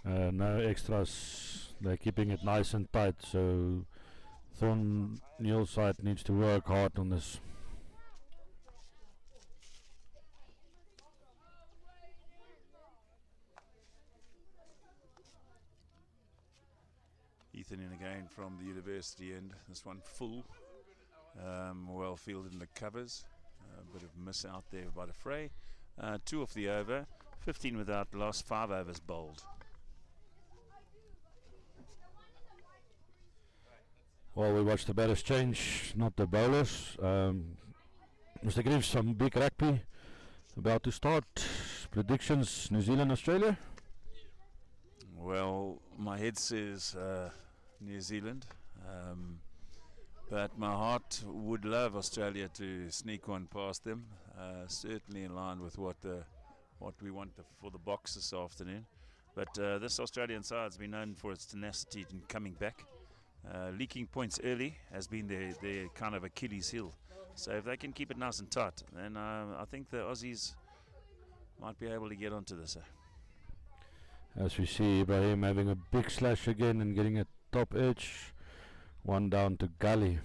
No extras, they're keeping it nice and tight, so Thornhill's side needs to work hard on this. Ethan in again from the university end, this one full. Well fielded in the covers, a bit of miss out there by the fray. 2 off the over, 15 without loss, 5 overs bowled. Well, we watched the batters change, not the bowlers. Mr. Greaves, some big rugby about to start. Predictions, New Zealand, Australia? Well, my head says New Zealand. But my heart would love Australia to sneak one past them. Certainly in line with what we want for the box this afternoon. But this Australian side has been known for its tenacity in coming back. Leaking points early has been their kind of Achilles heel. So if they can keep it nice and tight, then I think the Aussies might be able to get onto this. As we see Ibrahim having a big slash again and getting a top edge. 1 down to gully.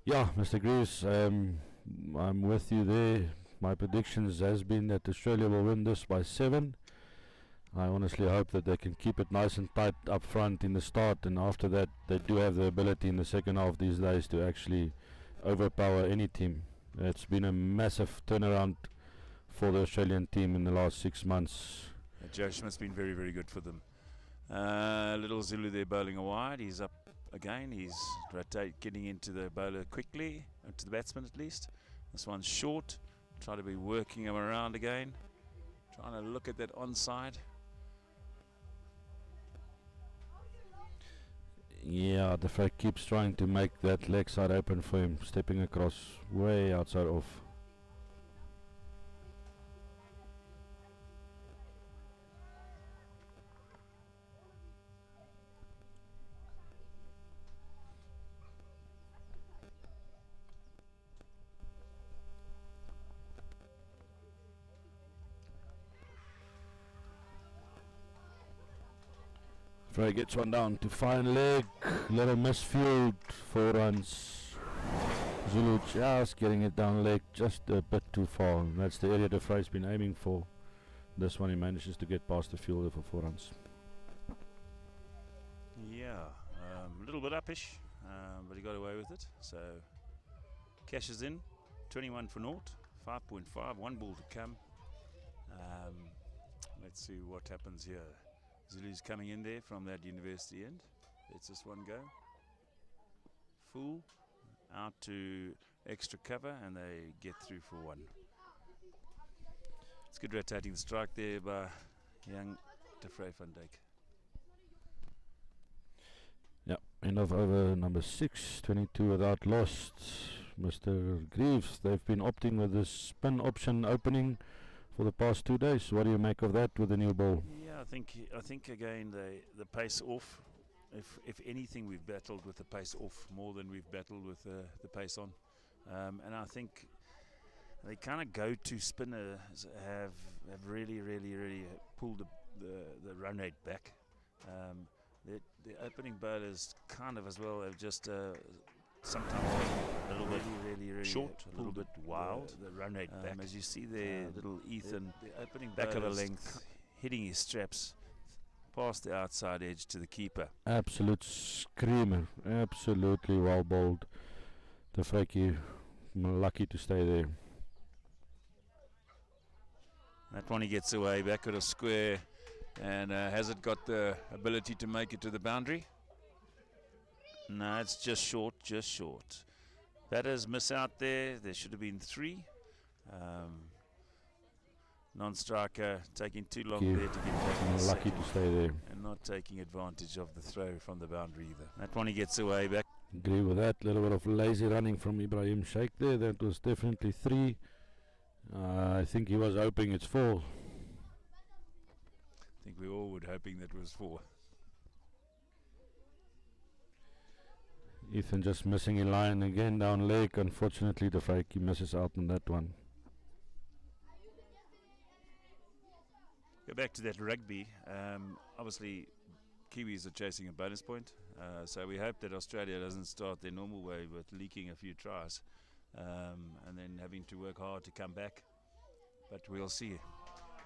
Yeah, Mr. Greaves, I'm with you there. My predictions has been that Australia will win this by 7. I honestly hope that they can keep it nice and tight up front in the start, and after that they do have the ability in the second half these days to actually overpower any team. It's been a massive turnaround for the Australian team in the last 6 months. Joe Schmidt's been very, very good for them. Little Zulu there bowling a wide. He's up again. He's getting into the bowler quickly, to the batsman at least. This one's short. Try to be working him around again. Trying to look at that onside. Yeah, the fact keeps trying to make that leg side open for him, stepping across way outside off. Frey gets one down to fine leg, little misfield, 4 runs. Zulu just getting it down leg, just a bit too far. And that's the area the Frey's been aiming for. This one he manages to get past the fielder for 4 runs. Yeah, a little bit uppish, but he got away with it. So cash is in, 21 for naught, 5.5, 1 ball to come. Um, let's see what happens here. Zulu's coming in there from that university end. Let's this one go. Full out to extra cover, and they get through for one. It's good rotating the strike there by young De Vrij van Dijk. Yeah, end of over number 6, 22 without lost. Mr. Greaves, they've been opting with this spin option opening for the past 2 days. What do you make of that with the new ball? Yeah, I think again the pace off. If anything, we've battled with the pace off more than we've battled with the pace on, and I think the kind of go-to spinners have really pulled the run rate back. The opening bowlers kind of as well have just sometimes a little bit really short, a little bit wild. The run rate back, as you see there, little Ethan the opening back of a length hitting his straps past the outside edge to the keeper. Absolute screamer, absolutely well bowled. The Vrij lucky to stay there. That one he gets away back at a square, and has it got the ability to make it to the boundary? No, it's just short, just short. Batters miss out there. There should have been 3. Non-striker taking too long there to get back. Lucky to stay there. And not taking advantage of the throw from the boundary either. That one he gets away back. Agree with that. Little bit of lazy running from Ibrahim Sheikh there. That was definitely 3. I think he was hoping it's 4. I think we all were hoping that was 4. Ethan just missing a line again down leg. Unfortunately, the Vrij misses out on that one. Go back to that rugby. Obviously, Kiwis are chasing a bonus point. So we hope that Australia doesn't start their normal way with leaking a few tries and then having to work hard to come back. But we'll see.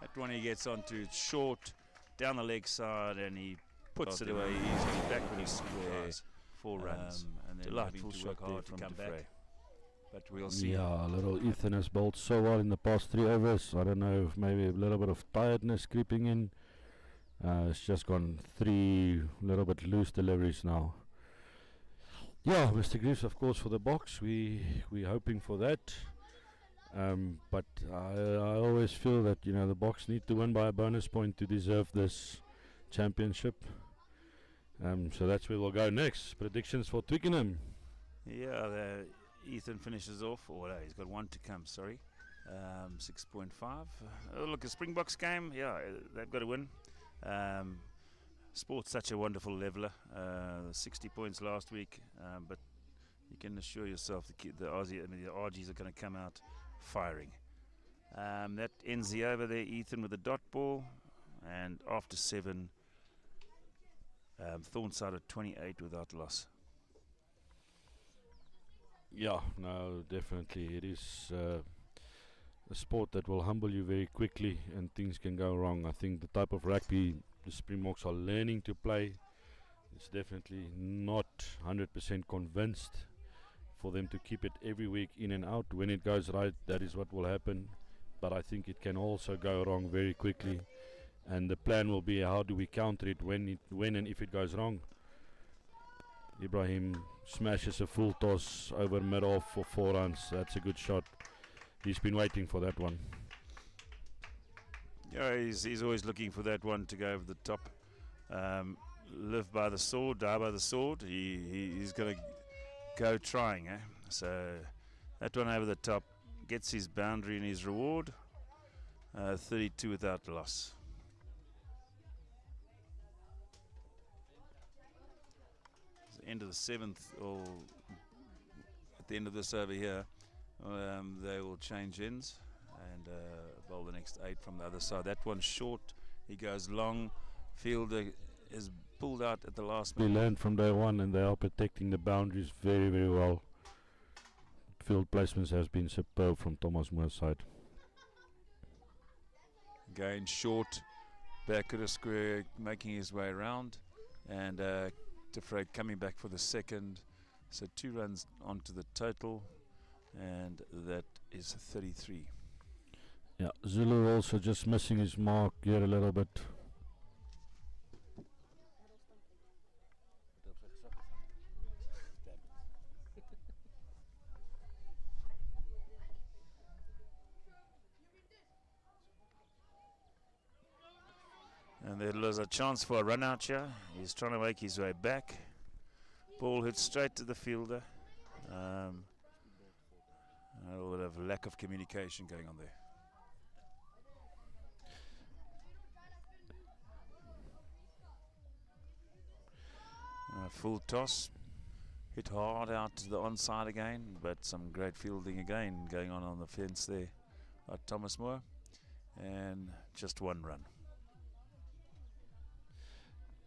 That one he gets onto short, down the leg side, and he puts it away easily back when he squares. 4 runs. And then delightful to work hard to come back. But we'll see. Yeah, little Ethan has bowled so well in the past 3 overs. I don't know if maybe a little bit of tiredness creeping in. It's just gone 3 little bit loose deliveries now. Yeah, Mr. Greaves, of course, for the box. We're hoping for that. But I always feel that the box need to win by a bonus point to deserve this championship. So that's where we'll go next. Predictions for Twickenham. Yeah, Ethan finishes off. Oh, no, he's got 1 to come. Sorry, 6.5. Oh, look, a Springboks game. Yeah, they've got to win. Sport's such a wonderful leveler. 60 points last week, but you can assure yourself the RGs are going to come out firing. That ends the over there. Ethan with the dot ball, and after 7, Thornside at 28 without loss. Yeah, no, definitely. It is a sport that will humble you very quickly, and things can go wrong. I think the type of rugby the Springboks are learning to play, it's definitely not 100% convinced for them to keep it every week in and out. When it goes right, that is what will happen. But I think it can also go wrong very quickly. And the plan will be, how do we counter it when and if it goes wrong. Ibrahim smashes a full toss over mid-off for 4 runs. That's a good shot. He's been waiting for that one. Yeah, he's always looking for that one to go over the top. Live by the sword, die by the sword. He's going to go trying. So that one over the top gets his boundary and his reward. 32 without loss. End of the 7th, or at the end of this over here, they will change ends and bowl the next 8 from the other side. That one's short, he goes long. Fielder is pulled out at the last minute. They learned from day one, and they are protecting the boundaries very, very well. Field placements has been superb from Thomas Moore's side. Again short, back at a square, making his way around, and De Vrij coming back for the second. So 2 runs onto the total, and that is 33. Yeah, Zulu also just missing his mark here a little bit. And there was a chance for a run out here. He's trying to make his way back. Ball hit straight to the fielder. A little bit of lack of communication going on there. Full toss. Hit hard out to the onside again, but some great fielding again going on the fence there by Thomas Moore. And just one run.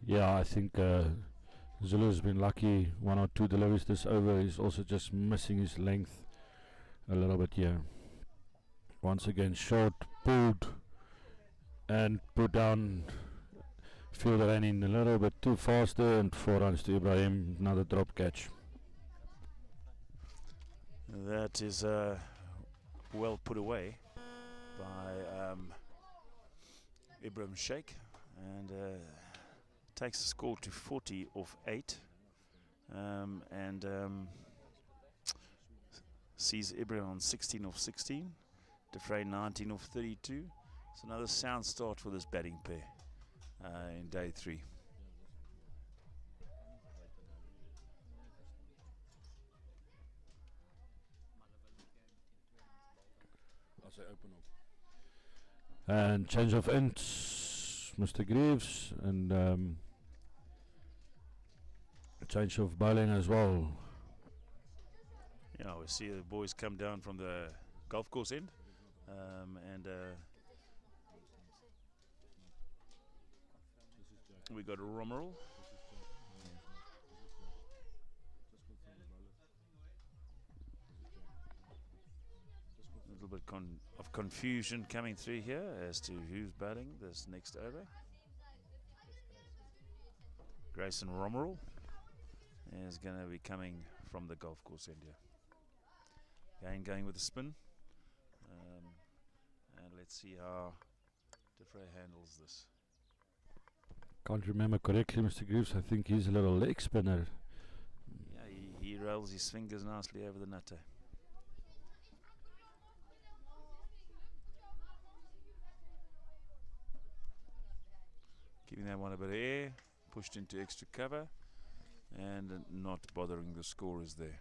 Yeah, I think Zulu's been lucky. 1 or 2 deliveries this over. He's also just missing his length a little bit here. Once again, short, pulled, and put down. Fielder ran in a little bit too fast there, and 4 runs to Ibrahim. Another drop catch. That is well put away by Ibrahim Sheikh, and takes the score to 40 off 8, and sees Ibrahim on 16 off 16, Defray 19 off 32. It's another sound start for this batting pair in day 3. And change of ends, Mr. Greaves, and change of bowling as well. Yeah, we see the boys come down from the golf course end, and we got a Romeril. A little bit of confusion coming through here as to who's batting this next over. Grayson Romeril is going to be coming from the golf course end here. Again, going with the spin. And let's see how Defray handles this. Can't remember correctly, Mr. Greaves. I think he's a little leg spinner. Yeah, he rolls his fingers nicely over the nutter. Giving that one a bit of air, pushed into extra cover, and not bothering the scorers there.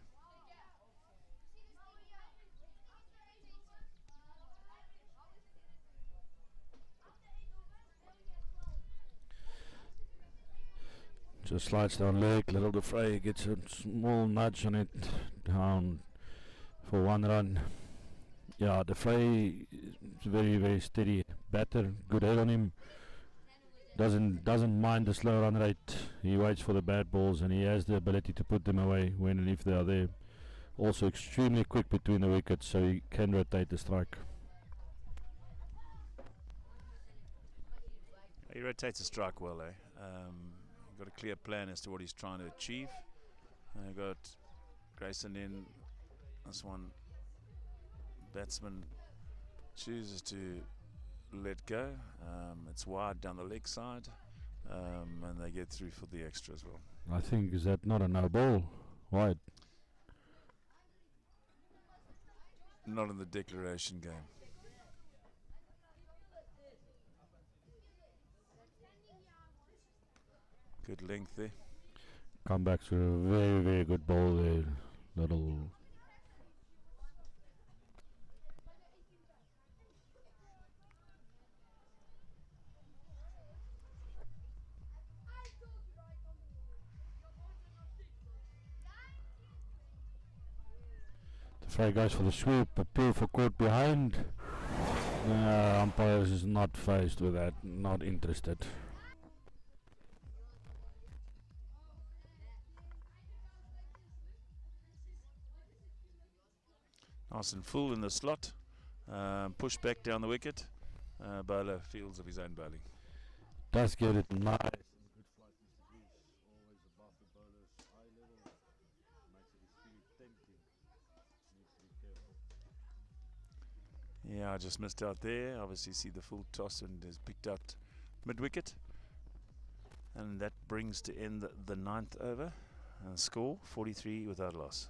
Just slides down leg, little Defray gets a small nudge on it, down for 1 run. Yeah, Defray is very, very steady batter, good head on him. Doesn't mind the slow run rate. He waits for the bad balls, and he has the ability to put them away when and if they are there. Also extremely quick between the wickets, so he can rotate the strike. He rotates the strike well, got a clear plan as to what he's trying to achieve. Got Grayson in. This one, batsman chooses to let go. It's wide down the leg side, and they get through for the extra as well. I think, is that not a no ball? Wide. Not in the declaration game. Good length there. Come back to a very, very good ball there. Little. Defray goes for the swoop, appeal for caught behind. Umpires is not faced with that, not interested. Nice and full in the slot. Push back down the wicket. Bowler fields of his own bowling. Does get it nice. Yeah, I just missed out there. Obviously see the full toss and is picked out mid-wicket. And that brings to end the 9th over. Score 43 without loss.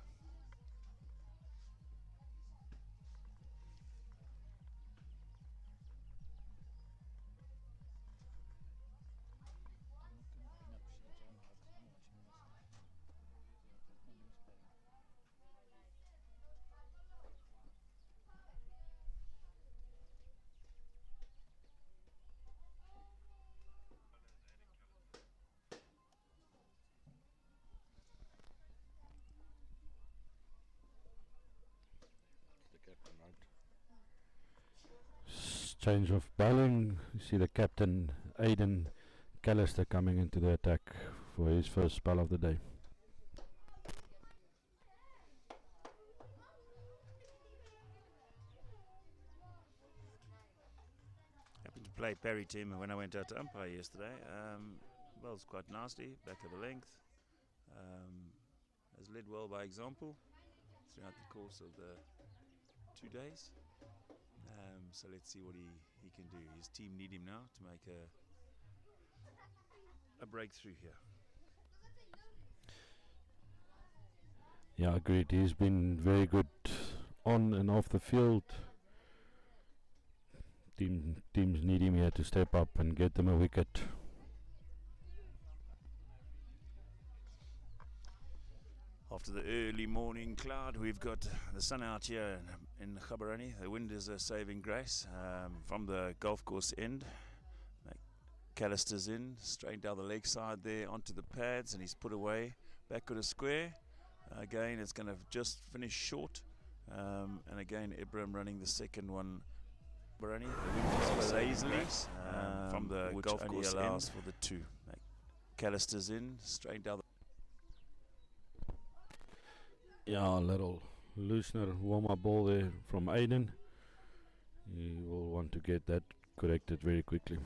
Change of bowling. You see the captain Aiden Callister coming into the attack for his first spell of the day. Happened to play Parry team when I went out to umpire yesterday. Well, it's quite nasty, back of the length. Has led well by example throughout the course of the 2 days. So let's see what he can do. His team need him now to make a breakthrough here. Yeah, agreed. He's been very good on and off the field. Teams need him here to step up and get them a wicket. After the early morning cloud, we've got the sun out here in Gaborone. The wind is a saving grace from the golf course end. Callister's in, straight down the leg side there onto the pads, and he's put away back at a square. Again, it's going to just finish short. And again, Ibrahim running the second one. Gaborone, the wind is lazily from the golf course allows end for the 2. Callister's in, straight down the Yeah, a little loosener warm-up ball there from Aiden. He will want to get that corrected very quickly.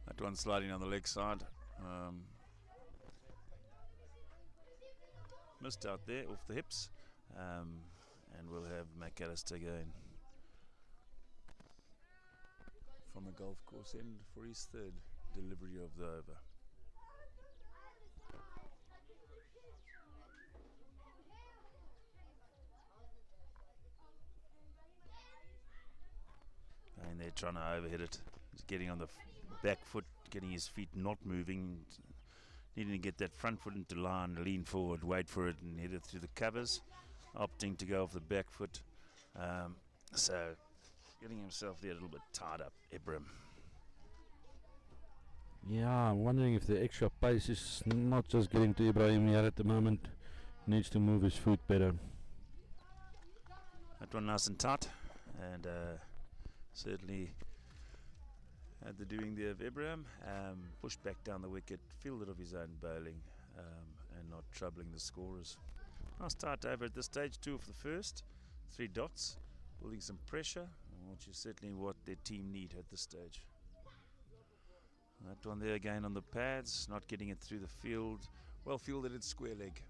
That one sliding on the leg side. Missed out there off the hips. And we'll have McAllister again from the golf course end for his 3rd delivery of the over. And they're trying to overhit it. He's getting on the back foot, getting his feet not moving, needing to get that front foot into line, lean forward, wait for it and hit it through the covers, opting to go off the back foot. So getting himself there a little bit tied up, Ibrahim. Yeah, I'm wondering if the extra pace is not just getting to Ibrahim here at the moment. Needs to move his foot better. That one nice and tight, and certainly had the doing there of Ibrahim. Pushed back down the wicket, fielded of his own bowling, and not troubling the scorers. Nice tight over at this stage, 2 of the first, 3 dots, building some pressure, which is certainly what their team need at this stage. That one there again on the pads, not getting it through the field. Well fielded at square leg.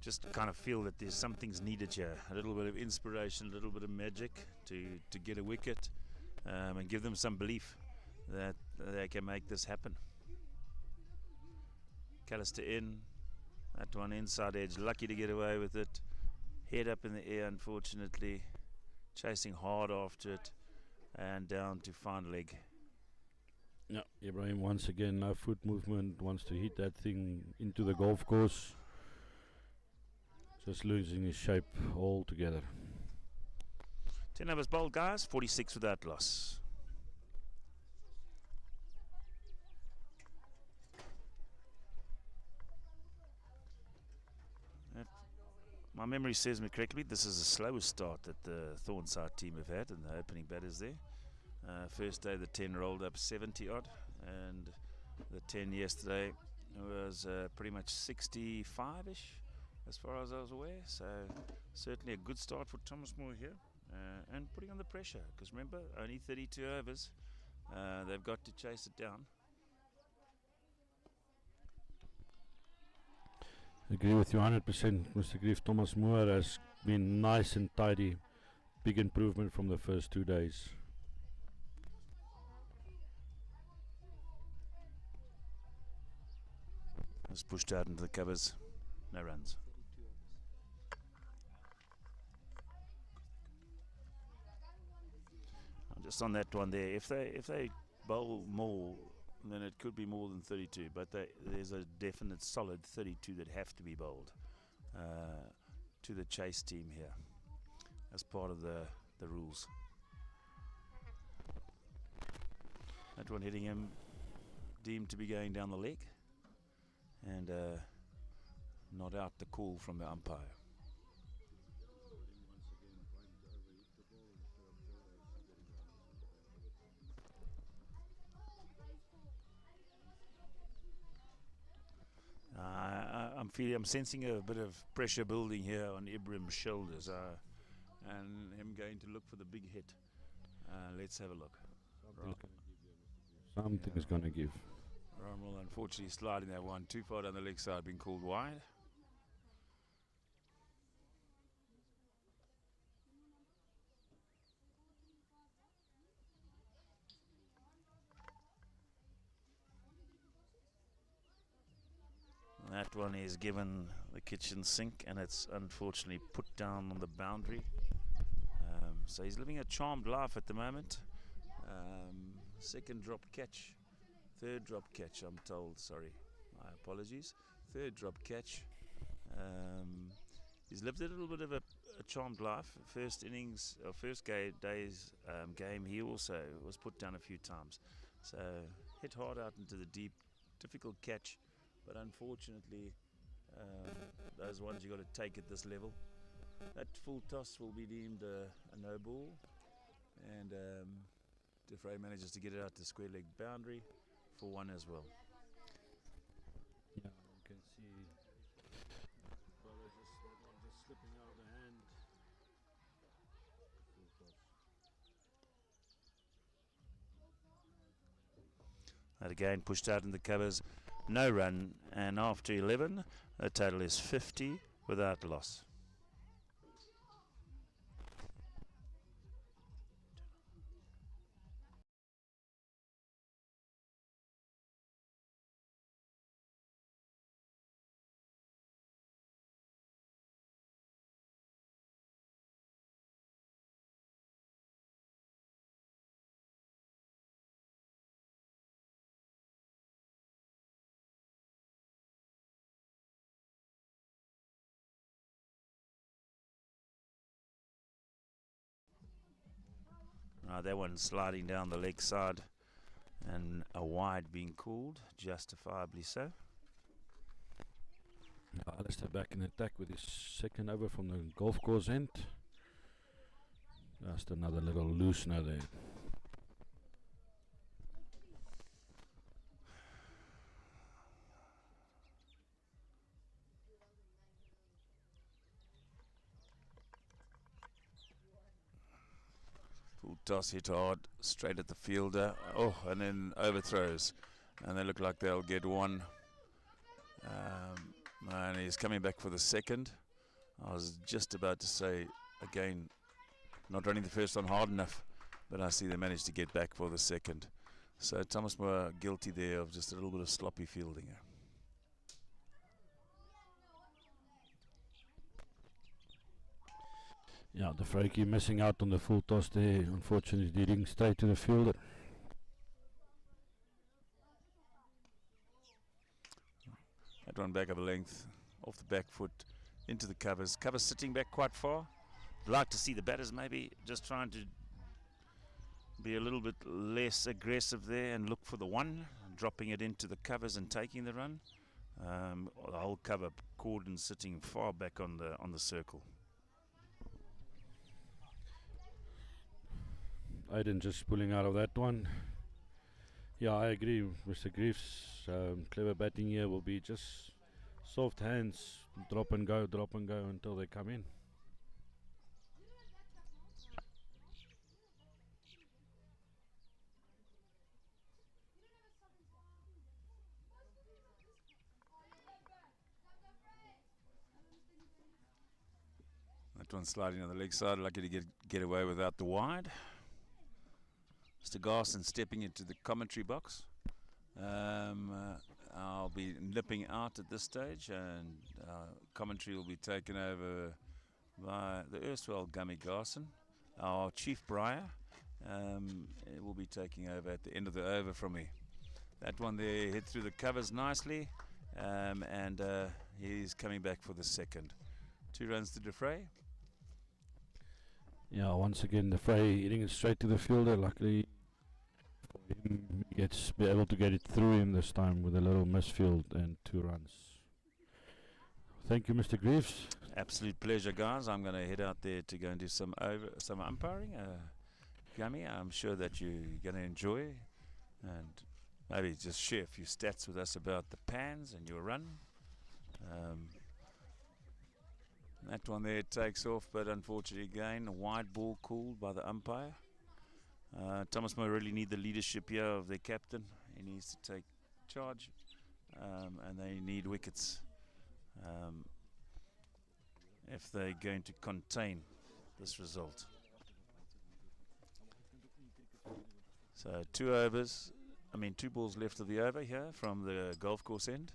Just kind of feel that there's some things needed here. A little bit of inspiration, a little bit of magic to get a wicket and give them some belief that they can make this happen. Callister in. That one inside edge, lucky to get away with it. Head up in the air, unfortunately. Chasing hard after it. And down to fine leg. Yeah, Ibrahim once again, no foot movement, wants to hit that thing into the golf course. Just losing his shape altogether. 10 overs bowled, guys, 46 without loss. My memory serves me correctly, this is the slowest start that the Thornhill team have had, and the opening batters there. First day the 10 rolled up 70 odd, and the 10 yesterday was pretty much 65ish, as far as I was aware. So certainly a good start for Thomas Moore here, and putting on the pressure, because remember, only 32 overs. They've got to chase it down. Agree with you 100%, Mr. Grief. Thomas Moore has been nice and tidy. Big improvement from the first 2 days. Was pushed out into the covers. No runs. Just on that one there, if they bowl more, then it could be more than 32. But there's a definite solid 32 that have to be bowled to the chase team here as part of the rules. That one hitting him, deemed to be going down the leg, and not out the call from the umpire. I'm sensing a bit of pressure building here on Ibrahim's shoulders, and him going to look for the big hit. Let's have a look. Something is going to give. Romwell unfortunately sliding that one too far down the leg side, being called wide. That one is given the kitchen sink, and it's unfortunately put down on the boundary. So he's living a charmed life at the moment. Second drop catch, third drop catch, I'm told. Sorry, my apologies. Third drop catch. He's lived a little bit of a charmed life. First innings, or first day's game, he also was put down a few times. So hit hard out into the deep, difficult catch. But unfortunately, those ones you got to take at this level. That full toss will be deemed a no ball, and DeFray manages to get it out to square leg boundary for one as well. Yeah, you can see. Well, just slipping out of the hand. That again pushed out in the covers. No run, and after 11, the total is 50 without loss. That one sliding down the leg side, and a wide being called, justifiably so. Alistair back in attack with his second over from the golf course end. Just another little loosener there. Full toss hit hard, straight at the fielder. Oh, and then overthrows. And they look like they'll get one. And he's coming back for the second. I was just about to say, again, not running the first one hard enough, but I see they managed to get back for the second. So Thomas Moore guilty there of just a little bit of sloppy fielding. Yeah, the Frankie missing out on the full toss there, unfortunately leading straight to the fielder. That one back of a length, off the back foot, into the covers. Covers sitting back quite far. I'd like to see the batters maybe just trying to be a little bit less aggressive there and look for the one, dropping it into the covers and taking the run. The whole cover cordon sitting far back on the circle. Aiden just pulling out of that one. Yeah, I agree, Mr. Grief's clever batting here will be just Soft hands, drop and go until they come in. That one sliding on the leg side, lucky to get away without the wide. Mr. Garson stepping into the commentary box. I'll be nipping out at this stage, and commentary will be taken over by the erstwhile Gummy Garson. Our Chief Briar will be taking over at the end of the over from me. That one there hit through the covers nicely, and he's coming back for the second. 2 runs to Defray. Yeah, once again the fray hitting it straight to the fielder. Luckily for him, he gets be able to get it through him this time with a little misfield and 2 runs. Thank you, Mr. Greaves. Absolute pleasure, guys. I'm going to head out there to go and do some umpiring. Gummy, I'm sure that you're going to enjoy, and maybe just share a few stats with us about the pans and your run. That one there takes off, but unfortunately again a wide ball called by the umpire. Thomas Moore really need the leadership here of their captain. He needs to take charge, and they need wickets if they're going to contain this result. So 2 balls left of the over here from the golf course end.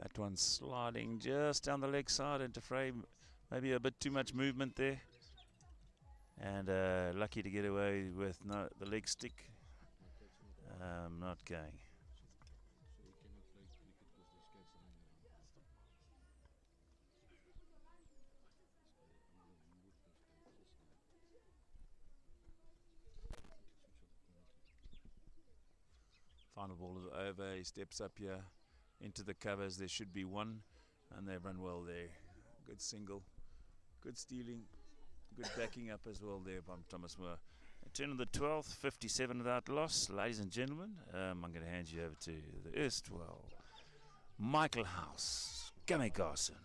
That one's sliding just down the leg side into frame. Maybe a bit too much movement there. And lucky to get away with the leg stick not going. Final ball of the over. He steps up here into the covers. There should be 1, and they've run well there. Good single, good stealing, good backing up as well there by Thomas Moore. Turn on the 12th, 57 without loss. Ladies and gentlemen, I'm going to hand you over to the erstwhile Michael House, Gummy Garson.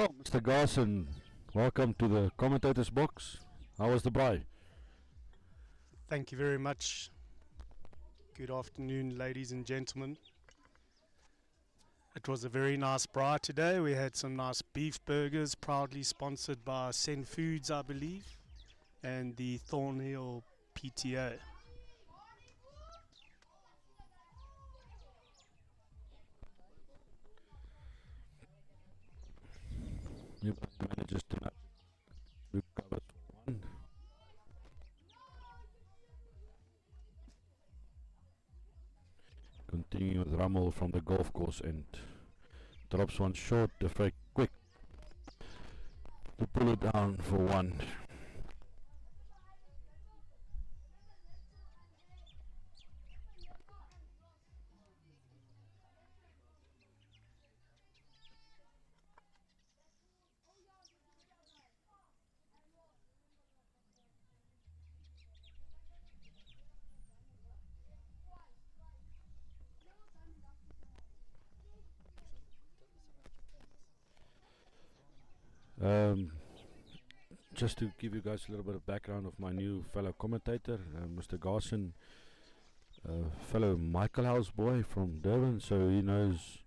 Oh, Mr. Garson, welcome to the commentators box. How was the braai? Thank you very much. Good afternoon, ladies and gentlemen. It was a very nice braai today. We had some nice beef burgers, proudly sponsored by Sen Foods, I believe, and the Thornhill PTO. New managers tonight. We covered 1. Continuing with Rummel from the golf course end. Drops 1 short, Defray quick to pull it down for 1. Just to give you guys a little bit of background of my new fellow commentator, Mr. Garson, fellow Michael House boy from Durban, so he knows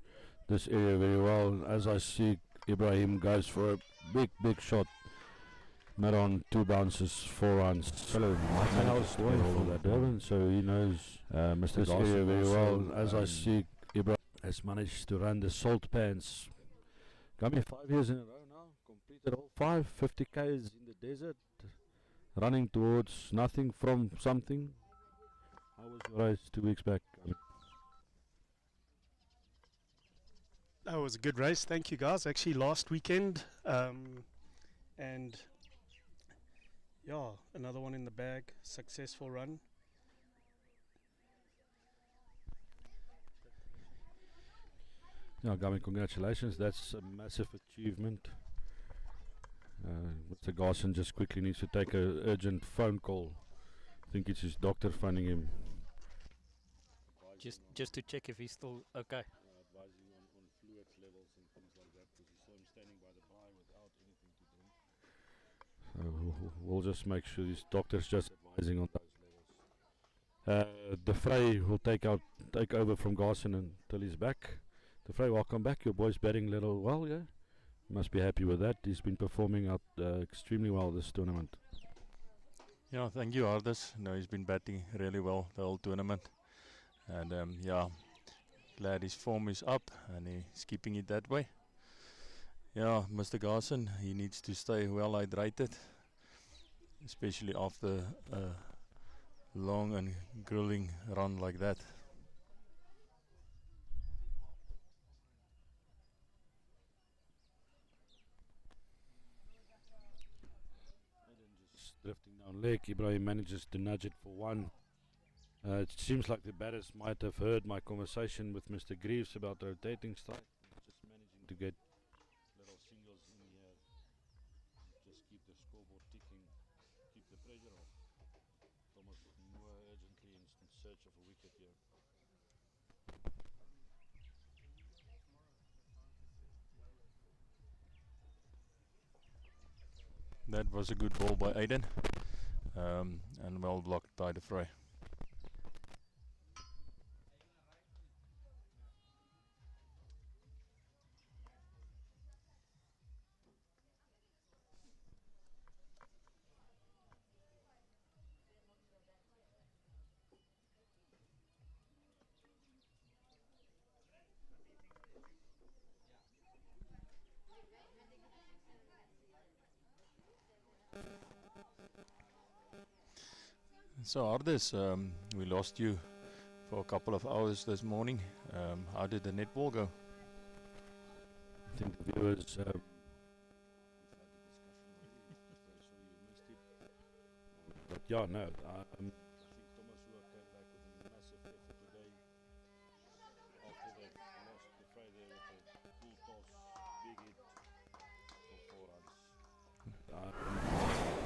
this area very well. As I see, Ibrahim goes for a big shot. Not on 2 bounces, 4 runs. Fellow Michael House boy from Durban, so he knows Mr. Garson area very well. As I see, Ibrahim has managed to run the salt pans. Got me 5 years in a row now, completed all 50 Ks in the desert, running towards nothing from something. How was your race 2 weeks back? That was a good race. Thank you, guys. Actually, last weekend, and yeah, another one in the bag. Successful run. Yeah, Gummy, congratulations. That's a massive achievement. Mr. Garson just quickly needs to take an urgent phone call. I think it's his doctor phoning him. Just to check if he's still okay. Advising on fluid levels and things like that, because he saw him standing by the bar without anything to drink. So we'll just make sure his doctor's just advising on those levels. The Frey will take over from Garson until he's back. The Frey, welcome back. Your boy's batting a little well, yeah? Must be happy with that. He's been performing out extremely well this tournament. Yeah, thank you, Ardis. No, he's been batting really well the whole tournament. And yeah, glad his form is up and he's keeping it that way. Yeah, Mr. Garson, he needs to stay well hydrated, especially after a long and grueling run like that. Just drifting down leg, Ibrahim manages to nudge it for one. It seems like the batters might have heard my conversation with Mr. Greaves about rotating strike. Just managing to get little singles in here. Just keep the scoreboard ticking, keep the pressure off. Thomas Moore urgently in search of a wicket here. That was a good ball by Aiden, and well blocked by the Frey. So Ardis, we lost you for a couple of hours this morning. How did the netball go? I think the viewers but yeah, no, I think Thomas Moore came back with a massive effort today. After they lost the Frey there with a full toss, big hit for 4 runs.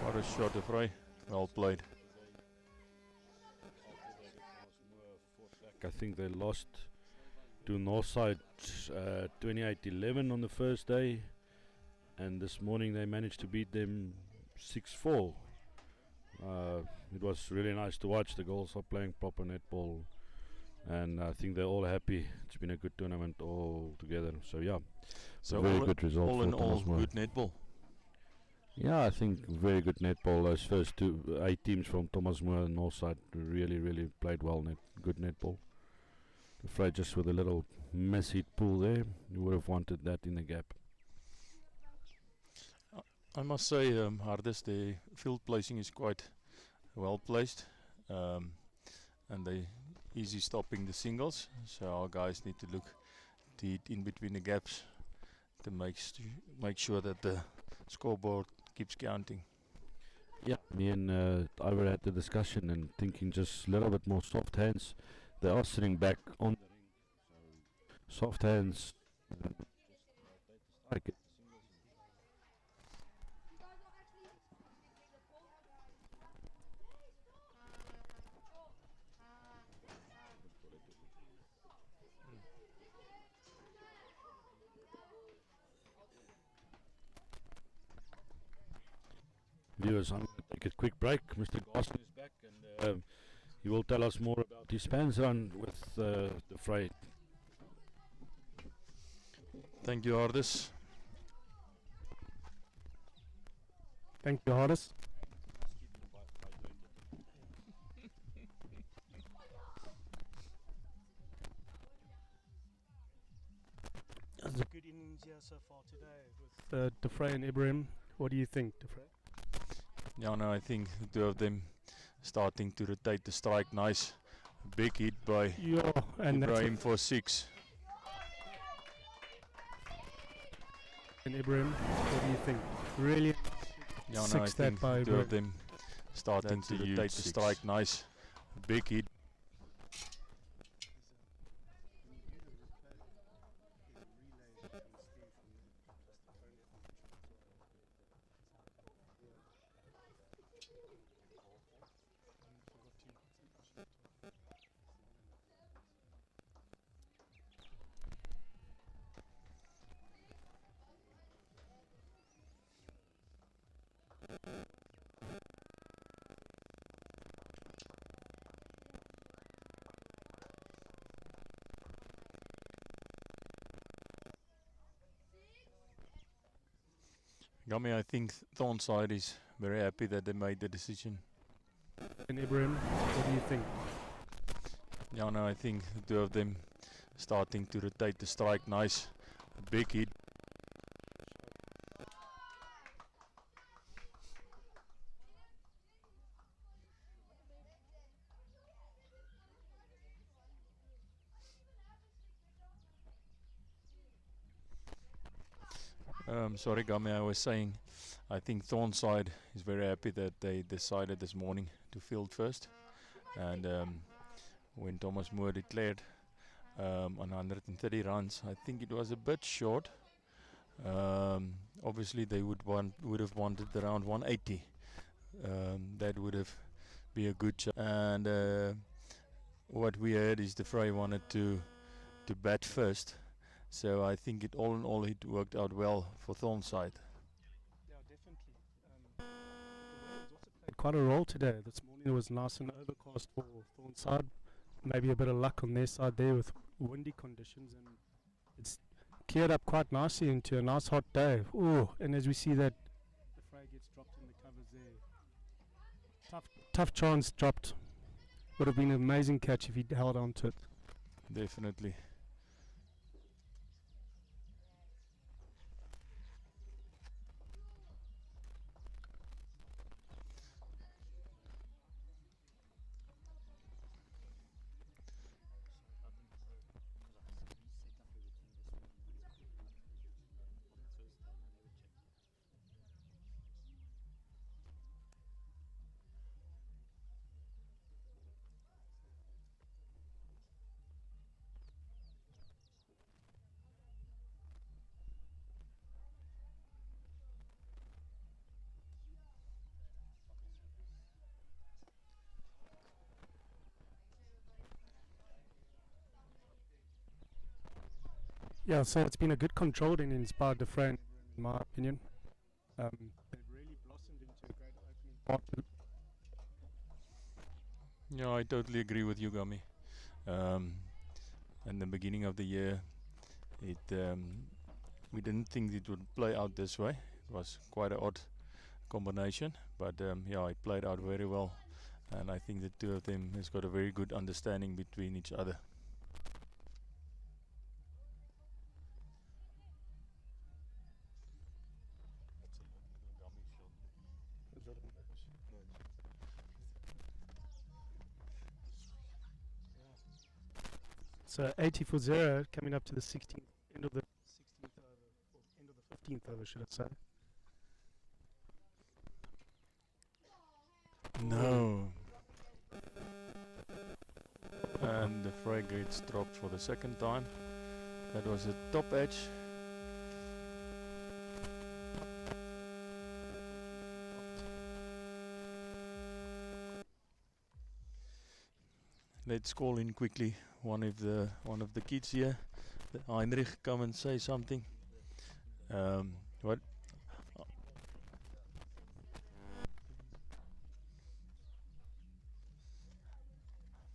What a shot, the Frey. Well played. I think they lost to Northside 28-11 on the first day, and this morning they managed to beat them 6-4. It was really nice to watch. The girls are playing proper netball, and I think they're all happy. It's been a good tournament all together. So yeah, So very good result. all for in all, Thomas Moore. good netball. Yeah, I think very good netball. Those first 8 teams from Thomas Moore and Northside really played well. Good netball. Afraid just with a little messy pool there, you would have wanted that in the gap. I must say, Ardis, the field placing is quite well placed, and they easy stopping the singles. So our guys need to look deep in between the gaps to make sure that the scoreboard keeps counting. Yeah, me and Ivor had the discussion and thinking just a little bit more soft hands. They are sitting back on the ring, so soft hands. Strike it. Viewers, I'm going to take a quick break. Mr. Garson is back, and he will tell us more about his pans run with the Frey. Thank you, Ardis. Thank you, Ardis. so far today with De Vrij and Ibrahim. What do you think, De Vrij? Yeah, no, I think the two of them starting to rotate the strike. Nice big hit by Yeah, and Ibrahim for 6. and Ibrahim, what do you think? Really Yeah, no, I six that think by the two of Ibrahim. them starting That's to a huge rotate the six. strike. Nice big hit. Gummy, I think Thornside is very happy that they made the decision. And Ibrahim, what do you think? Yeah, no, I think the two of them starting to rotate the strike. Nice big hit. Sorry, Gummy, I was saying I think Thornside is very happy that they decided this morning to field first. And when Thomas Moore declared on 130 runs, I think it was a bit short. Obviously, they would have wanted around 180. That would have been a good chance. And what we heard is De Vrij wanted to bat first. So I think it all in all it worked out well for Thornside. Yeah, definitely. The weather's also played quite a role today. This morning it was nice and overcast for Thornside. Maybe a bit of luck on their side there with windy conditions, and it's cleared up quite nicely into a nice hot day. Ooh, and as we see that the Vrij gets dropped in the covers there. Tough chance dropped. Would have been an amazing catch if he'd held on to it. Definitely. Yeah, so it's been a good controlled innings by De Vrij, in my opinion. They've really blossomed into a great opening partner. Yeah, I totally agree with you, Gummy. In the beginning of the year, we didn't think it would play out this way. It was quite an odd combination, but yeah, it played out very well. And I think the two of them has got a very good understanding between each other. So 80 for 0, coming up to the 16th, end of the 16th over, or end of the 15th over, should I say. No. And the Vrij gets dropped for the second time. That was a top edge. Let's call in quickly one of the kids here. Heinrich, come and say something. What?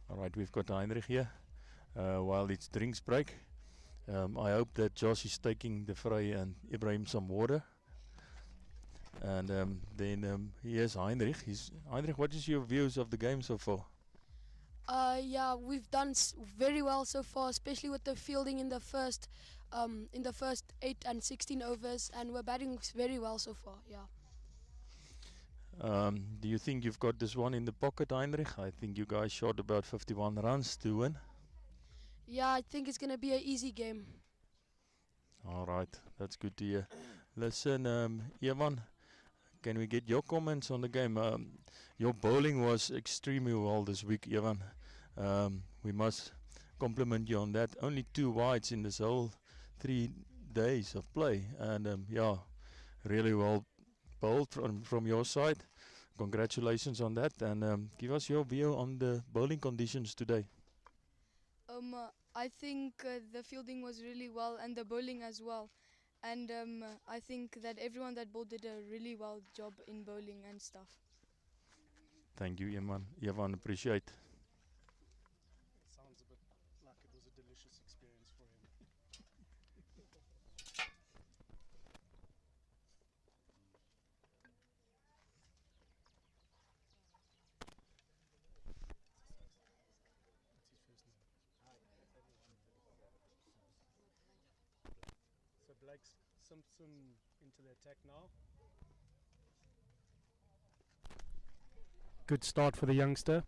Alright, we've got Heinrich here. While it's drinks break, I hope that Josh is taking De Vrij and Ibrahim some water. And then here's Heinrich. Heinrich, what is your views of the game so far? Yeah, we've done very well so far, especially with the fielding in the first. in the first 8 and 16 overs, and we're batting very well so far. Yeah. Do you think you've got this one in the pocket, Heinrich? I think you guys shot about 51 runs to win. Yeah, I think it's gonna be an easy game. All right, that's good to hear. Listen, Evan, can we get your comments on the game? Your bowling was extremely well this week, Evan. We must compliment you on that. Only 2 wides in this whole 3 days of play, and yeah, really well bowled from your side. Congratulations on that, and give us your view on the bowling conditions today. I think the fielding was really well and the bowling as well. And I think that everyone that bowled did a really well job in bowling and stuff. Thank you, Evan, appreciate. It sounds a bit like it was a delicious experience for him. What's his first name? So Blake Simpson into the attack now. Good start for the youngster.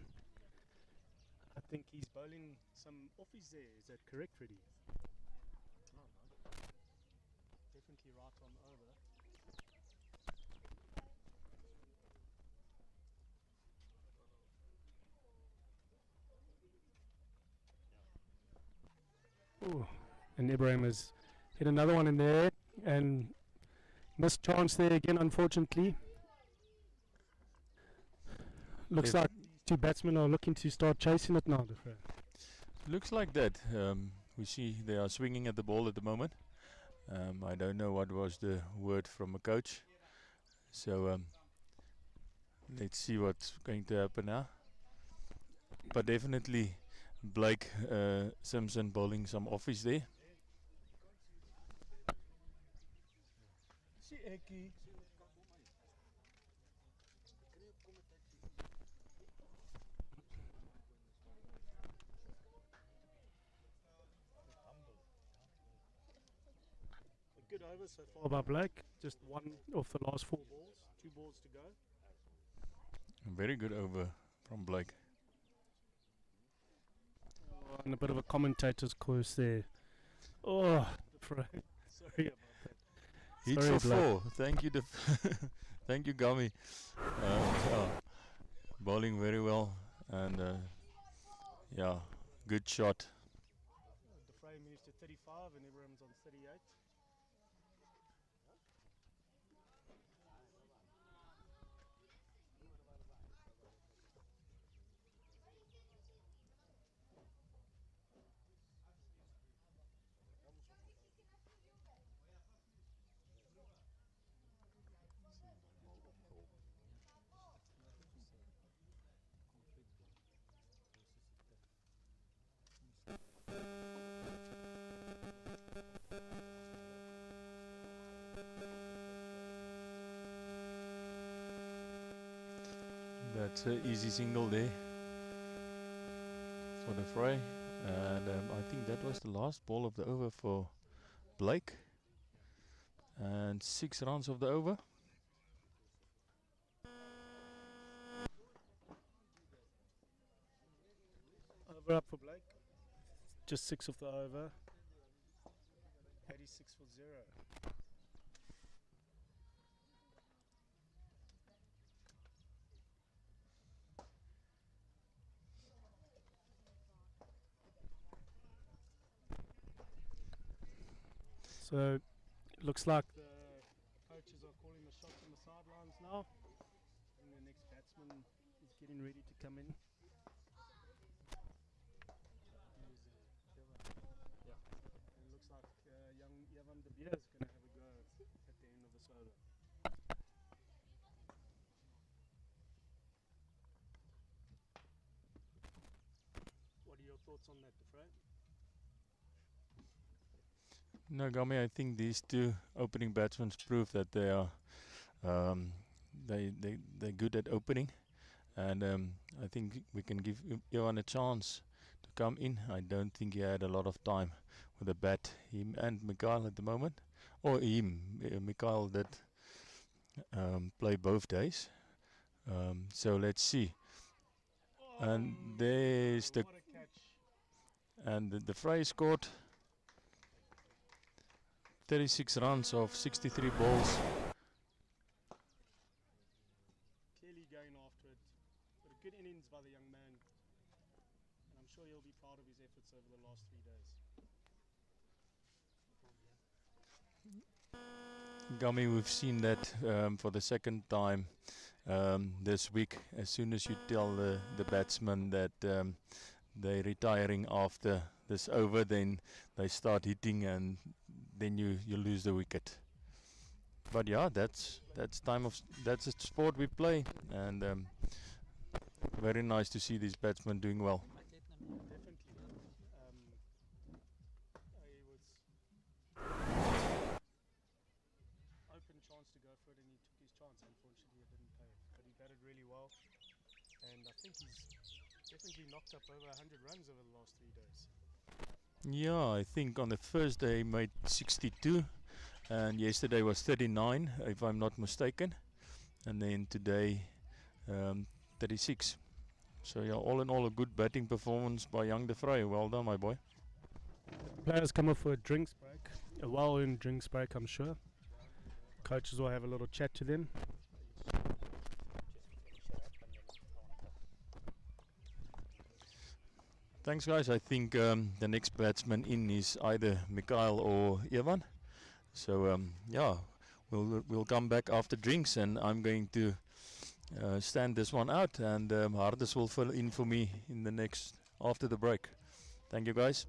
I think he's bowling some offies there. Is that correct, Freddie? Definitely right on over. Ooh, and Ibrahim has hit another one in there and missed chance there again, unfortunately. Looks If- like these 2 batsmen are looking to start chasing it now, Defra. Looks like that. We see they are swinging at the ball at the moment. I don't know what was the word from a coach. So let's see what's going to happen now. But definitely Blake Simpson bowling some office there. A good over so far by Blake. Just 1 off the last 4 balls. 2 balls to go. Very good over from Blake. Oh, and a bit of a commentator's curse there. Oh, Defra. Sorry about that. Hit Sorry, for Blake. 4. Thank you, thank you, Gummy. Yeah, bowling very well, and yeah, good shot. Defra moves to 35 and Ibrahim's on 38. That's an easy single there for the fray, and I think that was the last ball of the over for Blake, and 6 rounds of the over. Over up for Blake. Just 6 of the over. 86 for 0. So, looks like the coaches are calling the shots on the sidelines now. And the next batsman is getting ready to come in. Yeah. And it looks like young Evan de Beer is going to have a go at the end of this over. What are your thoughts on that, Defray? No, Gummy, I think these 2 opening batsmen prove that they are they're good at opening, and I think we can give Johan a chance to come in. I don't think he had a lot of time with the bat. Him and Mikhail at the moment, or Mikhail did play both days. So let's see. And there's the the Fry scored 36 runs of 63 balls. Clearly going after it. But a good innings by the young man. And I'm sure he'll be proud of his efforts over the last 3 days. Gummy, we've seen that for the second time this week. As soon as you tell the batsman that they're retiring after this over, then they start hitting and then you lose the wicket. But yeah, that's that's a sport we play, and very nice to see these batsmen doing well. Definitely. He was open chance to go for it and he took his chance. Unfortunately, it didn't pay. But he batted really well. And I think he's definitely knocked up over 100 runs over the last 3 days. Yeah, I think on the first day he made 62, and yesterday was 39, if I'm not mistaken, and then today 36. So yeah, all in all, a good batting performance by young De Vrij. Well done, my boy. Players come off for a drinks break, a well-earned drinks break, I'm sure. Coaches will have a little chat to them. Thanks, guys. I think the next batsman in is either Mikhail or Evan. So yeah, we'll come back after drinks, and I'm going to stand this one out, and Hardes will fill in for me in the next after the break. Thank you, guys.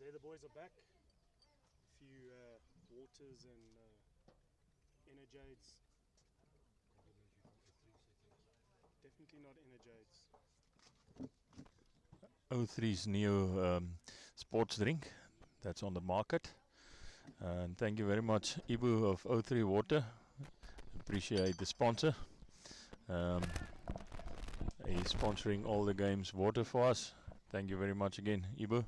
there the boys are back. A few waters and energites. Definitely not energites. O3's new sports drink that's on the market. And thank you very much, Ibu of O3 Water. Appreciate the sponsor. He's sponsoring all the games water for us. Thank you very much again, Ibu.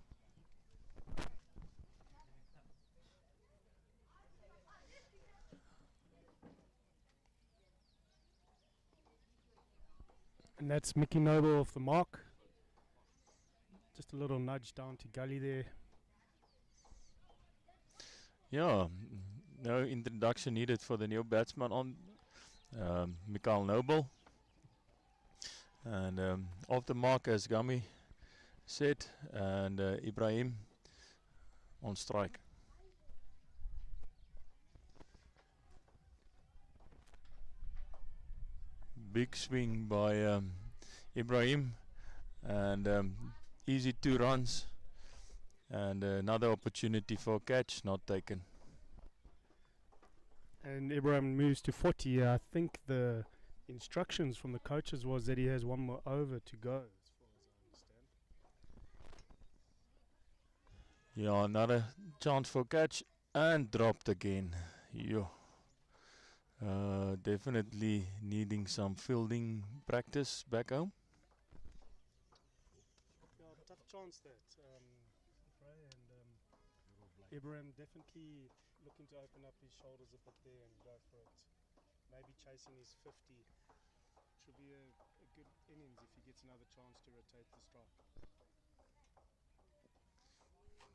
And that's Mickey Noble off the mark. Just a little nudge down to gully there. Yeah, no introduction needed for the new batsman on Mikael Noble. And off the mark, as Gami said, and Ibrahim on strike. Big swing by Ibrahim, and easy 2 runs, and another opportunity for a catch not taken. And Ibrahim moves to 40. I think the instructions from the coaches was that he has one more over to go, as far as I understand. Yeah, another chance for catch, and dropped again. Yeah. Definitely needing some fielding practice back home. Yeah, tough chance that. And Ibrahim definitely looking to open up his shoulders a bit there and go for it. Maybe chasing his 50. Should be a good innings if he gets another chance to rotate the strike.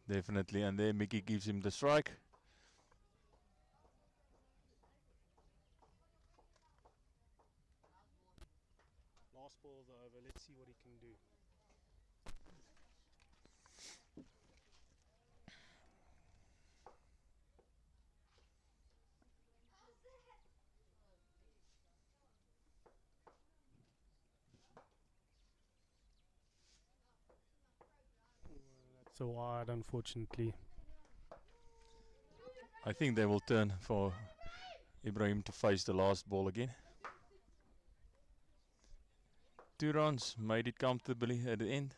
Definitely, and there Mickey gives him the strike. Last ball of the over, let's see what he can do. That's a wide, unfortunately. I think they will turn for Ibrahim to face the last ball again. 2 runs, made it comfortably at the end.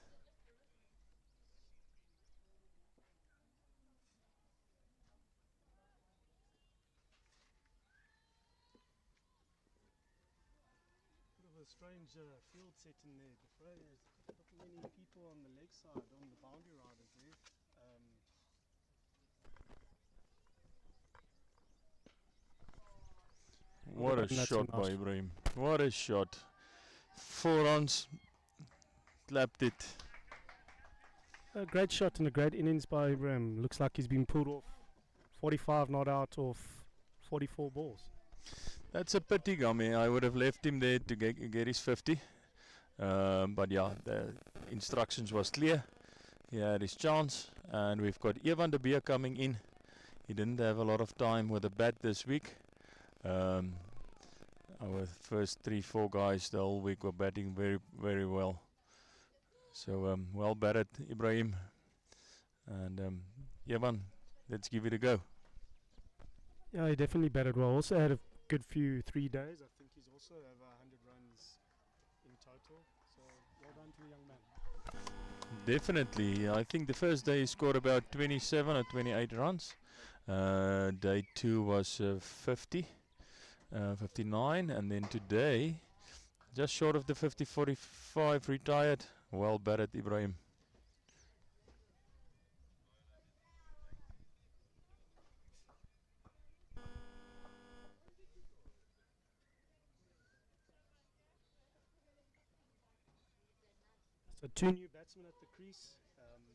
Bit of a strange field set in there. There's not many people on the leg side, on the boundary riders there. What a shot by Ibrahim. What a shot. 4 runs, clapped it. A great shot and a great innings by Ibrahim. Looks like he's been pulled off 45 not out of 44 balls. That's a pity, Gami. I would have left him there to get his 50. But yeah, the instructions was clear. He had his chance. And we've got Evan de Beer coming in. He didn't have a lot of time with the bat this week. Our first 3-4 guys the whole week were batting very, very well. So well batted, Ibrahim. And Evan, let's give it a go. Yeah, he definitely batted well. Also had a good few 3 days. I think he's also over 100 runs in total. So well done to the young man. Definitely. I think the first day he scored about 27 or 28 runs. Day 2 was 50. 59, and then today just short of the 50-45, retired. Well batted, Ibrahim. So 2 new batsmen at the crease,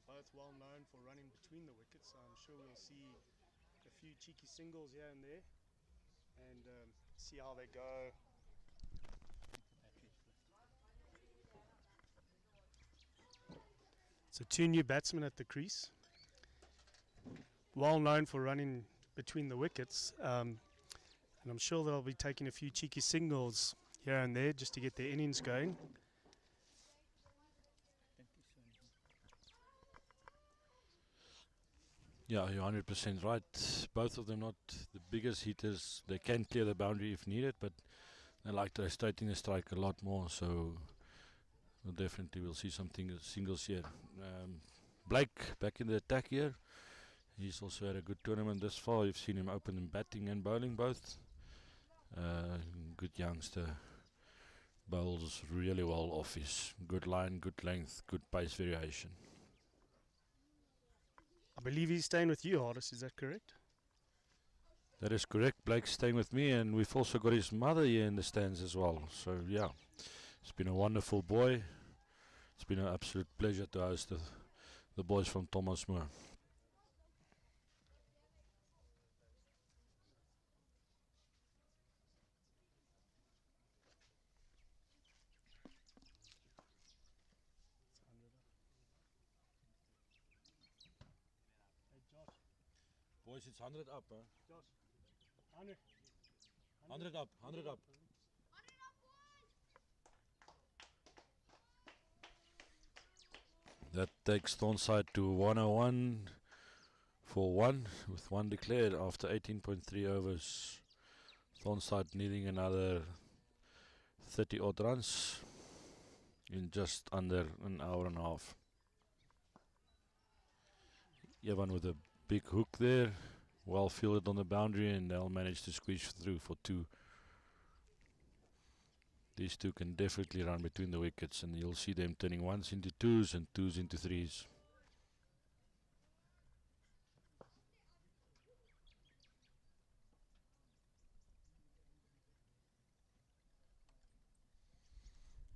both well known for running between the wickets. So I'm sure we'll see a few cheeky singles here and there, and see how they go. So 2 new batsmen at the crease, well known for running between the wickets, and I'm sure they'll be taking a few cheeky singles here and there just to get their innings going. Yeah, you're 100% right. Both of them not the biggest hitters. They can clear the boundary if needed, but they like to straighten the strike a lot more. So we'll see something singles here. Blake back in the attack here. He's also had a good tournament this far. You've seen him open in batting and bowling both. Good youngster. Bowls really well off his good line, good length, good pace variation. I believe he's staying with you, Horace. Is that correct? That is correct. Blake's staying with me, and we've also got his mother here in the stands as well. So yeah, it's been a wonderful boy. It's been an absolute pleasure to host the boys from Thomas Moore. Boys, it's 100 up, huh? 100 up, 100 up. That takes Thornside to 101 for 1, with 1 declared after 18.3 overs. Thornside needing another 30 odd runs in just under an hour and a half. Evan with a big hook there, well fielded on the boundary, and they'll manage to squeeze through for 2. These two can definitely run between the wickets, and you'll see them turning 1s into 2s and 2s into 3s.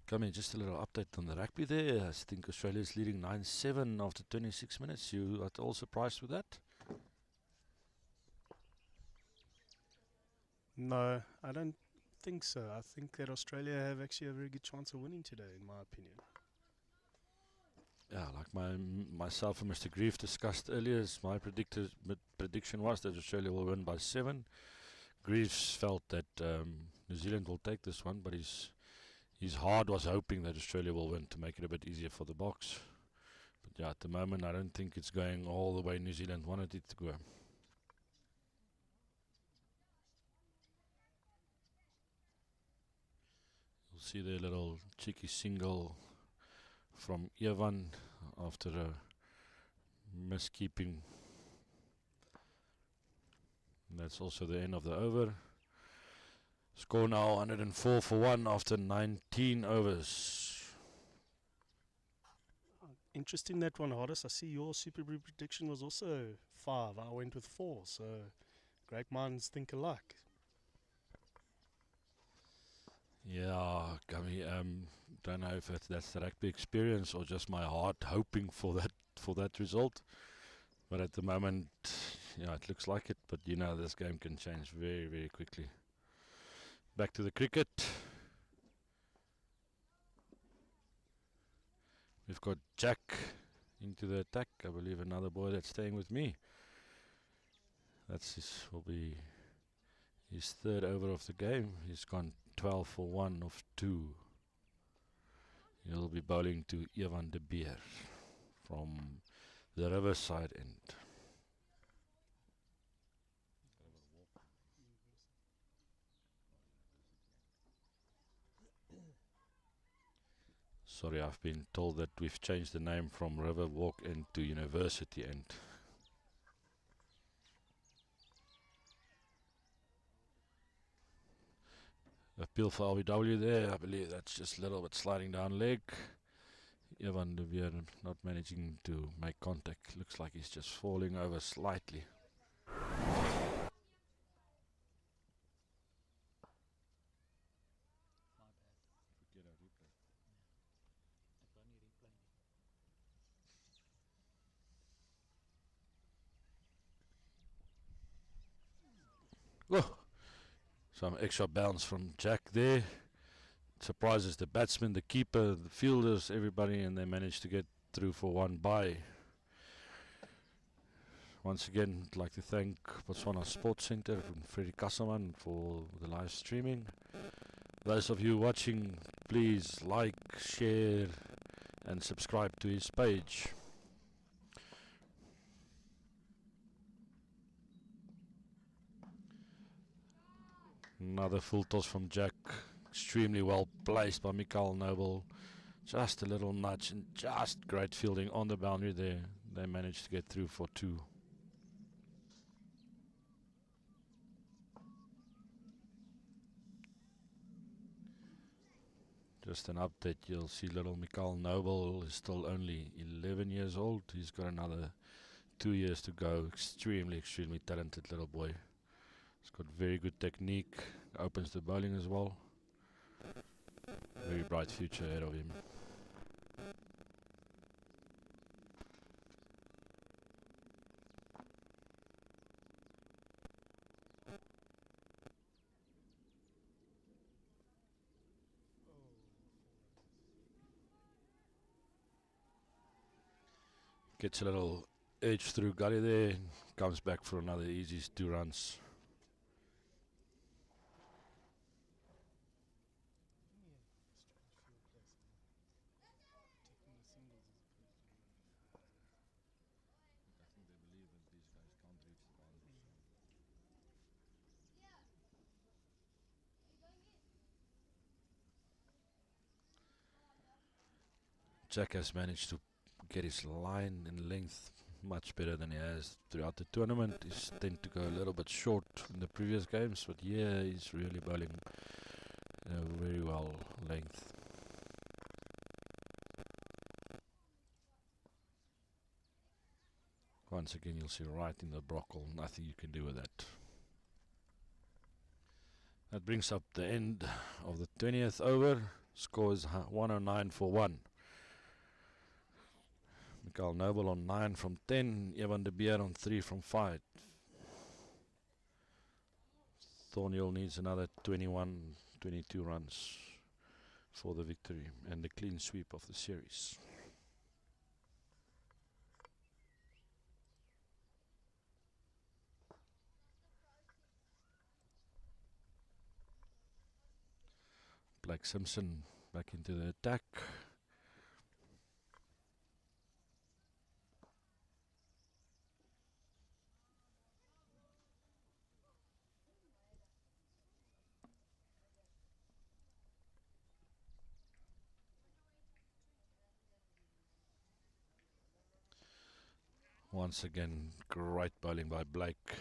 Coming, just a little update on the rugby there. I think Australia's leading 9-7 after 26 minutes. You are all surprised with that? No, I don't think so. I think that Australia have actually a very good chance of winning today, in my opinion. Yeah, like myself and Mr. Grief discussed earlier, my prediction was that Australia will win by 7. Grief's felt that New Zealand will take this one, but his heart was hoping that Australia will win to make it a bit easier for the box. But yeah, at the moment I don't think it's going all the way New Zealand wanted it to go. You'll see their little cheeky single from Evan after a miskeeping. And that's also the end of the over. Score now 104 for 1 after 19 overs. Interesting that one, Horace. I see your Super Bowl prediction was also 5. I went with 4, so great minds think alike. Yeah, Gummy, don't know if that's the rugby experience or just my heart hoping for that result. But at the moment, yeah, it looks like it. But you know, this game can change very, very quickly. Back to the cricket. We've got Jack into the attack. I believe another boy that's staying with me. Will be his 3rd over of the game. He's gone 12 for 1 of 2. He'll be bowling to Evan de Beer from the Riverside end. Sorry, I've been told that we've changed the name from Riverwalk End to University End. Appeal for LBW there. I believe that's just a little bit sliding down leg. Evan de Beer not managing to make contact. Looks like he's just falling over slightly. Oh, some extra bounce from Jack there. Surprises the batsman, the keeper, the fielders, everybody, and they managed to get through for 1 bye. Once again, I'd like to thank Botswana Sports Centre and Freddie Kassaman for the live streaming. Those of you watching, please like, share and subscribe to his page. Another full toss from Jack. Extremely well placed by Mikael Noble. Just a little nudge and just great fielding on the boundary there. They managed to get through for 2. Just an update, you'll see little Mikael Noble is still only 11 years old. He's got another 2 years to go. Extremely talented little boy. He's got very good technique, opens the bowling as well. Very bright future ahead of him. Gets a little edge through gully there, comes back for another easy 2 runs. Jack has managed to get his line and length much better than he has throughout the tournament. He's tend to go a little bit short in the previous games, but yeah, he's really bowling very well length. Once again, you'll see right in the brockle, nothing you can do with that. That brings up the end of the 20th over. Score is 109 for 1. Mikael Noble on 9 from 10. Evan de Beer on 3 from 5. Thornhill needs another 21, 22 runs for the victory and the clean sweep of the series. Blake Simpson back into the attack. Once again, great bowling by Blake.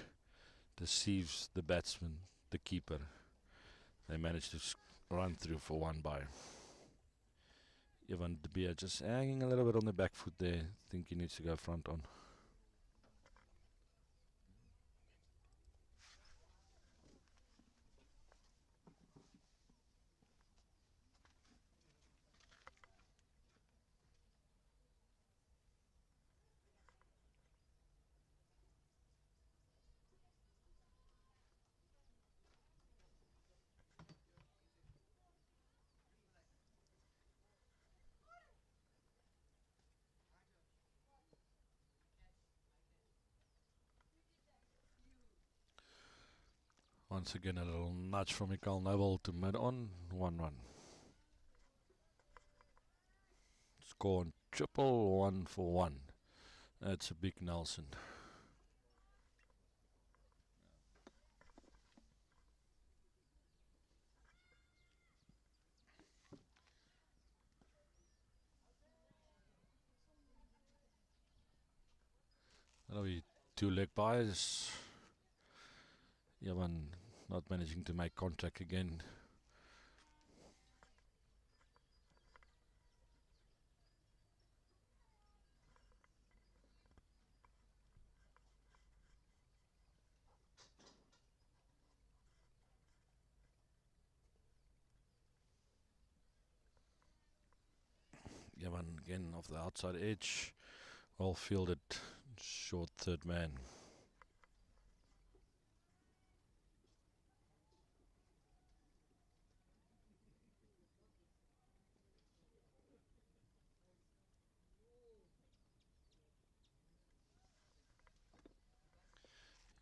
Deceives the batsman, the keeper. They managed to run through for 1 by. Evan de Beer just hanging a little bit on the back foot there. Think he needs to go front on. Once again, a little nudge from Mikael Noble to mid on, 1 run. Score on triple, 1 for 1. That's a big Nelson. That'll be 2 leg byes. Yaman not managing to make contact again. Yaman again off the outside edge. Well fielded, short third man.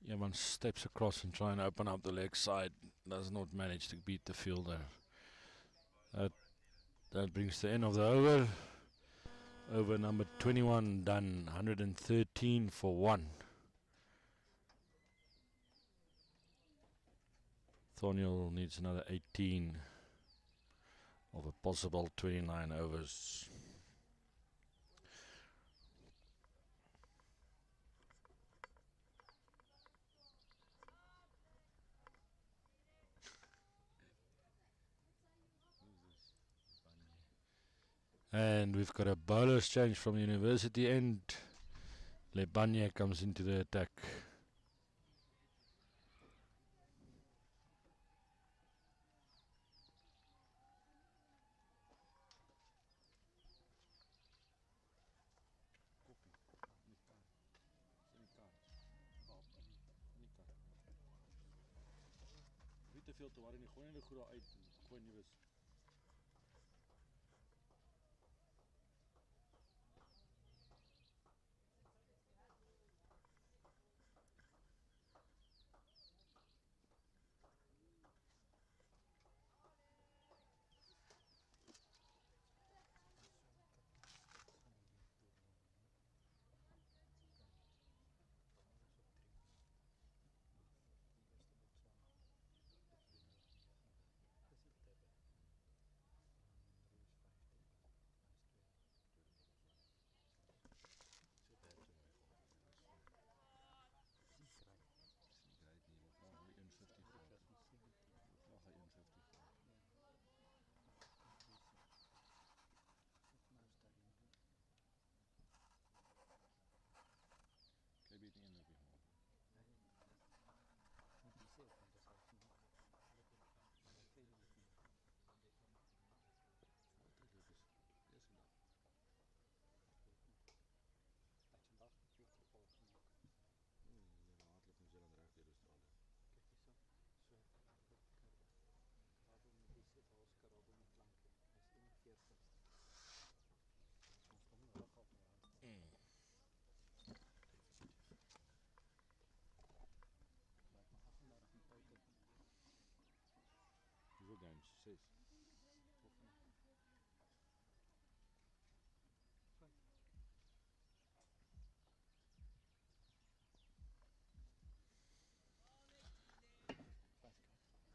Yaman steps across and try and open up the leg side. Does not manage to beat the fielder. That brings the end of the over. Over number 21 done, 113 for 1. Thornhill needs another 18 of a possible 29 overs. And we've got a bowler's change from the university end. Lebanye comes into the attack.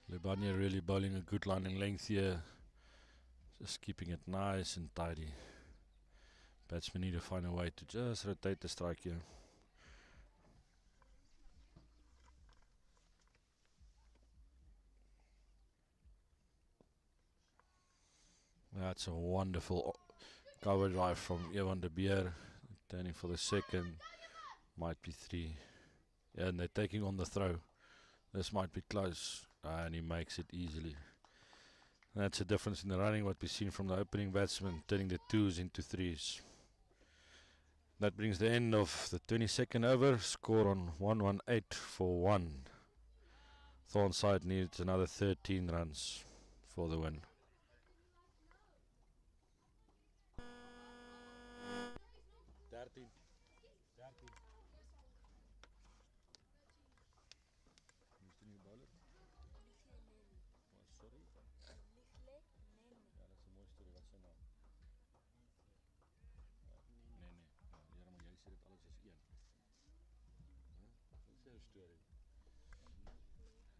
Lebanye really bowling a good line in length here. Just keeping it nice and tidy. Batsmen need to find a way to just rotate the strike here. That's a wonderful cover drive from Evan de Beer. Turning for the second. Might be 3. Yeah, and they're taking on the throw. This might be close. And he makes it easily. That's a difference in the running, what we've seen from the opening batsman, turning the 2s into 3s. That brings the end of the 22nd over. Score on 118 for 1. Thornside needs another 13 runs for the win.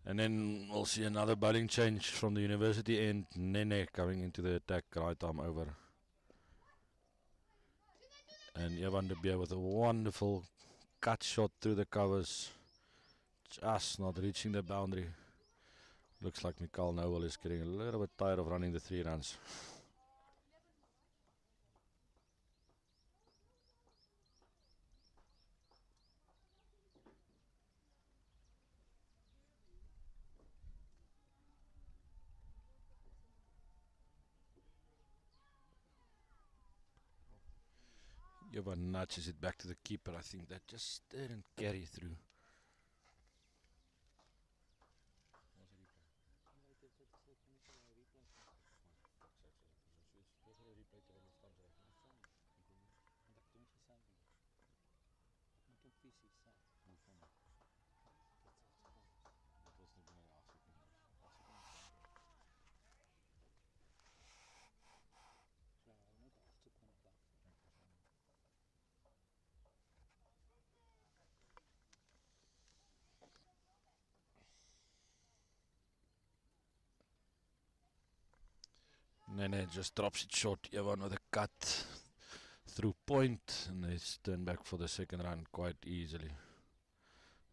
And then we'll see another bowling change from the university end. Nene coming into the attack, right arm over. And Evan de Beer with a wonderful cut shot through the covers. Just not reaching the boundary. Looks like Mikael Noel is getting a little bit tired of running the 3 runs. Evan nudges it back to the keeper. I think that just didn't carry through. Nene just drops it short. Evan with a cut through point, and they turn back for the second run quite easily.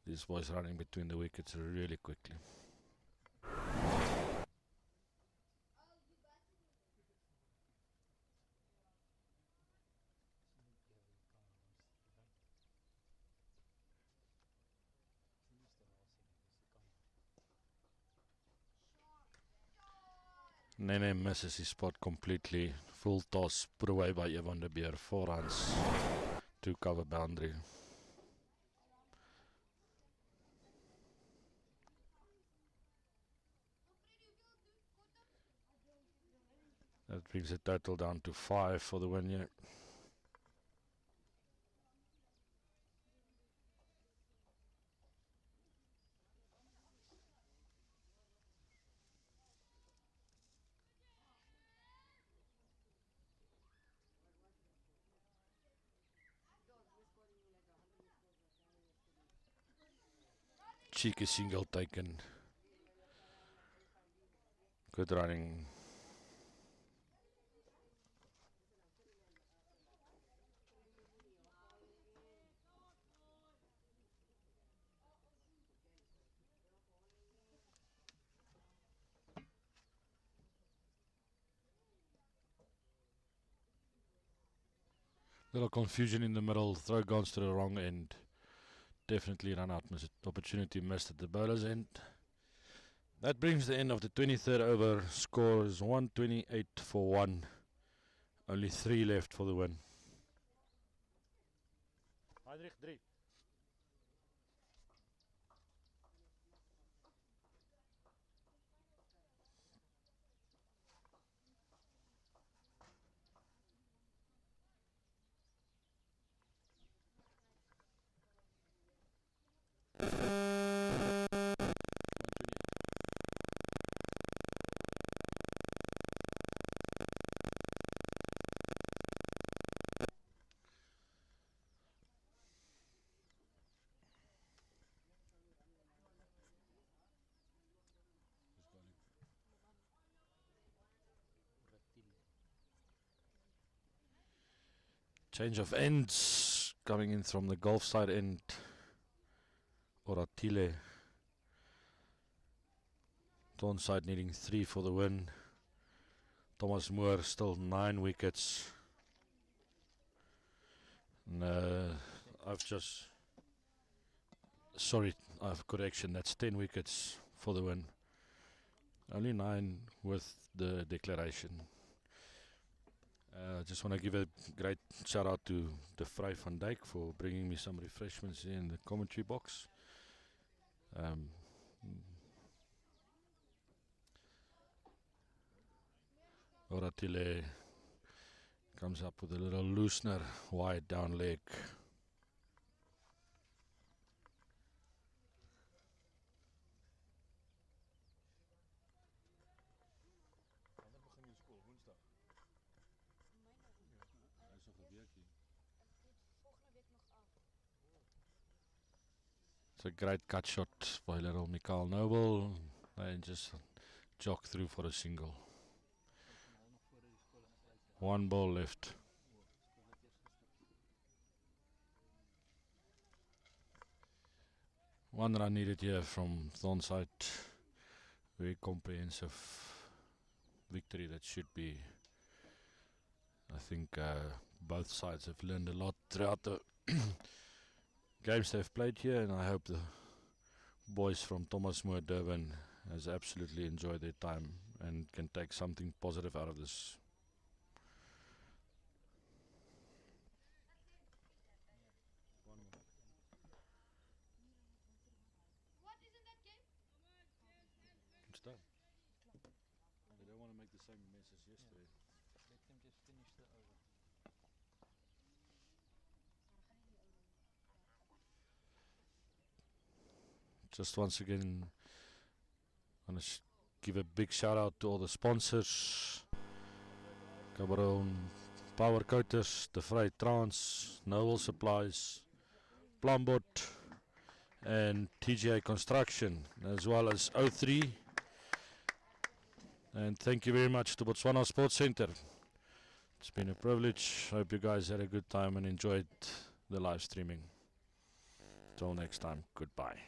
These boys running between the wickets really quickly. Nene misses his spot completely. Full toss put away by Evan de Beer. 4 runs to cover boundary. That brings the total down to 5 for the win here. Cheeky single taken. Good running. Little confusion in the middle. Throw gone to the wrong end. Definitely run out. Opportunity missed at the bowler's end. That brings the end of the 23rd over. Score is 128 for 1. Only 3 left for the win. Heinrich 3. Change of ends coming in from the golf side end. Oratile. Dawn side needing 3 for the win. Thomas Moore still 9 wickets. I've correction, that's 10 wickets for the win. Only 9 with the declaration. Just want to give a great shout out to De Vrij van Dijk for bringing me some refreshments in the commentary box. Oratile comes up with a little loosener, wide down leg. It's a great cut shot by little Mikael Noble. They just jog through for a single. 1 ball left. One run needed here from Thornside. Very comprehensive victory that should be. I think both sides have learned a lot throughout the games they've played here, and I hope the boys from Thomas Moore Durban has absolutely enjoyed their time and can take something positive out of this. Good stuff. They don't want to make the same mess as yesterday. Let them just finish the over. Just once again, I want to give a big shout out to all the sponsors. Gaborone, Power Coaters, De Vrij Trans, Noble Supplies, Plumbot, and TGA Construction, as well as O3 And thank you very much to Botswana Sports Centre. It's been a privilege. Hope you guys had a good time and enjoyed the live streaming. Till next time, goodbye.